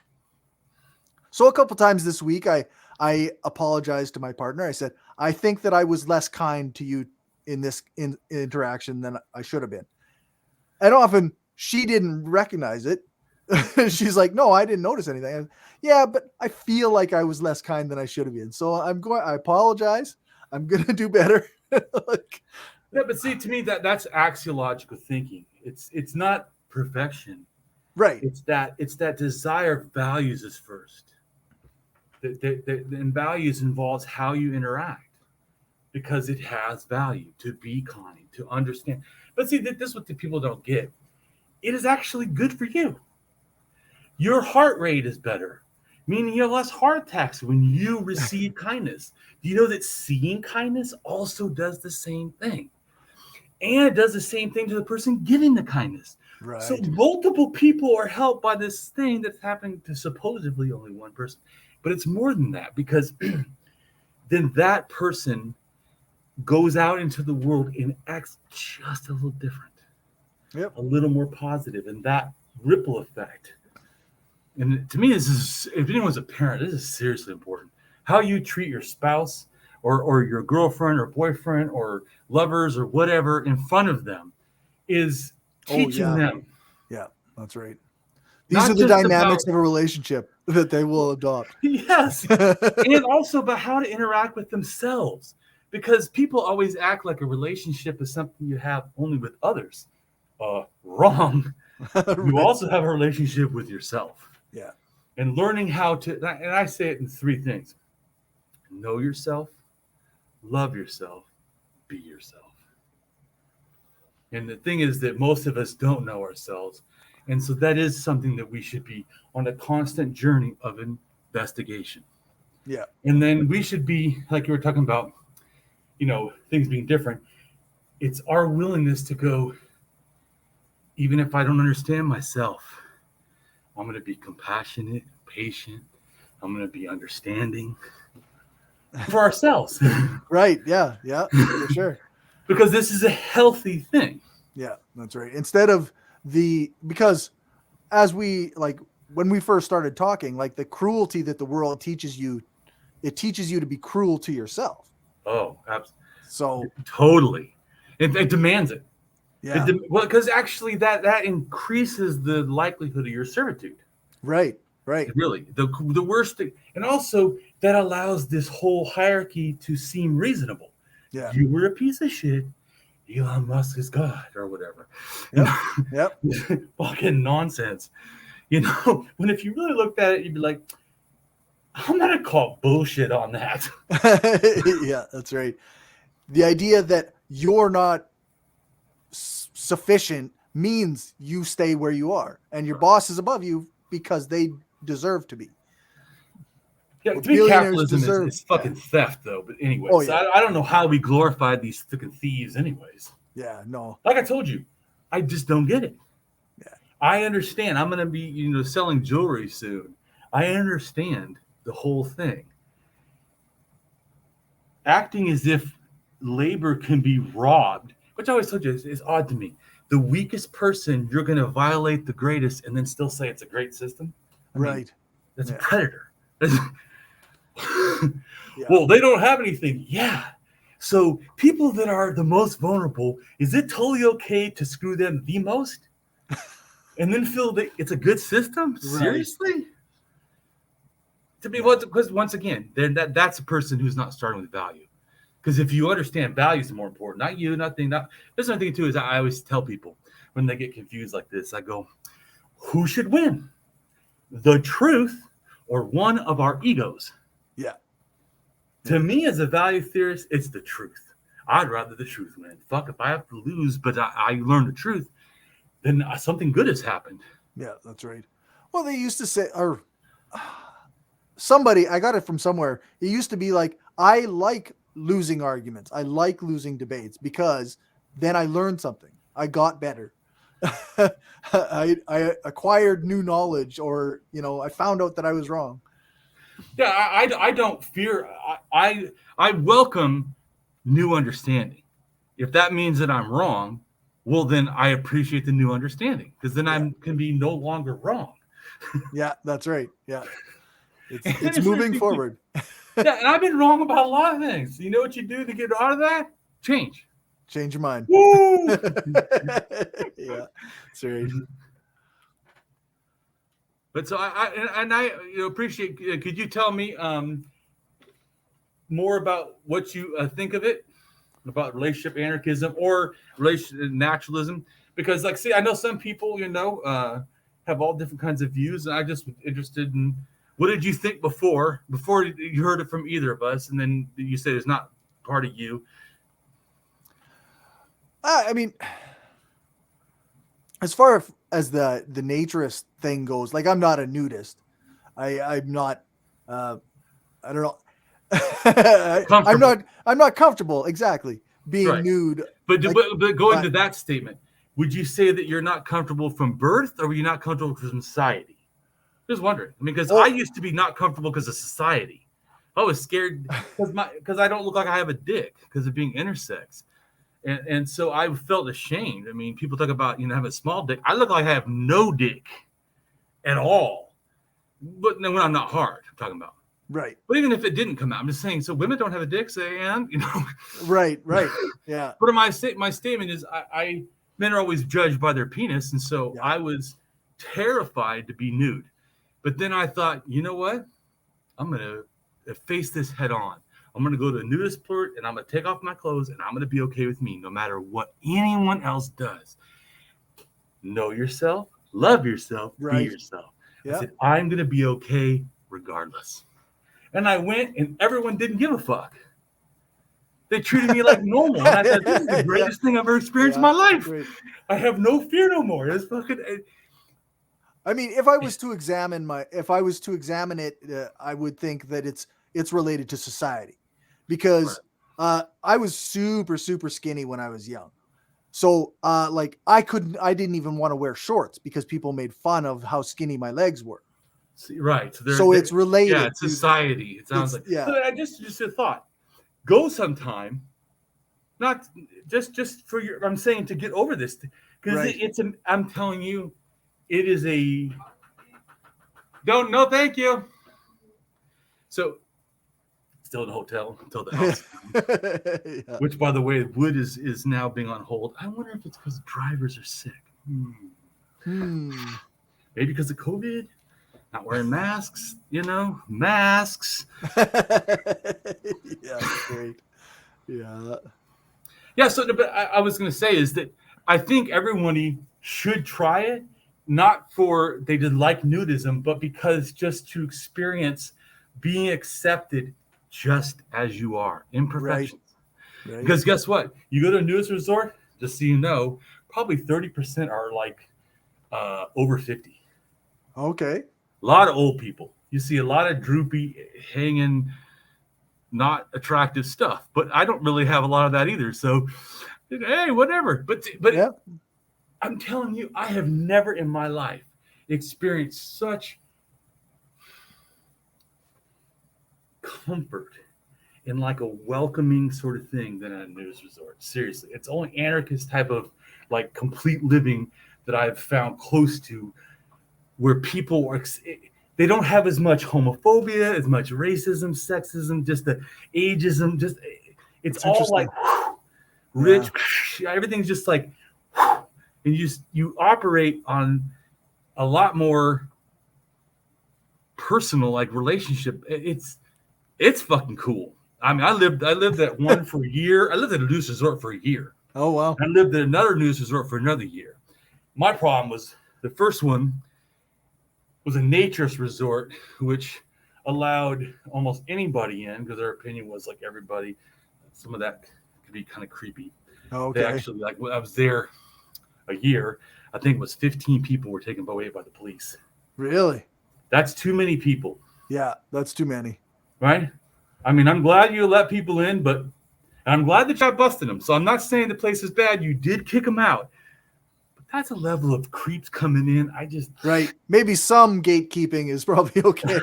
S2: So a couple times this week I apologized to my partner. I said, I think that I was less kind to you in this interaction than I should have been. And often she didn't recognize it. She's like, no, I didn't notice anything. Yeah, but I feel like I was less kind than I should have been. So I apologize. I'm going to do better.
S3: Yeah, but see, to me, that's axiological thinking. It's not perfection.
S2: Right.
S3: It's that desire values is first. And values involves how you interact, because it has value to be kind, to understand. But see, this is what the people don't get. It is actually good for you. Your heart rate is better, meaning you have less heart attacks when you receive kindness. Do you know that seeing kindness also does the same thing? And it does the same thing to the person giving the kindness.
S2: Right.
S3: So multiple people are helped by this thing that's happening to supposedly only one person. But it's more than that, because then that person goes out into the world and acts just a little different.
S2: Yep.
S3: A little more positive, and that ripple effect. And to me, this is, if anyone's a parent, this is seriously important. How you treat your spouse or your girlfriend or boyfriend or lovers or whatever in front of them is teaching them.
S2: Yeah, that's right. These are the dynamics of a relationship that they will adopt.
S3: Yes. And also about how to interact with themselves. Because people always act like a relationship is something you have only with others. Wrong. You also have a relationship with yourself.
S2: Yeah.
S3: And learning how to, and I say it in three things: know yourself, love yourself, be yourself. And the thing is that most of us don't know ourselves. And so that is something that we should be on a constant journey of investigation.
S2: Yeah.
S3: And then we should be, like you were talking about, things being different. It's our willingness to go, even if I don't understand myself, I'm going to be compassionate, patient. I'm going to be understanding for ourselves.
S2: Right. Yeah. Yeah, for sure.
S3: Because this is a healthy thing.
S2: Yeah, that's right. Instead of because as when we first started talking, like the cruelty that the world teaches you, it teaches you to be cruel to yourself.
S3: Oh, absolutely.
S2: So
S3: totally. It demands it.
S2: Yeah.
S3: Because actually that increases the likelihood of your servitude.
S2: Right. Right.
S3: Really, the worst thing, and also that allows this whole hierarchy to seem reasonable.
S2: Yeah.
S3: You were a piece of shit. Elon Musk is God or whatever.
S2: Yep. Yep.
S3: Fucking nonsense. When if you really looked at it, you'd be like, I'm gonna call bullshit on that.
S2: Yeah, that's right. The idea that you're not sufficient means you stay where you are, and your boss is above you because they deserve to be.
S3: Yeah, to me, capitalism is fucking theft, though. But anyway, I don't know how we glorified these fucking thieves, anyways.
S2: Yeah, no.
S3: Like I told you, I just don't get it.
S2: Yeah.
S3: I understand. I'm gonna be, selling jewelry soon. I understand the whole thing. Acting as if labor can be robbed, which I always told you is odd to me. The weakest person, you're going to violate the greatest and then still say it's a great system. I mean, that's a predator. Well, they don't have anything. Yeah. So people that are the most vulnerable, is it totally okay to screw them the most? And then feel that it's a good system? Right. Seriously? To me, because once again, that's a person who's not starting with value. Because if you understand values are more important, not you, nothing. There's another thing too is I always tell people when they get confused like this, I go, who should win? The truth or one of our egos?
S2: Yeah.
S3: To me, as a value theorist, it's the truth. I'd rather the truth win. Fuck, if I have to lose, but I learn the truth, then something good has happened.
S2: Yeah, that's right. Well, they used to say, or somebody, I got it from somewhere. It used to be like, I like losing arguments. I like losing debates because then I learned something. I got better. I acquired new knowledge, or I found out that I was wrong.
S3: Yeah, I don't fear. I welcome new understanding. If that means that I'm wrong, well, then I appreciate the new understanding, because then I can be no longer wrong.
S2: Yeah, that's right. Yeah, it's moving forward.
S3: Yeah, and I've been wrong about a lot of things. You know what you do to get out of that? Change
S2: your mind.
S3: Woo!
S2: Yeah, that's right.
S3: But so I appreciate. Could you tell me more about what you think of it, about relationship anarchism or naturalism? Because, I know some people, have all different kinds of views, and I just was interested in what did you think before you heard it from either of us, and then you said it's not part of you.
S2: I mean, as far as the naturist thing goes, I'm not a nudist. I'm not. I don't know. I'm not comfortable exactly being nude.
S3: But going to that statement, would you say that you're not comfortable from birth, or were you not comfortable from society? Just wondering. I mean, because I used to be not comfortable because of society. I was scared because I don't look like I have a dick because of being intersex. And so I felt ashamed. I mean, people talk about, have a small dick. I look like I have no dick at all. But when I'm not hard, I'm talking about.
S2: Right.
S3: But even if it didn't come out, I'm just saying, so women don't have a dick,
S2: Right. Yeah.
S3: But my statement is men are always judged by their penis. And so I was terrified to be nude. But then I thought, you know what? I'm going to face this head on. I'm going to go to a nudist port, and I'm going to take off my clothes, and I'm going to be okay with me no matter what anyone else does. Know yourself, love yourself, be yourself. I said, I'm going to be okay regardless. And I went, and everyone didn't give a fuck. They treated me like normal. And I thought, this is the greatest thing I've ever experienced in my life. Great. I have no fear no more. It's fucking...
S2: I mean, if I was to examine it, I would think that it's related to society, because I was super, super skinny when I was young. So I didn't even want to wear shorts because people made fun of how skinny my legs were.
S3: Right.
S2: So it's related.
S3: Yeah, it's society. It sounds like. Yeah. So I just a thought. Go sometime. Not just for your. I'm saying to get over this, because I'm telling you. It is no, thank you. So, still in the hotel until the house. Which, by the way, wood is now being on hold. I wonder if it's because drivers are sick. Maybe because of COVID. not wearing masks, masks.
S2: Yeah, great. Yeah.
S3: Yeah, so but I was going to say is that I think everybody should try it, not for they did like nudism, but because just to experience being accepted just as you are, imperfections. Right. Because guess what? You go to a nudist resort, just so you know, probably 30% are like over 50.
S2: Okay.
S3: A lot of old people. You see a lot of droopy, hanging, not attractive stuff. But I don't really have a lot of that either. So, hey, whatever. But yeah. I'm telling you, I have never in my life experienced such comfort in like a welcoming sort of thing than at a nudist resort. Seriously, it's only anarchist type of like complete living that I've found close to, where people are, they don't have as much homophobia, as much racism, sexism, just the ageism, just it's all like rich, everything's just like, and you operate on a lot more personal like relationship. It's fucking cool. I mean, I lived at one for a year. I lived at a nudist resort for a year.
S2: Oh wow!
S3: I lived at another nudist resort for another year. My problem was the first one was a naturalist resort, which allowed almost anybody in because their opinion was like everybody. Some of that could be kind of creepy.
S2: Okay.
S3: They actually, like, when I was there a year, I think it was 15 people were taken away by the police.
S2: Really?
S3: That's too many people.
S2: Yeah, that's too many.
S3: Right? I mean, I'm glad you let people in, but I'm glad that you busted them. So I'm not saying the place is bad. You did kick them out. But that's a level of creeps coming in.
S2: Right. Maybe some gatekeeping is probably okay.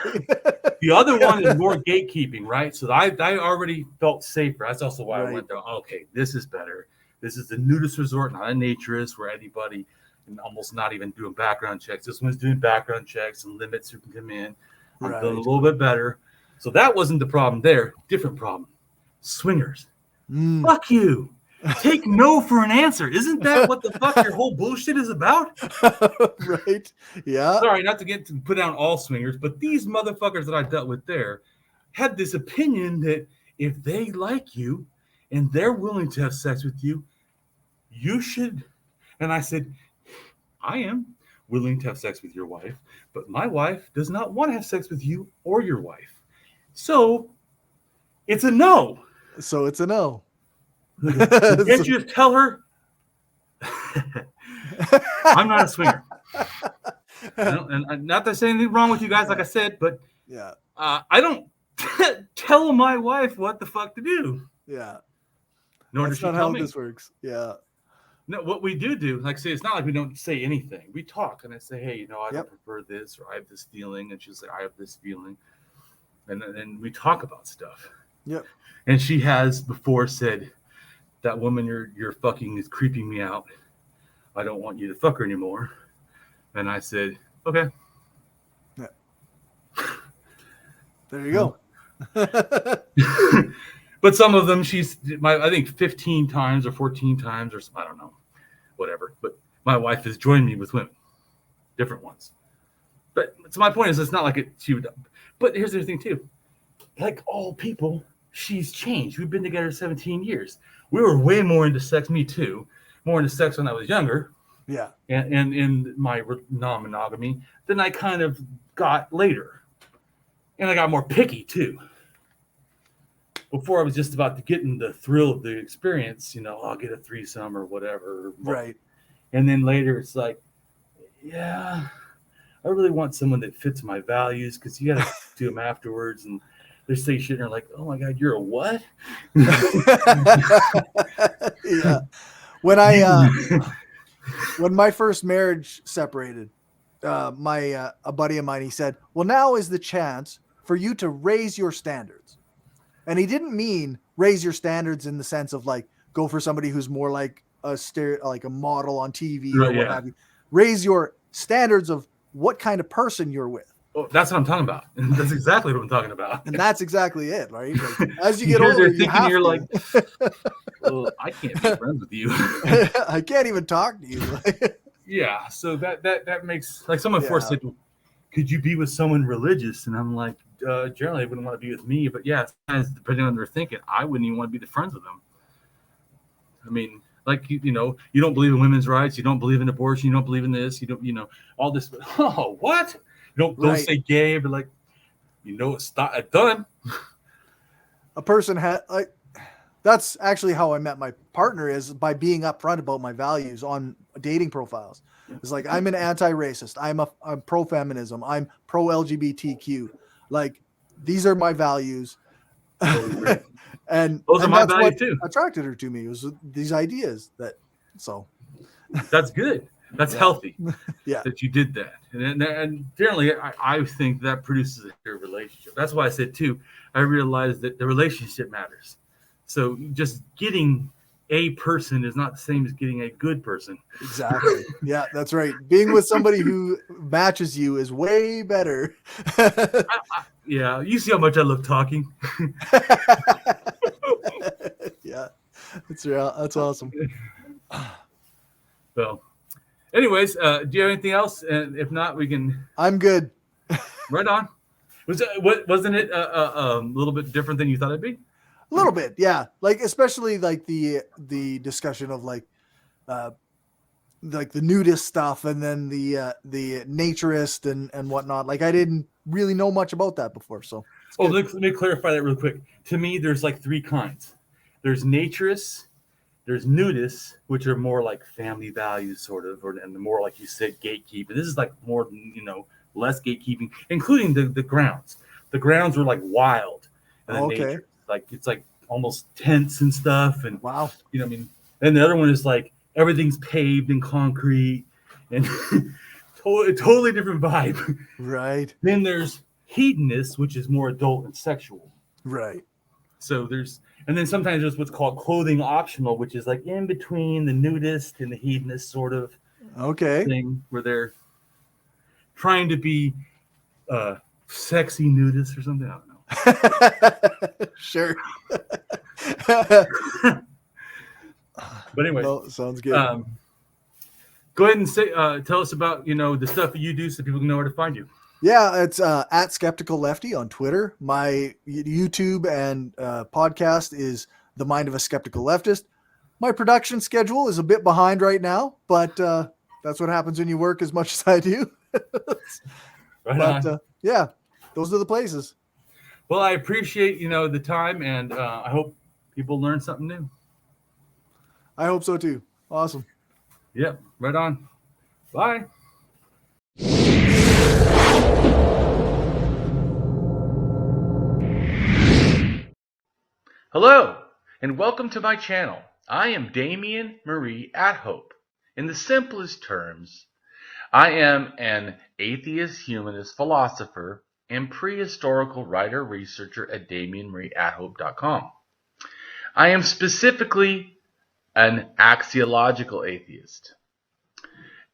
S3: The other one is more gatekeeping, right? So I already felt safer. That's also why I went there. Okay, this is better. This is the nudist resort, not a naturist, where anybody and almost not even doing background checks. This one's doing background checks and limits who can come in. I'm feeling a little bit better. So that wasn't the problem there. Different problem. Swingers. Fuck you. Take no for an answer. Isn't that what the fuck your whole bullshit is about?
S2: Right. Yeah.
S3: Sorry, not to put down all swingers, but these motherfuckers that I dealt with there had this opinion that if they like you and they're willing to have sex with you, you should. And I said, I am willing to have sex with your wife, but my wife does not want to have sex with you or your wife. So it's a no.
S2: So it's a no.
S3: Can't you just tell her I'm not a swinger? And not to say anything wrong with you guys, like I said, but
S2: yeah,
S3: I don't tell my wife what the fuck to do.
S2: Yeah.
S3: Nor does she tell me.
S2: This works. Yeah.
S3: No, what we do, like I say, it's not like we don't say anything. We talk, and I say, hey, I don't prefer this, or I have this feeling, and she's like, I have this feeling. And then we talk about stuff.
S2: Yep.
S3: And she has before said, that woman you're fucking is creeping me out. I don't want you to fuck her anymore. And I said, okay.
S2: Yeah. There you go.
S3: But some of them, I think 15 times or 14 times or I don't know, whatever. But my wife has joined me with women, different ones. But so my point is, it's not like she would. But here's the thing too, like all people, she's changed. We've been together 17 years. We were way more into sex, me too, more into sex when I was younger.
S2: Yeah.
S3: And in my non-monogamy than I kind of got later. And I got more picky too. Before I was just about to get in the thrill of the experience, I'll get a threesome or whatever.
S2: Right.
S3: And then later it's like, yeah, I really want someone that fits my values, because you got to do them afterwards. And they say shit and they're like, oh my God, you're a what?
S2: Yeah. When my first marriage separated, a buddy of mine, he said, well, now is the chance for you to raise your standards. And he didn't mean raise your standards in the sense of like, go for somebody who's more like a model on TV or what have you. Raise your standards of what kind of person you're with.
S3: Oh, that's what I'm talking about. That's exactly what I'm talking about.
S2: And that's exactly it, right? Like, as you get older,
S3: you're like, well, I can't be friends with you.
S2: I can't even talk to you.
S3: Yeah. So that makes, like someone forced it. could you be with someone religious? And I'm like, generally, they wouldn't want to be with me. But yeah, sometimes depending on their thinking, I wouldn't even want to be the friends with them. I mean, like, you know, you don't believe in women's rights. You don't believe in abortion. You don't believe in this. You don't, you know, all this. Oh, what? You don't say gay, but like, you know, it's done.
S2: A person had like, that's actually how I met my partner, is by being upfront about my values on dating profiles. It's like, I'm an anti-racist. I'm pro-feminism. I'm pro-LGBTQ. Like, these are my values. and
S3: those are my
S2: that's
S3: values
S2: what
S3: too.
S2: Attracted her to me was these ideas
S3: that's good. That's healthy.
S2: Yeah.
S3: That you did that. And generally, I think that produces a good relationship. That's why I said too, I realized that the relationship matters. So just getting a person is not the same as getting a good person.
S2: Exactly. Yeah, that's right. Being with somebody who matches you is way better.
S3: Yeah, you see how much I love talking.
S2: Yeah, that's real. That's awesome.
S3: So, anyways, do you have anything else? And if not, we can.
S2: I'm good.
S3: Right on. Wasn't it a little bit different than you thought it'd be?
S2: A little bit, yeah. Like, especially like the discussion of like the nudist stuff, and then the naturist and whatnot. Like, I didn't really know much about that before, so.
S3: Let me clarify that real quick. To me, there's like three kinds. There's naturists, there's nudists, which are more like family values, sort of, and the more, like you said, gatekeeping. This is like more, you know, less gatekeeping, including the grounds. The grounds were like wild, and then nature, like it's like almost tents and stuff, and
S2: wow,
S3: you know what I mean. And the other one is like everything's paved and concrete, and totally different vibe.
S2: Right.
S3: Then there's hedonists, which is more adult and sexual.
S2: Right.
S3: So and then sometimes there's what's called clothing optional, which is like in between the nudist and the hedonist sort of thing, where they're trying to be sexy nudists or something. I don't know.
S2: Sure.
S3: But anyway,
S2: sounds good.
S3: Go ahead and say, tell us about, you know, the stuff that you do so people can know where to find you.
S2: Yeah, it's at Skeptical Lefty on Twitter. My YouTube and podcast is The Mind of a Skeptical Leftist. My production schedule is a bit behind right now, but that's what happens when you work as much as I do. Yeah, those are the places.
S3: Well, I appreciate, you know, the time, and I hope people learn something new.
S2: I hope so too. Awesome.
S3: Yep, right on. Bye.
S1: Hello, and welcome to my channel. I am Damien Marie AtHope. In the simplest terms, I am an atheist-humanist philosopher and prehistorical writer-researcher at DamienMarieAtHope.com. I am specifically an axiological atheist.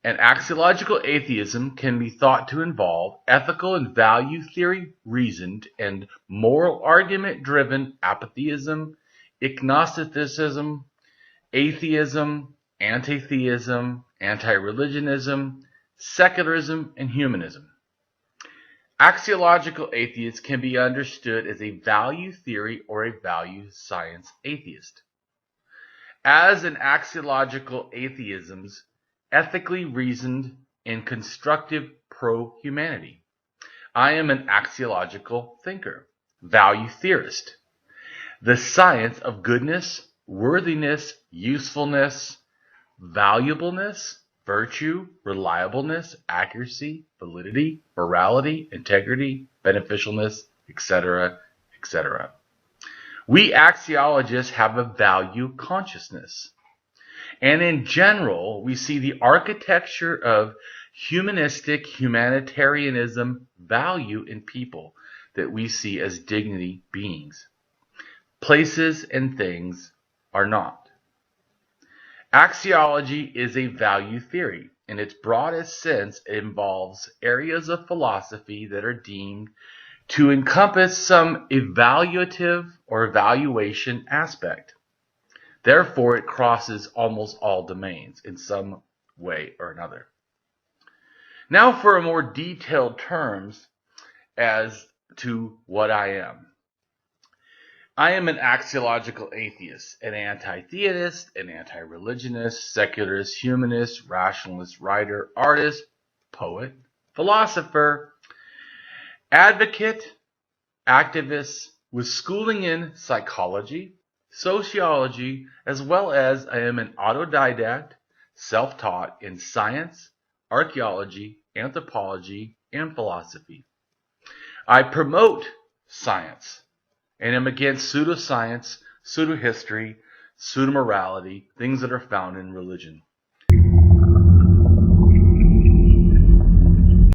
S1: An axiological atheism can be thought to involve ethical and value theory reasoned and moral argument driven apatheism, agnosticism, atheism, antitheism, antireligionism, secularism, and humanism. Axiological atheists can be understood as a value theory or a value science atheist. As an axiological atheism's ethically reasoned and constructive pro-humanity. I am an axiological thinker, value theorist. The science of goodness, worthiness, usefulness, valuableness, virtue, reliableness, accuracy, validity, morality, integrity, beneficialness, etc., etc. We axiologists have a value consciousness. And in general, we see the architecture of humanistic humanitarianism value in people that we see as dignity beings. Places and things are not. Axiology is a value theory. In its broadest sense, it involves areas of philosophy that are deemed to encompass some evaluative or evaluation aspect. Therefore, it crosses almost all domains in some way or another. Now for a more detailed terms as to what I am. I am an axiological atheist, an anti-theist, an anti-religionist, secularist, humanist, rationalist, writer, artist, poet, philosopher, advocate, activist, with schooling in psychology, sociology, as well as I am an autodidact, self-taught in science, archaeology, anthropology, and philosophy. I promote science and am against pseudoscience, pseudohistory, pseudomorality, things that are found in religion.